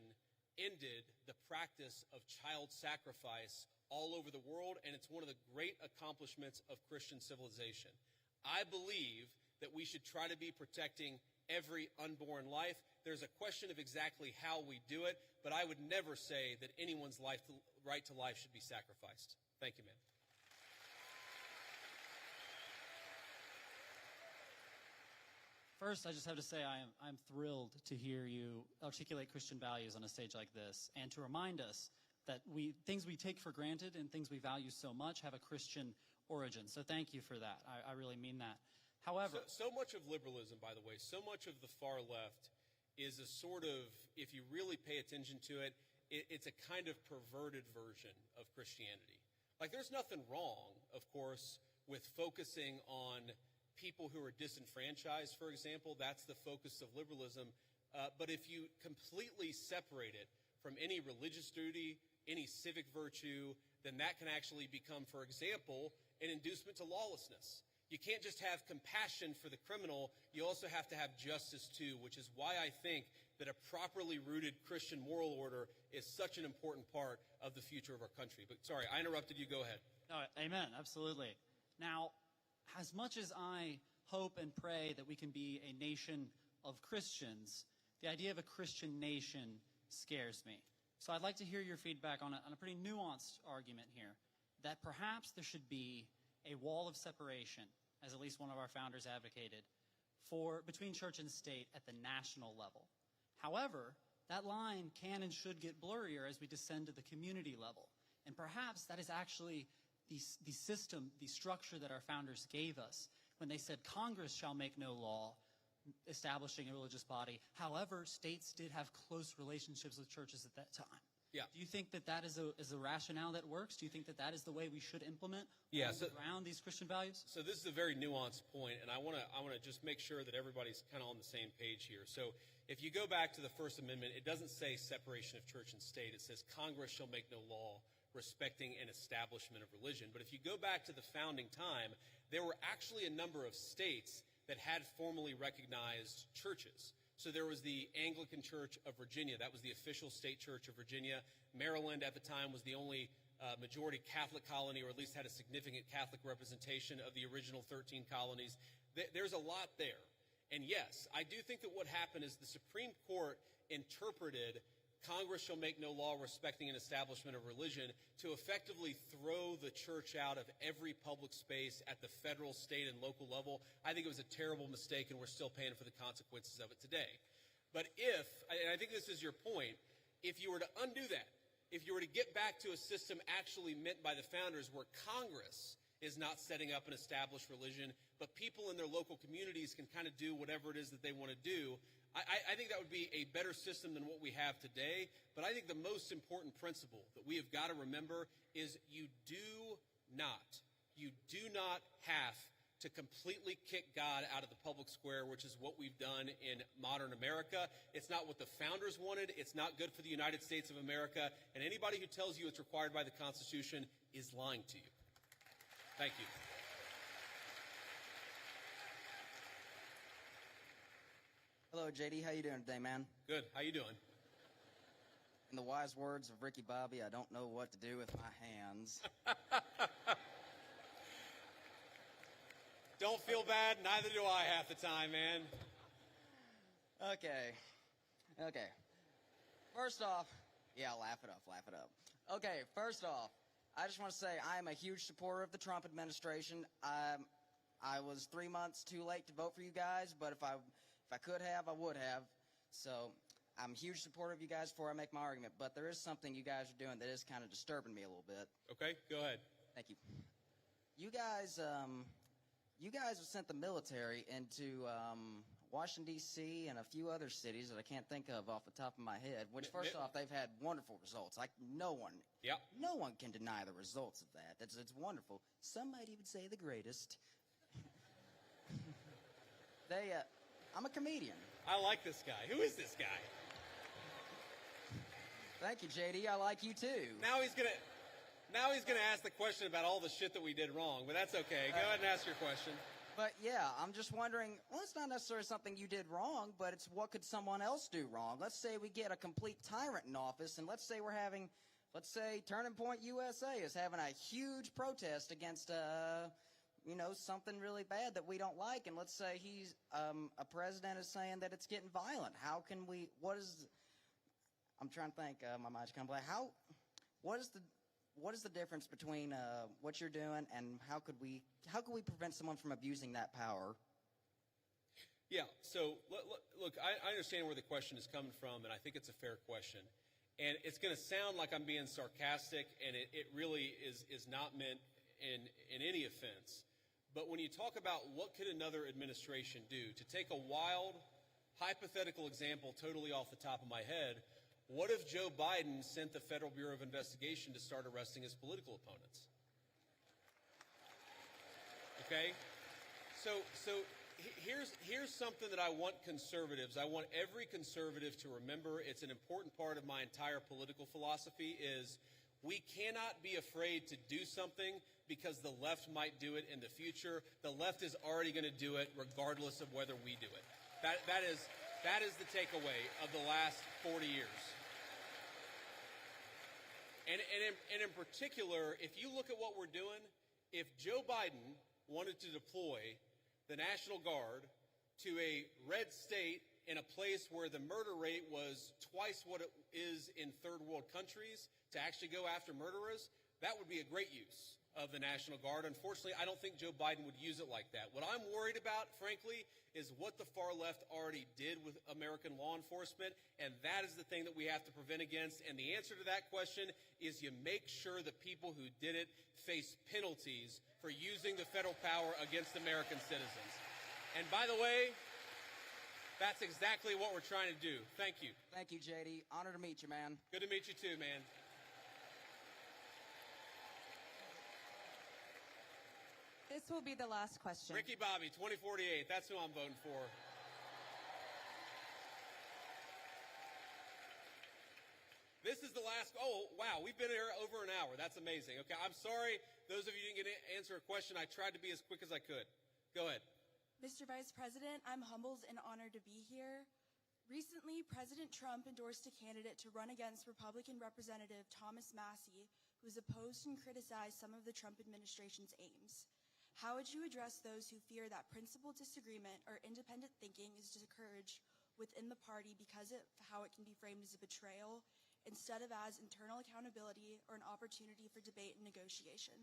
ended the practice of child sacrifice all over the world, and it's one of the great accomplishments of Christian civilization. I believe that we should try to be protecting every unborn life. There's a question of exactly how we do it, but I would never say that anyone's right to life should be sacrificed. Thank you, ma'am. First, I just have to say I'm thrilled to hear you articulate Christian values on a stage like this, and to remind us that things we take for granted and things we value so much have a Christian origin. So thank you for that. I really mean that. However, so much of liberalism, by the way, so much of the far left is a sort of, if you really pay attention to it, it's a kind of perverted version of Christianity. Like, there's nothing wrong, of course, with focusing on people who are disenfranchised, for example. That's the focus of liberalism. But if you completely separate it from any religious duty, any civic virtue, then that can actually become, for example, an inducement to lawlessness. You can't just have compassion for the criminal, you also have to have justice too, which is why I think that a properly rooted Christian moral order is such an important part of the future of our country. But sorry, I interrupted you. Go ahead. No, amen, absolutely. Now, as much as I hope and pray that we can be a nation of Christians, the idea of a Christian nation scares me. So I'd like to hear your feedback on a pretty nuanced argument here, that perhaps there should be a wall of separation, as at least one of our founders advocated, between church and state at the national level. However, that line can and should get blurrier as we descend to the community level. And perhaps that is actually the system, the structure that our founders gave us when they said Congress shall make no law establishing a religious body. However, states did have close relationships with churches at that time. Yeah. Do you think that is a rationale that works? Do you think that is the way we should implement around these Christian values? So this is a very nuanced point, and I want to just make sure that everybody's kind of on the same page here. So if you go back to the First Amendment, it doesn't say separation of church and state. It says Congress shall make no law respecting an establishment of religion. But if you go back to the founding time, there were actually a number of states that had formally recognized churches. So there was the Anglican Church of Virginia. That was the official state church of Virginia. Maryland at the time was the only majority Catholic colony, or at least had a significant Catholic representation of the original 13 colonies. There's a lot there. And yes, I do think that what happened is the Supreme Court interpreted Congress shall make no law respecting an establishment of religion to effectively throw the church out of every public space at the federal, state, and local level. I think it was a terrible mistake, and we're still paying for the consequences of it today. But and I think this is your point, if you were to undo that, if you were to get back to a system actually meant by the founders where Congress is not setting up an established religion, but people in their local communities can kind of do whatever it is that they want to do, I think that would be a better system than what we have today. But I think the most important principle that we have got to remember is you do not have to completely kick God out of the public square, which is what we've done in modern America. It's not what the founders wanted. It's not good for the United States of America. And anybody who tells you it's required by the Constitution is lying to you. Thank you. Hello, JD. How you doing today, man? Good. How you doing? In the wise words of Ricky Bobby, I don't know what to do with my hands. Don't feel bad. Neither do I half the time, man. Okay. First off, laugh it up. Okay, first off, I just want to say I am a huge supporter of the Trump administration. I was 3 months too late to vote for you guys, but if I could have, I would have. So I'm a huge supporter of you guys before I make my argument. But there is something you guys are doing that is kind of disturbing me a little bit. Okay, go ahead. Thank you. You guys have sent the military into Washington, D.C. and a few other cities that I can't think of off the top of my head, which, first off, they've had wonderful results. No one can deny the results of that. It's wonderful. Some might even say the greatest. I'm a comedian. I like this guy. Who is this guy? Thank you, JD. I like you too. Now he's gonna ask the question about all the shit that we did wrong, but that's okay. Go ahead and ask your question. But yeah, I'm just wondering, well, it's not necessarily something you did wrong, but it's what could someone else do wrong? Let's say we get a complete tyrant in office, and let's say Turning Point USA is having a huge protest against something really bad that we don't like, and let's say he's a president is saying that it's getting violent. How can we? I'm trying to think. My mind's kind of blank. What is the difference between what you're doing and how could we prevent someone from abusing that power? Yeah. So look, I understand where the question is coming from, and I think it's a fair question. And it's going to sound like I'm being sarcastic, and it really is not meant in any offense. But when you talk about what could another administration do, to take a wild, hypothetical example totally off the top of my head, what if Joe Biden sent the Federal Bureau of Investigation to start arresting his political opponents? Okay? So here's something that I want conservatives, I want every conservative to remember. It's an important part of my entire political philosophy is we cannot be afraid to do something because the left might do it in the future. The left is already going to do it regardless of whether we do it. That is the takeaway of the last 40 years. And in particular, if you look at what we're doing, if Joe Biden wanted to deploy the National Guard to a red state in a place where the murder rate was twice what it is in third world countries to actually go after murderers, that would be a great use of the National Guard. Unfortunately, I don't think Joe Biden would use it like that. What I'm worried about, frankly, is what the far left already did with American law enforcement, and that is the thing that we have to prevent against. And the answer to that question is you make sure the people who did it face penalties for using the federal power against American citizens. And by the way, that's exactly what we're trying to do. Thank you. Thank you, JD. Honor to meet you, man. Good to meet you too, man. This will be the last question. Ricky Bobby, 2048. That's who I'm voting for. This is the last. Oh, wow. Wow, we've been here over an hour. That's amazing. Okay, I'm sorry. Those of you who didn't get to answer a question, I tried to be as quick as I could. Go ahead. Mr. Vice President, I'm humbled and honored to be here. Recently, President Trump endorsed a candidate to run against Republican Representative Thomas Massie, who has opposed and criticized some of the Trump administration's aims. How would you address those who fear that principled disagreement or independent thinking is discouraged within the party because of how it can be framed as a betrayal instead of as internal accountability or an opportunity for debate and negotiation?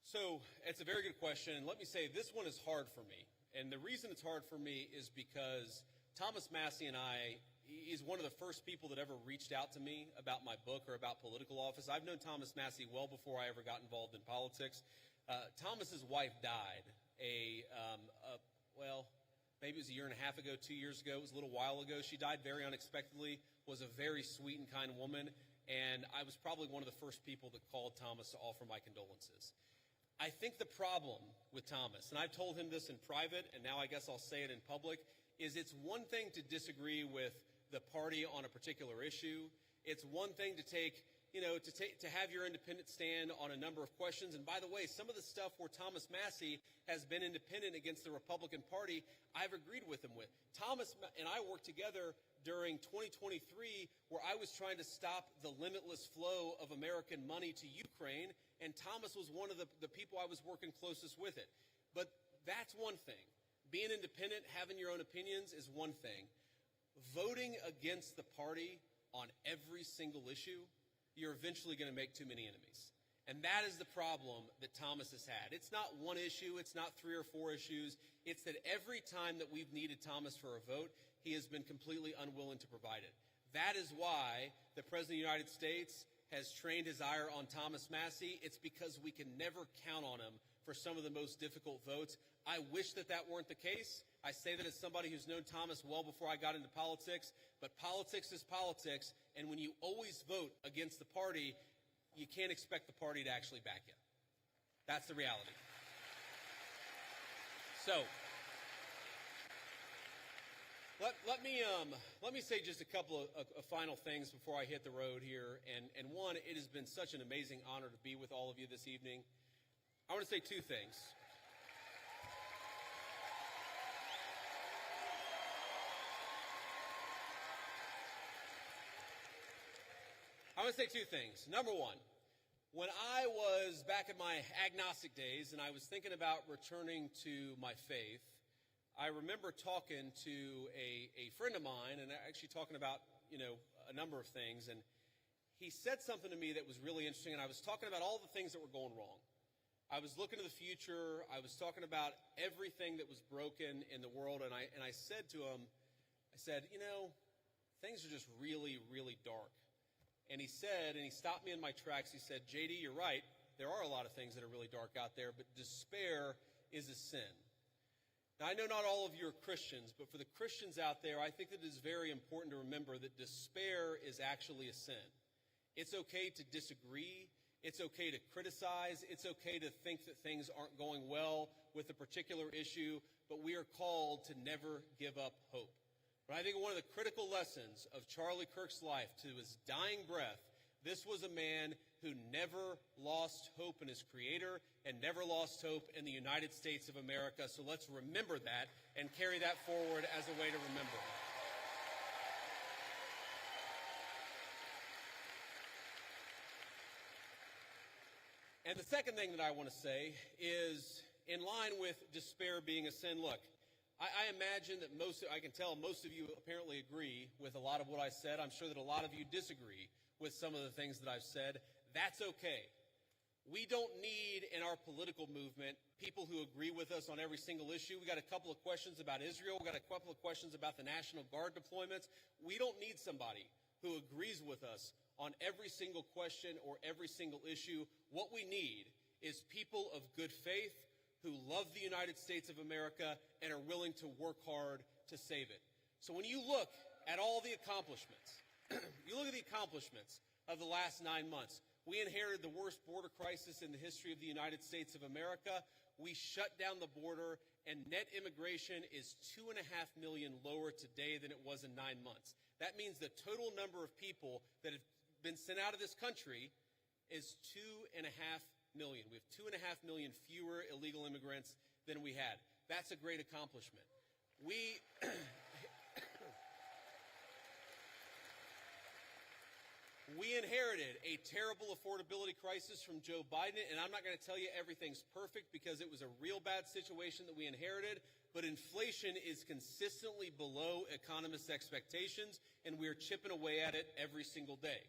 So it's a very good question. Let me say this one is hard for me. And the reason it's hard for me is because Thomas Massie and he's one of the first people that ever reached out to me about my book or about political office. I've known Thomas Massie well before I ever got involved in politics. Thomas's wife died maybe it was a year and a half ago, 2 years ago. It was a little while ago. She died very unexpectedly, was a very sweet and kind woman, and I was probably one of the first people that called Thomas to offer my condolences. I think the problem with Thomas, and I've told him this in private, and now I guess I'll say it in public, is it's one thing to disagree with the party on a particular issue. It's one thing to to have your independent stand on a number of questions. And by the way, some of the stuff where Thomas Massie has been independent against the Republican Party, I've agreed with him with. Thomas and I worked together during 2023 where I was trying to stop the limitless flow of American money to Ukraine, and Thomas was one of the people I was working closest with it. But that's one thing. Being independent, having your own opinions is one thing. Voting against the party on every single issue, you're eventually going to make too many enemies. And that is the problem that Thomas has had. It's not one issue. It's not 3 or 4 issues. It's that every time that we've needed Thomas for a vote, he has been completely unwilling to provide it. That is why the President of the United States has trained his ire on Thomas Massie. It's because we can never count on him for some of the most difficult votes. I wish that weren't the case. I say that as somebody who's known Thomas well before I got into politics, but politics is politics, and when you always vote against the party, you can't expect the party to actually back you. That's the reality. So, let me say just a couple of final things before I hit the road here. And one, it has been such an amazing honor to be with all of you this evening. I want to say 2 things. I want to say 2 things. Number one, when I was back in my agnostic days and I was thinking about returning to my faith, I remember talking to a friend of mine and actually talking about, a number of things. And he said something to me that was really interesting. And I was talking about all the things that were going wrong. I was looking to the future. I was talking about everything that was broken in the world. And I said to him, things are just really, really dark. And he stopped me in my tracks. He said, JD, you're right. There are a lot of things that are really dark out there, but despair is a sin. Now, I know not all of you are Christians, but for the Christians out there, I think that it is very important to remember that despair is actually a sin. It's okay to disagree. It's okay to criticize. It's okay to think that things aren't going well with a particular issue, but we are called to never give up hope. But I think one of the critical lessons of Charlie Kirk's life to his dying breath, this was a man who never lost hope in his Creator and never lost hope in the United States of America. So let's remember that and carry that forward as a way to remember. And the second thing that I want to say is, in line with despair being a sin, look, I imagine that I can tell most of you apparently agree with a lot of what I said. I'm sure that a lot of you disagree with some of the things that I've said. That's okay. We don't need, in our political movement, people who agree with us on every single issue. We got a couple of questions about Israel. We got a couple of questions about the National Guard deployments. We don't need somebody who agrees with us on every single question or every single issue. What we need is people of good faith who love the United States of America and are willing to work hard to save it. So when you look at all the accomplishments, you look at the accomplishments of the last 9 months. We inherited the worst border crisis in the history of the United States of America. We shut down the border, and net immigration is 2.5 million lower today than it was in 9 months. That means the total number of people that have been sent out of this country is 2.5 million. We have 2.5 million fewer illegal immigrants than we had. That's a great accomplishment. We inherited a terrible affordability crisis from Joe Biden, and I'm not going to tell you everything's perfect because it was a real bad situation that we inherited, but inflation is consistently below economists' expectations, and we are chipping away at it every single day.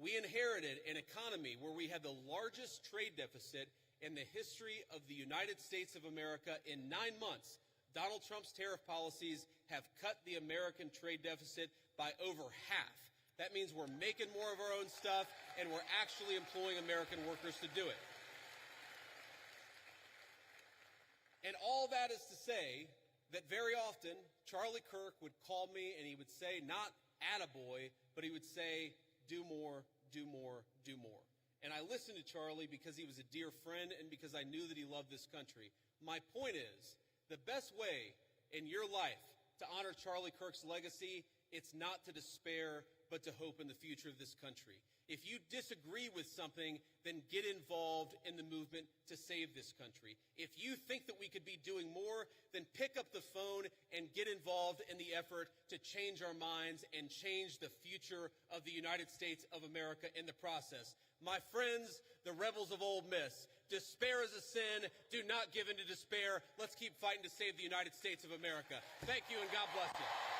We inherited an economy where we had the largest trade deficit in the history of the United States of America. In 9 months, Donald Trump's tariff policies have cut the American trade deficit by over half. That means we're making more of our own stuff, and we're actually employing American workers to do it. And all that is to say that very often, Charlie Kirk would call me and he would say, not attaboy, but he would say, do more, do more, do more. And I listened to Charlie because he was a dear friend and because I knew that he loved this country. My point is, the best way in your life to honor Charlie Kirk's legacy, it's not to despair, but to hope in the future of this country. If you disagree with something, then get involved in the movement to save this country. If you think that we could be doing more, then pick up the phone and get involved in the effort to change our minds and change the future of the United States of America in the process. My friends, the rebels of Ole Miss, despair is a sin. Do not give in to despair. Let's keep fighting to save the United States of America. Thank you and God bless you.